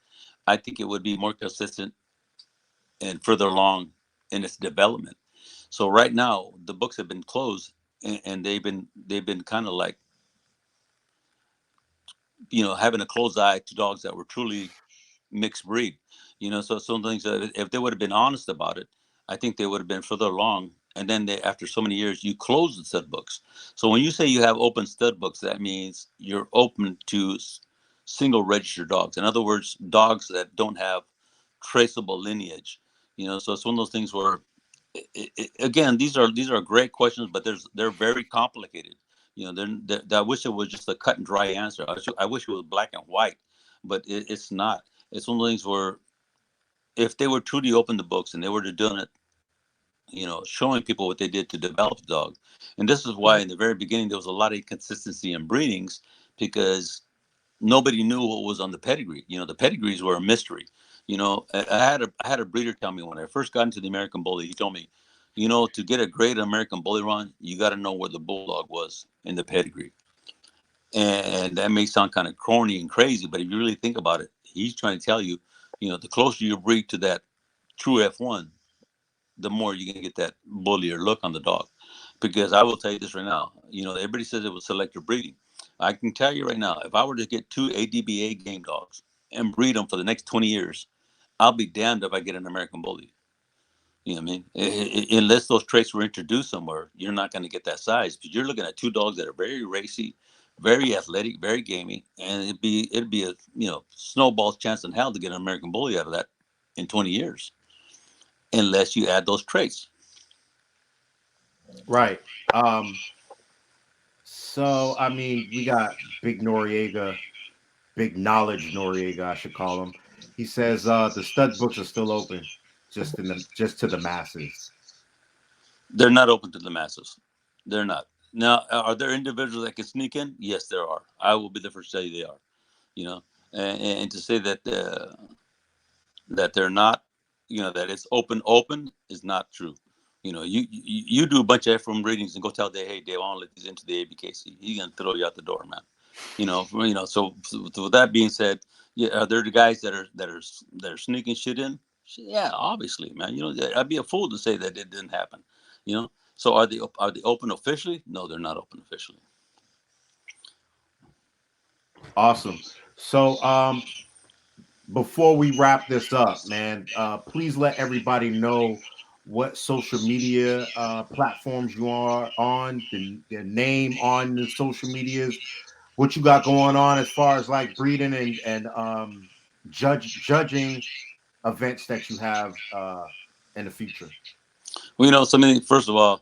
I think it would be more consistent and further along in its development. So right now, the books have been closed, and they've been kind of like, having a closed eye to dogs that were truly mixed breed. So some things that if they would have been honest about it, I think they would have been further along. And then after so many years, you close the stud books. So when you say you have open stud books, that means you're open to single registered dogs. In other words, dogs that don't have traceable lineage. So it's one of those things where, again, these are great questions, but they're very complicated. I wish it was just a cut and dry answer. I wish it was black and white, but it's not. It's one of the things where if they were truly open the books and they were doing it, showing people what they did to develop the dog. And this is why in the very beginning there was a lot of inconsistency in breedings because nobody knew what was on the pedigree. The pedigrees were a mystery. I had a breeder tell me when I first got into the American Bully, he told me, to get a great American Bully run, you got to know where the bulldog was in the pedigree. And that may sound kind of corny and crazy, but if you really think about it, he's trying to tell you, the closer you breed to that true F1, the more you're gonna get that bullier look on the dog. Because I will tell you this right now, everybody says it was selective breeding. I can tell you right now, if I were to get two ADBA game dogs and breed them for the next 20 years, I'll be damned if I get an American Bully. You know what I mean? Unless those traits were introduced somewhere, you're not going to get that size. Because you're looking at two dogs that are very racy, very athletic, very gamey, and it'd be a snowball's chance in hell to get an American Bully out of that in 20 years, unless you add those traits. Right. So I mean, we got Big Noriega, Big Knowledge Noriega, I should call him. He says the stud books are still open, just to the masses. They're not open to the masses. They're not. Now, are there individuals that can sneak in? Yes, there are. I will be the first to tell you they are. You know, and to say that they're not, that it's open is not true. You do a bunch of F1 readings and go tell Dave, hey, Dave, I want to let these into the ABKC. He's gonna throw you out the door, man. So with that being said, yeah, are there the guys that are sneaking shit in? Yeah, obviously, man. I'd be a fool to say that it didn't happen. So are they open officially? No, they're not open officially. Awesome. So before we wrap this up, man, please let everybody know what social media platforms you are on, the name on the social medias, what you got going on as far as like breeding and judging events that you have in the future. Well, first of all,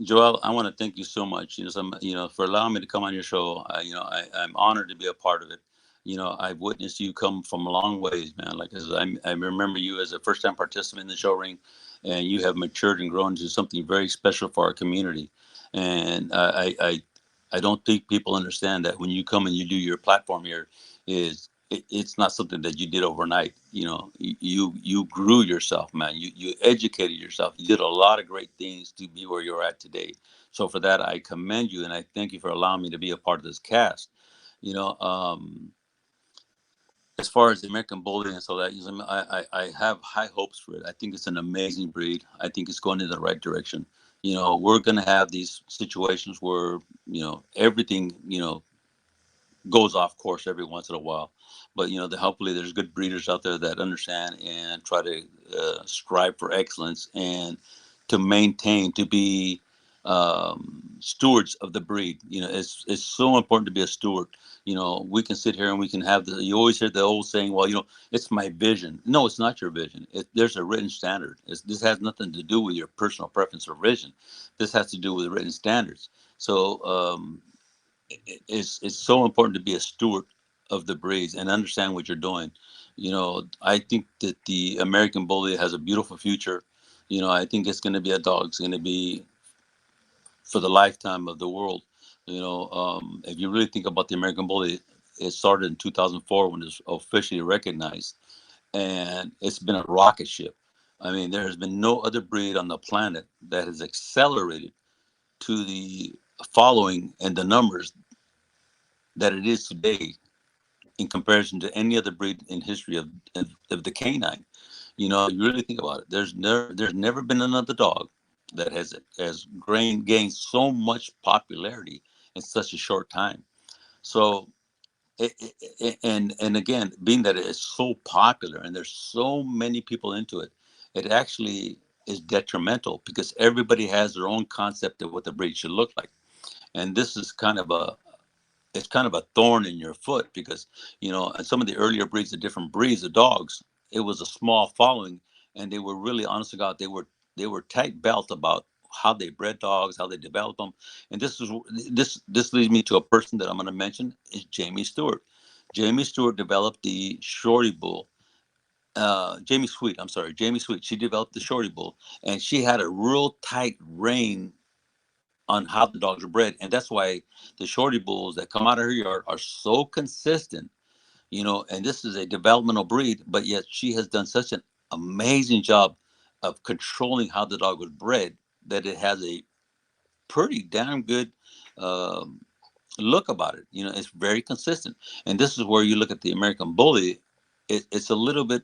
Joel, I want to thank you so much. For allowing me to come on your show. I'm honored to be a part of it. I've witnessed you come from a long ways, man. Like I remember you as a first time participant in the show ring, and you have matured and grown into something very special for our community. And I don't think people understand that when you come and you do your platform here, it's not something that you did overnight. You grew yourself, man. You educated yourself. You did a lot of great things to be where you're at today. So for that, I commend you and I thank you for allowing me to be a part of this cast. You know, as far as the American Bully and so that, I have high hopes for it. I think it's an amazing breed. I think it's going in the right direction. We're going to have these situations where everything goes off course every once in a while. But hopefully there's good breeders out there that understand and try to strive for excellence and to maintain to be stewards of the breed. It's so important to be a steward. We can sit here and we can have you always hear the old saying, well, it's my vision. No, it's not your vision. There's a written standard. This has nothing to do with your personal preference or vision. This has to do with written standards. So it's so important to be a steward of the breeds and understand what you're doing. I think that the American Bully has a beautiful future. I think it's going to be a dog. It's going to be for the lifetime of the world. If you really think about the American Bully, it started in 2004 when it was officially recognized, and it's been a rocket ship. I mean, there has been no other breed on the planet that has accelerated to the following and the numbers that it is today in comparison to any other breed in history of the canine. You really think about it. There's never been another dog that has gained so much popularity in such a short time. So, and again, being that it is so popular and there's so many people into it, it actually is detrimental because everybody has their own concept of what the breed should look like, and this is kind of a thorn in your foot because and some of the earlier breeds, the different breeds of dogs, it was a small following, and they were really, honest to God, they were tight belt about how they bred dogs, how they develop them. And this leads me to a person that I'm going to mention is Jamie Stewart. Jamie Stewart developed the Shorty Bull. Jamie Sweet, I'm sorry, Jamie Sweet. She developed the Shorty Bull, and she had a real tight rein on how the dogs are bred, and that's why the Shorty Bulls that come out of her yard are so consistent. And this is a developmental breed, but yet she has done such an amazing job of controlling how the dog was bred that it has a pretty damn good um, look about it. It's very consistent. And this is where you look at the American Bully. It's a little bit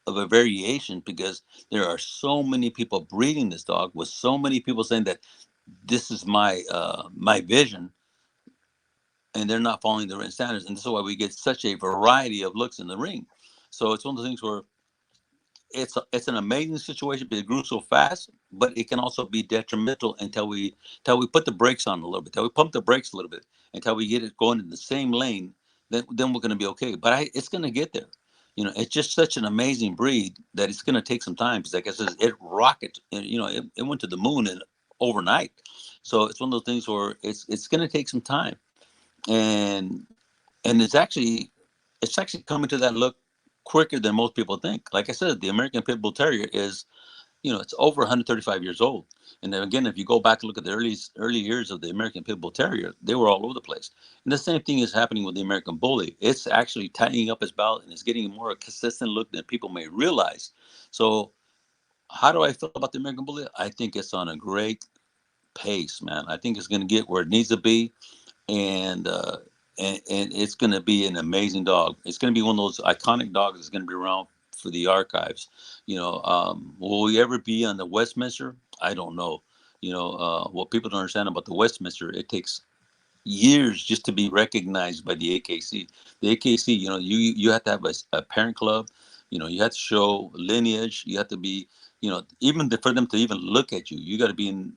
of a variation because there are so many people breeding this dog with so many people saying that this is my vision, and they're not following the written standards, and this is why we get such a variety of looks in the ring. So it's one of the things where it's an amazing situation, but it grew so fast, but it can also be detrimental until we put the brakes on a little bit, until we pump the brakes a little bit, until we get it going in the same lane. Then we're going to be okay. But it's going to get there. It's just such an amazing breed that it's going to take some time. Because like I said, it rockets. It went to the moon and overnight. So it's one of those things where it's going to take some time, and it's actually coming to that look quicker than most people think. Like I said, the American Pit Bull Terrier is, it's over 135 years old. And then again, if you go back and look at the early years of the American Pit Bull Terrier, they were all over the place. And the same thing is happening with the American Bully. It's actually tightening up its belt and it's getting a more consistent look than people may realize. So how do I feel about the American Bully? I think it's on a great pace, man. I think it's going to get where it needs to be, and it's going to be an amazing dog. It's going to be one of those iconic dogs that's going to be around for the archives. Will we ever be on the Westminster? I don't know. What people don't understand about the Westminster, it takes years just to be recognized by the AKC. The AKC, you have to have a parent club. You have to show lineage. You have to be, even for them to even look at you, you got to be in,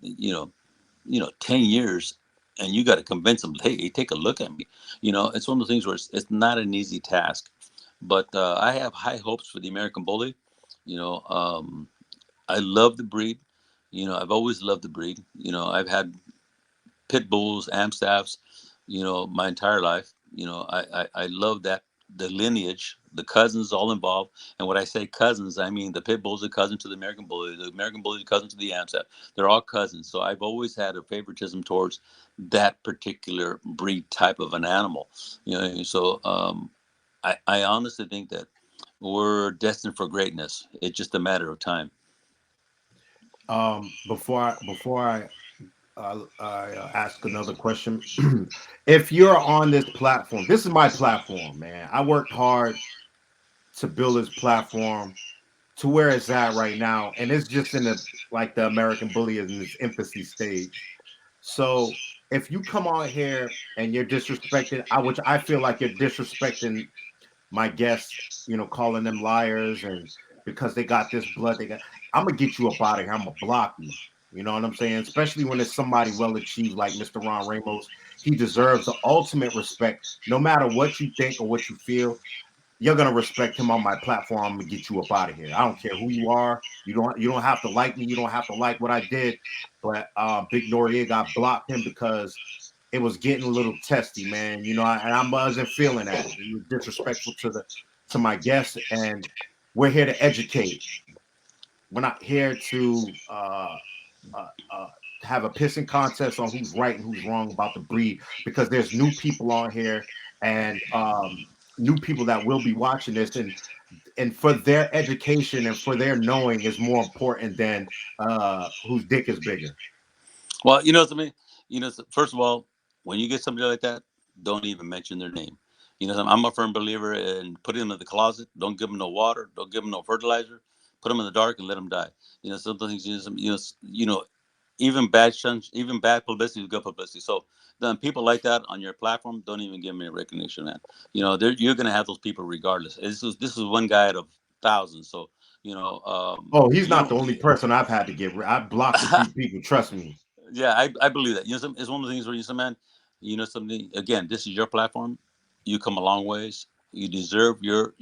10 years, and you got to convince them, hey, take a look at me. It's one of those things where it's not an easy task. But I have high hopes for the American Bully. I love the breed. I've always loved the breed. I've had pit bulls, Amstaffs, my entire life. I love that, the lineage, the cousins all involved. And when I say cousins, I mean the pit bulls are cousin to the American Bully, the American Bully is cousin to the Amstaff. They're all cousins. So I've always had a favoritism towards that particular breed type of an animal. So I honestly think that we're destined for greatness. It's just a matter of time. Before I ask another question, if you're on this platform, this is my platform, man. I worked hard to build this platform to where it's at right now, and it's just in the American Bully is in its infancy stage. So if you come on here and you're disrespecting, which I feel like you're disrespecting my guests, calling them liars, and because they got this blood, I'm gonna get you up out of here. I'm gonna block you. You know what I'm saying? Especially when it's somebody well achieved like Mr. Ron Ramos. He deserves the ultimate respect. No matter what you think or what you feel, you're gonna respect him on my platform. I'm gonna get you up out of here. I don't care who you are. You don't have to like me. You don't have to like what I did. But Big Noriega, I blocked him because it was getting a little testy, man. And I wasn't feeling that. He was disrespectful to my guests, and we're here to educate. We're not here to have a pissing contest on who's right and who's wrong about the breed, because there's new people on here and new people that will be watching this, and for their education and for their knowing is more important than whose dick is bigger. Well, something. First of all, when you get somebody like that, don't even mention their name. I'm a firm believer in putting them in the closet. Don't give them no water. Don't give them no fertilizer. Put them in the dark and let them die. Some things. Even even bad publicity is good publicity. So then people like that on your platform, don't even give them any recognition, man. You're gonna have those people regardless. This is one guy out of thousands. So Oh, he's not the only person I've had to get rid. I've blocked a few people. Trust me. Yeah, I believe that. It's one of the things where you say, man, something. Again, this is your platform. You come a long ways. You deserve where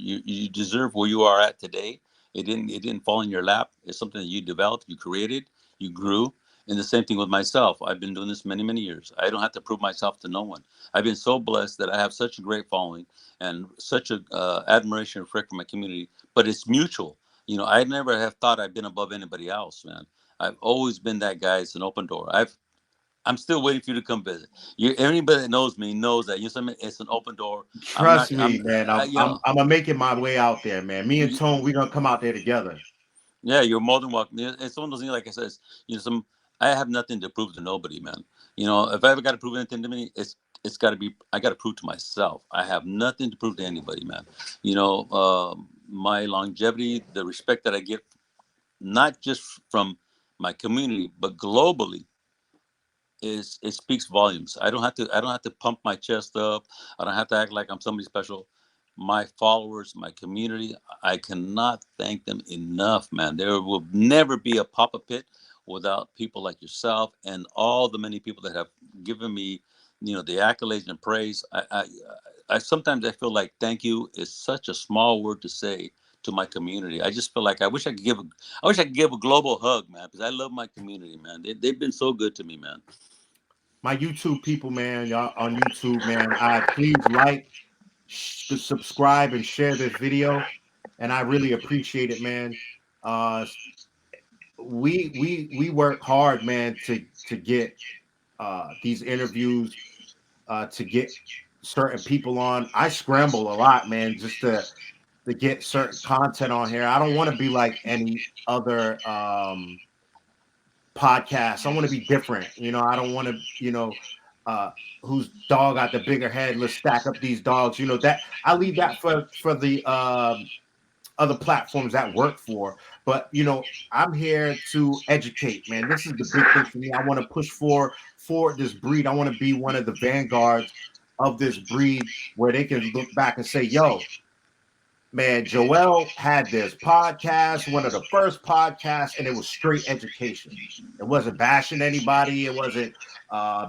you are at today. It didn't fall in your lap. It's something that you developed, you created, you grew, And the same thing with myself. I've been doing this many, many years. I don't have to prove myself to no one. I've been so blessed that I have such a great following and such a admiration and respect for my community. But it's mutual. You know, I never have thought I've been above anybody else, man. I've always been that guy. It's an open door. I'm still waiting for you to come visit. Anybody that knows me knows that. You know what I mean? It's an open door. I'm not. Trust me, man. You I'm know. gonna make it my way out there, man. Me and Tone, we're gonna come out there together. Yeah, you're more than welcome. It's one of those things, like I said, I have nothing to prove to nobody, man. You know, if I ever got to prove anything to me, it's got to be, I got to prove to myself. I have nothing to prove to anybody, man. You know, my longevity, the respect that I get, not just from my community, but globally, is it speaks volumes. I don't have to pump my chest up. I don't have to act like I'm somebody special. My followers, my community, I cannot thank them enough, man. There will never be a pop-up pit without people like yourself and all the many people that have given me, you know, the accolades and praise. I sometimes I feel like thank you is such a small word to say to my community. I just feel like I wish I could give a global hug, man, because I love my community, man. They've been so good to me, man. My YouTube people, man, y'all on YouTube, man. I please like, subscribe, and share this video, and I really appreciate it, man. Uh, we work hard, man, to get these interviews, to get certain people on. I scramble a lot, man, just to get certain content on here. I don't want to be like any other podcast. I want to be different. You know, I don't want to, uh whose dog got the bigger head. Let's stack up these dogs. You know, that I leave that for the other platforms that work for. But you know, I'm here to educate, man. This is the big thing for me. I want to push for this breed. I want to be one of the vanguards of this breed where they can look back and say, yo, man, Joel had this podcast, one of the first podcasts, and it was straight education. It wasn't bashing anybody. It wasn't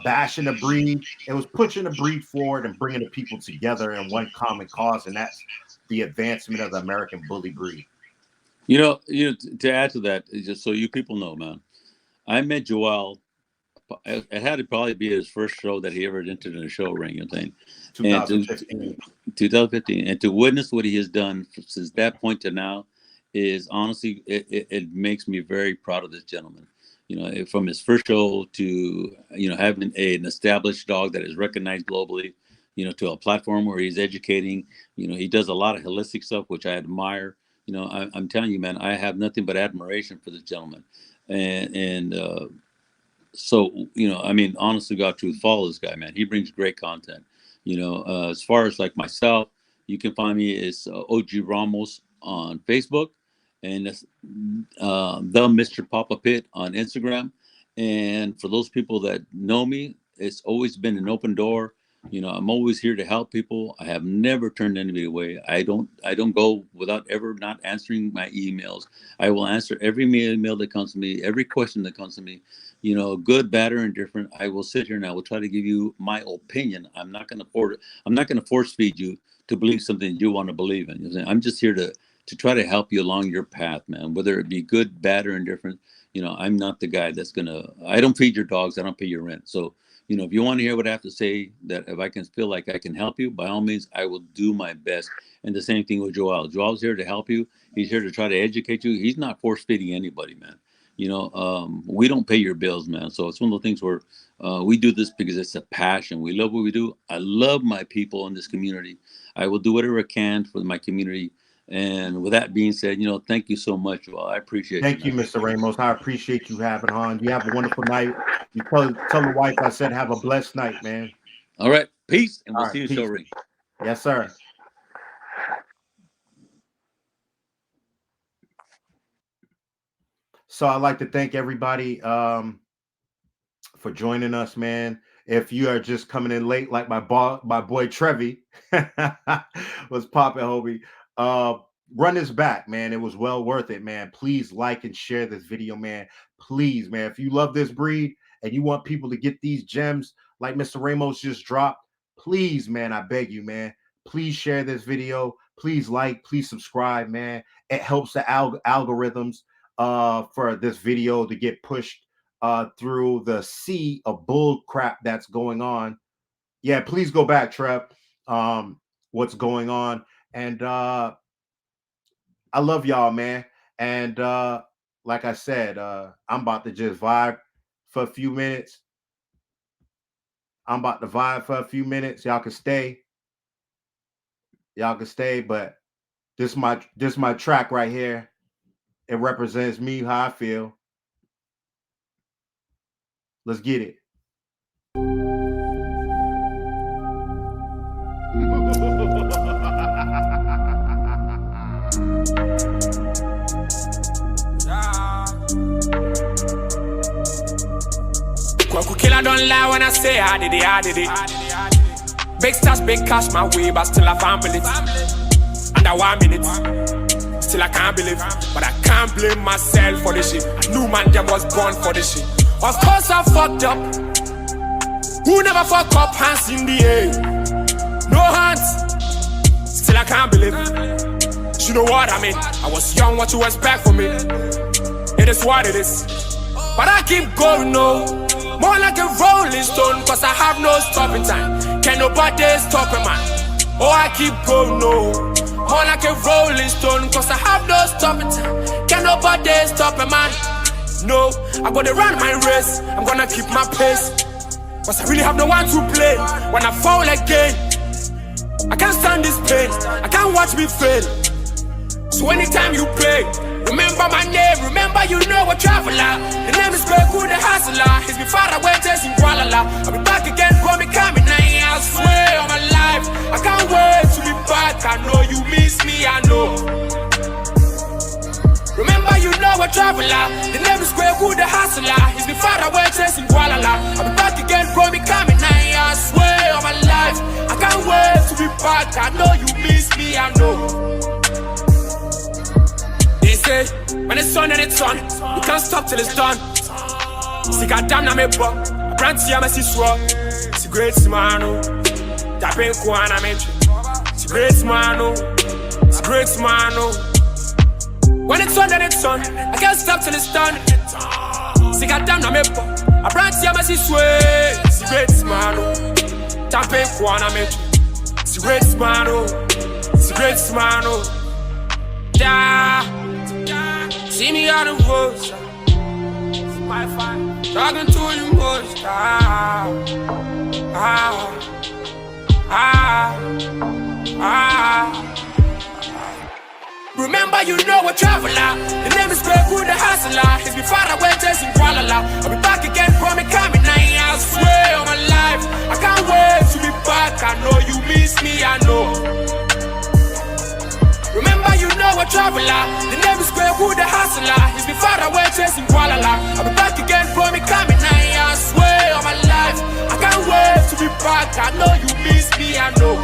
bashing the breed. It was pushing the breed forward and bringing the people together in one common cause, and that's the advancement of the American bully breed. To add to that, just so you people know, man, I met Joel. It had to probably be his first show that he ever entered in a show ring, you know what I'm saying? And 2015. 2015, and to witness what he has done since that point to now is honestly, it makes me very proud of this gentleman. You know, from his first show to, you know, having an established dog that is recognized globally, you know, to a platform where he's educating. You know, he does a lot of holistic stuff, which I admire. You know, I'm telling you, man, I have nothing but admiration for this gentleman, and so, you know, I mean, honestly, God, truth, follow this guy, man. He brings great content. You know, as far as like myself, you can find me as OG Ramos on Facebook, and that's the Mr. Papa Pit on Instagram. And for those people that know me, it's always been an open door. You know, I'm always here to help people. I have never turned anybody away. I don't go without ever not answering my emails. I will answer every email that comes to me, every question that comes to me, you know, good, bad, or indifferent. I will sit here and I will try to give you my opinion. I'm not going to force feed you to believe something you want to believe in. You know what I'm saying? I'm just here to try to help you along your path, man. Whether it be good, bad, or indifferent. You know, I'm not the guy that's gonna. I don't feed your dogs. I don't pay your rent. So, you know, if you want to hear what I have to say, that if I can feel like I can help you, by all means, I will do my best. And the same thing with Joel. Joel's here to help you. He's here to try to educate you. He's not force feeding anybody, man. You know, we don't pay your bills, man. So it's one of the things where we do this because it's a passion. We love what we do. I love my people in this community. I will do whatever I can for my community. And with that being said, you know, thank you so much. Well, I appreciate Thank you, you, man. Mr. Ramos. I appreciate you having on. You have a wonderful night. You tell the wife I said have a blessed night, man. All right. Peace. And All we'll right, see you in show peace. ring. Yes, sir. So I'd like to thank everybody for joining us, man. If you are just coming in late, like my boy Trevi was popping, homie. Uh, Run this back, man. It was well worth it, man. Please like and share this video, man. Please, man. If you love this breed and you want people to get these gems like Mr. Ramos just dropped, please, man, I beg you, man. Please share this video. Please like, please subscribe, man. It helps the algorithms for this video to get pushed through the sea of bull crap that's going on. Yeah, please go back, Trev. What's going on? And I love y'all, man. And like I said, I'm about to just vibe for a few minutes. Y'all can stay. But this my track right here. It represents me, how I feel. Let's get it. Kwaku killer don't lie when I say I did it. Big stars, big cash my way, but still I found it. Under 1 minute, still I can't believe. But I can't blame myself for this shit. I knew man them was born for this shit. Of course I fucked up. Who never fuck up? Hands in the air. No hands. Still I can't believe. You know what I mean? I was young, what you expect from me? It is what it is. But I keep going, no. More like a rolling stone, cause I have no stopping time. Can nobody stop a man? Oh, I keep going, no. More like a rolling stone, cause I have no stopping time. Can nobody stop a man? No, I'm gonna run my race. I'm gonna keep my pace. Cause I really have no one to play. When I fall again, I can't stand this pain. I can't watch me fail. So anytime you play, remember my name, remember you know a traveler. The name is Kwaku the Hustler. He's been far away, chasing Kuala. I'll be back again, for me coming. I swear on my life, I can't wait to be back. I know you miss me, I know. Remember you know a traveler. The name is Kwaku the Hustler. He's been far away, chasing Kuala. I'll be back again, for me coming. I swear on my life, I can't wait to be back. I know you miss me, I know. They say, when it's on and it's on, you can't stop till it's done. See, goddamn, I'm a buck. I brand see, I'm a siswa. It's a great man, Tapping Kwana, I'm it's a great man, it's a great man. When it's on and it's on, I can't stop till it's done. See, goddamn, I'm a buck. I brand see, I'm a siswa. It's a great man, Tapping Kwana, I'm it's a great man, it's a great man. Yeah. See me on the road, talking to the most. Remember you know a traveler. The name is Kwaku the Hustler. He's been far away, chasing Kuala. I'll be back again, for me coming. I swear on my life, I can't wait to be back. I know you miss me, I know. Remember you know a traveler. The name is Kwaku the Hustler. He's been far away, chasing Kuala. I'll be back again, for me coming. I swear on my life, I can't wait to be back. I know you miss me, I know.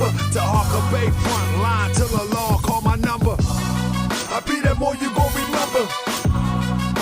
To Harker Bay front line till the law call my number. I be that more you gon' remember.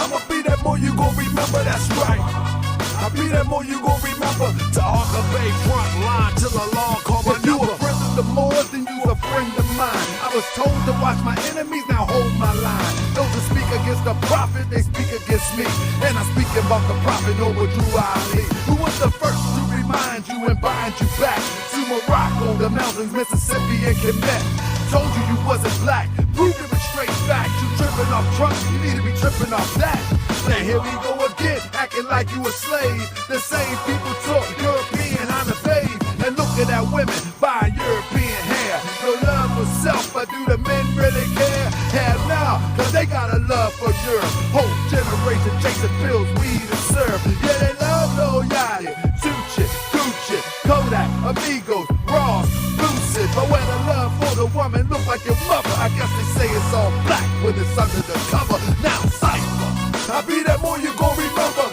I'ma be that more you gon' remember, that's right. I be that more you gon' remember. To Harker Bay front line till the law call my number. You a friend of the Moors, then you a friend of mine. I was told to watch my enemies, now hold my line. Those who speak against the prophet, they speak against me. And I'm speaking about the prophet over Drew Ali, who was the first to remind you and bind you back to Morocco, the mountains, Mississippi, and Quebec. Told you you wasn't black, proved it with straight facts. You tripping off trunks, you need to be tripping off that. Now here we go again, acting like you a slave. The same people talk European, how to bathe. And look at that women buying European hair. No love for self, but do the men really care? Hell no, cause they got a love for Europe. Whole generation chasing pills, weed and syrup. Yeah, they love Lil Yachty, Tucci, Gucci, Kodak, Amigos, Ross, Lucid. But where the love for the woman look like your mother, I guess they say it's all black when it's under the cover. Now cypher, I be that more you gon' remember.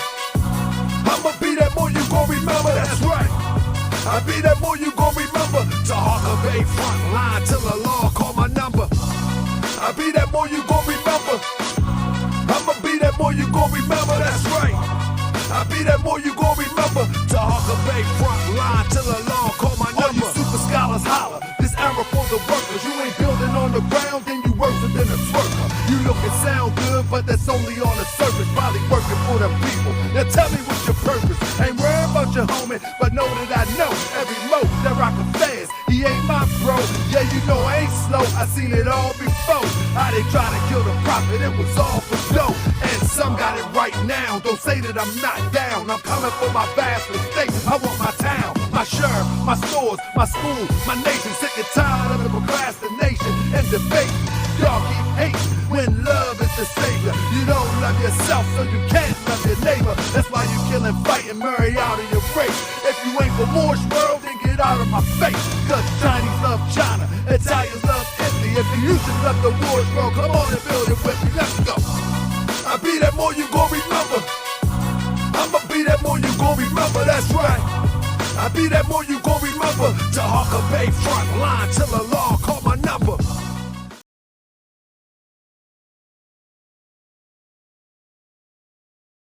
I be that more you gon' remember. Tahaka Bay front line till the law call my number. I be that more you gon' remember. I'ma be that more you gon' remember, that's right. I be that more you gon' remember. Tahaka Bay front line till the law call my number. All you super scholars holler, this era for the workers. You ain't building on the ground, then you worse than a twerker. You look and sound good, but that's only on the surface. Probably working for them people. Now tell me what's your purpose. Ain't worried about your homie, but know that I know every mo that rockin' fast. He ain't my bro. Yeah, you know I ain't slow. I seen it all before. How they try to kill the prophet, it was all for dough. And some got it right now. Don't say that I'm not down. I'm coming for my vast mistake. I want my town, my sheriff, my stores, my school, my nation. Sick and tired of the procrastination and debate. Y'all keep hating when love is the savior. You don't love yourself, so you can't love your neighbor. That's why you kill and fight and marry out of your race. If you ain't for Moorish world, then get out of my face. Cause Chinese love China, Italians love Italy. If you used to love the Moorish world, come on and build it with me. Let's go. I be that more you gon' remember. I'ma be that more you gon' remember, that's right. I be that more you gon' remember. Tahaka Bay front line till the law call my number.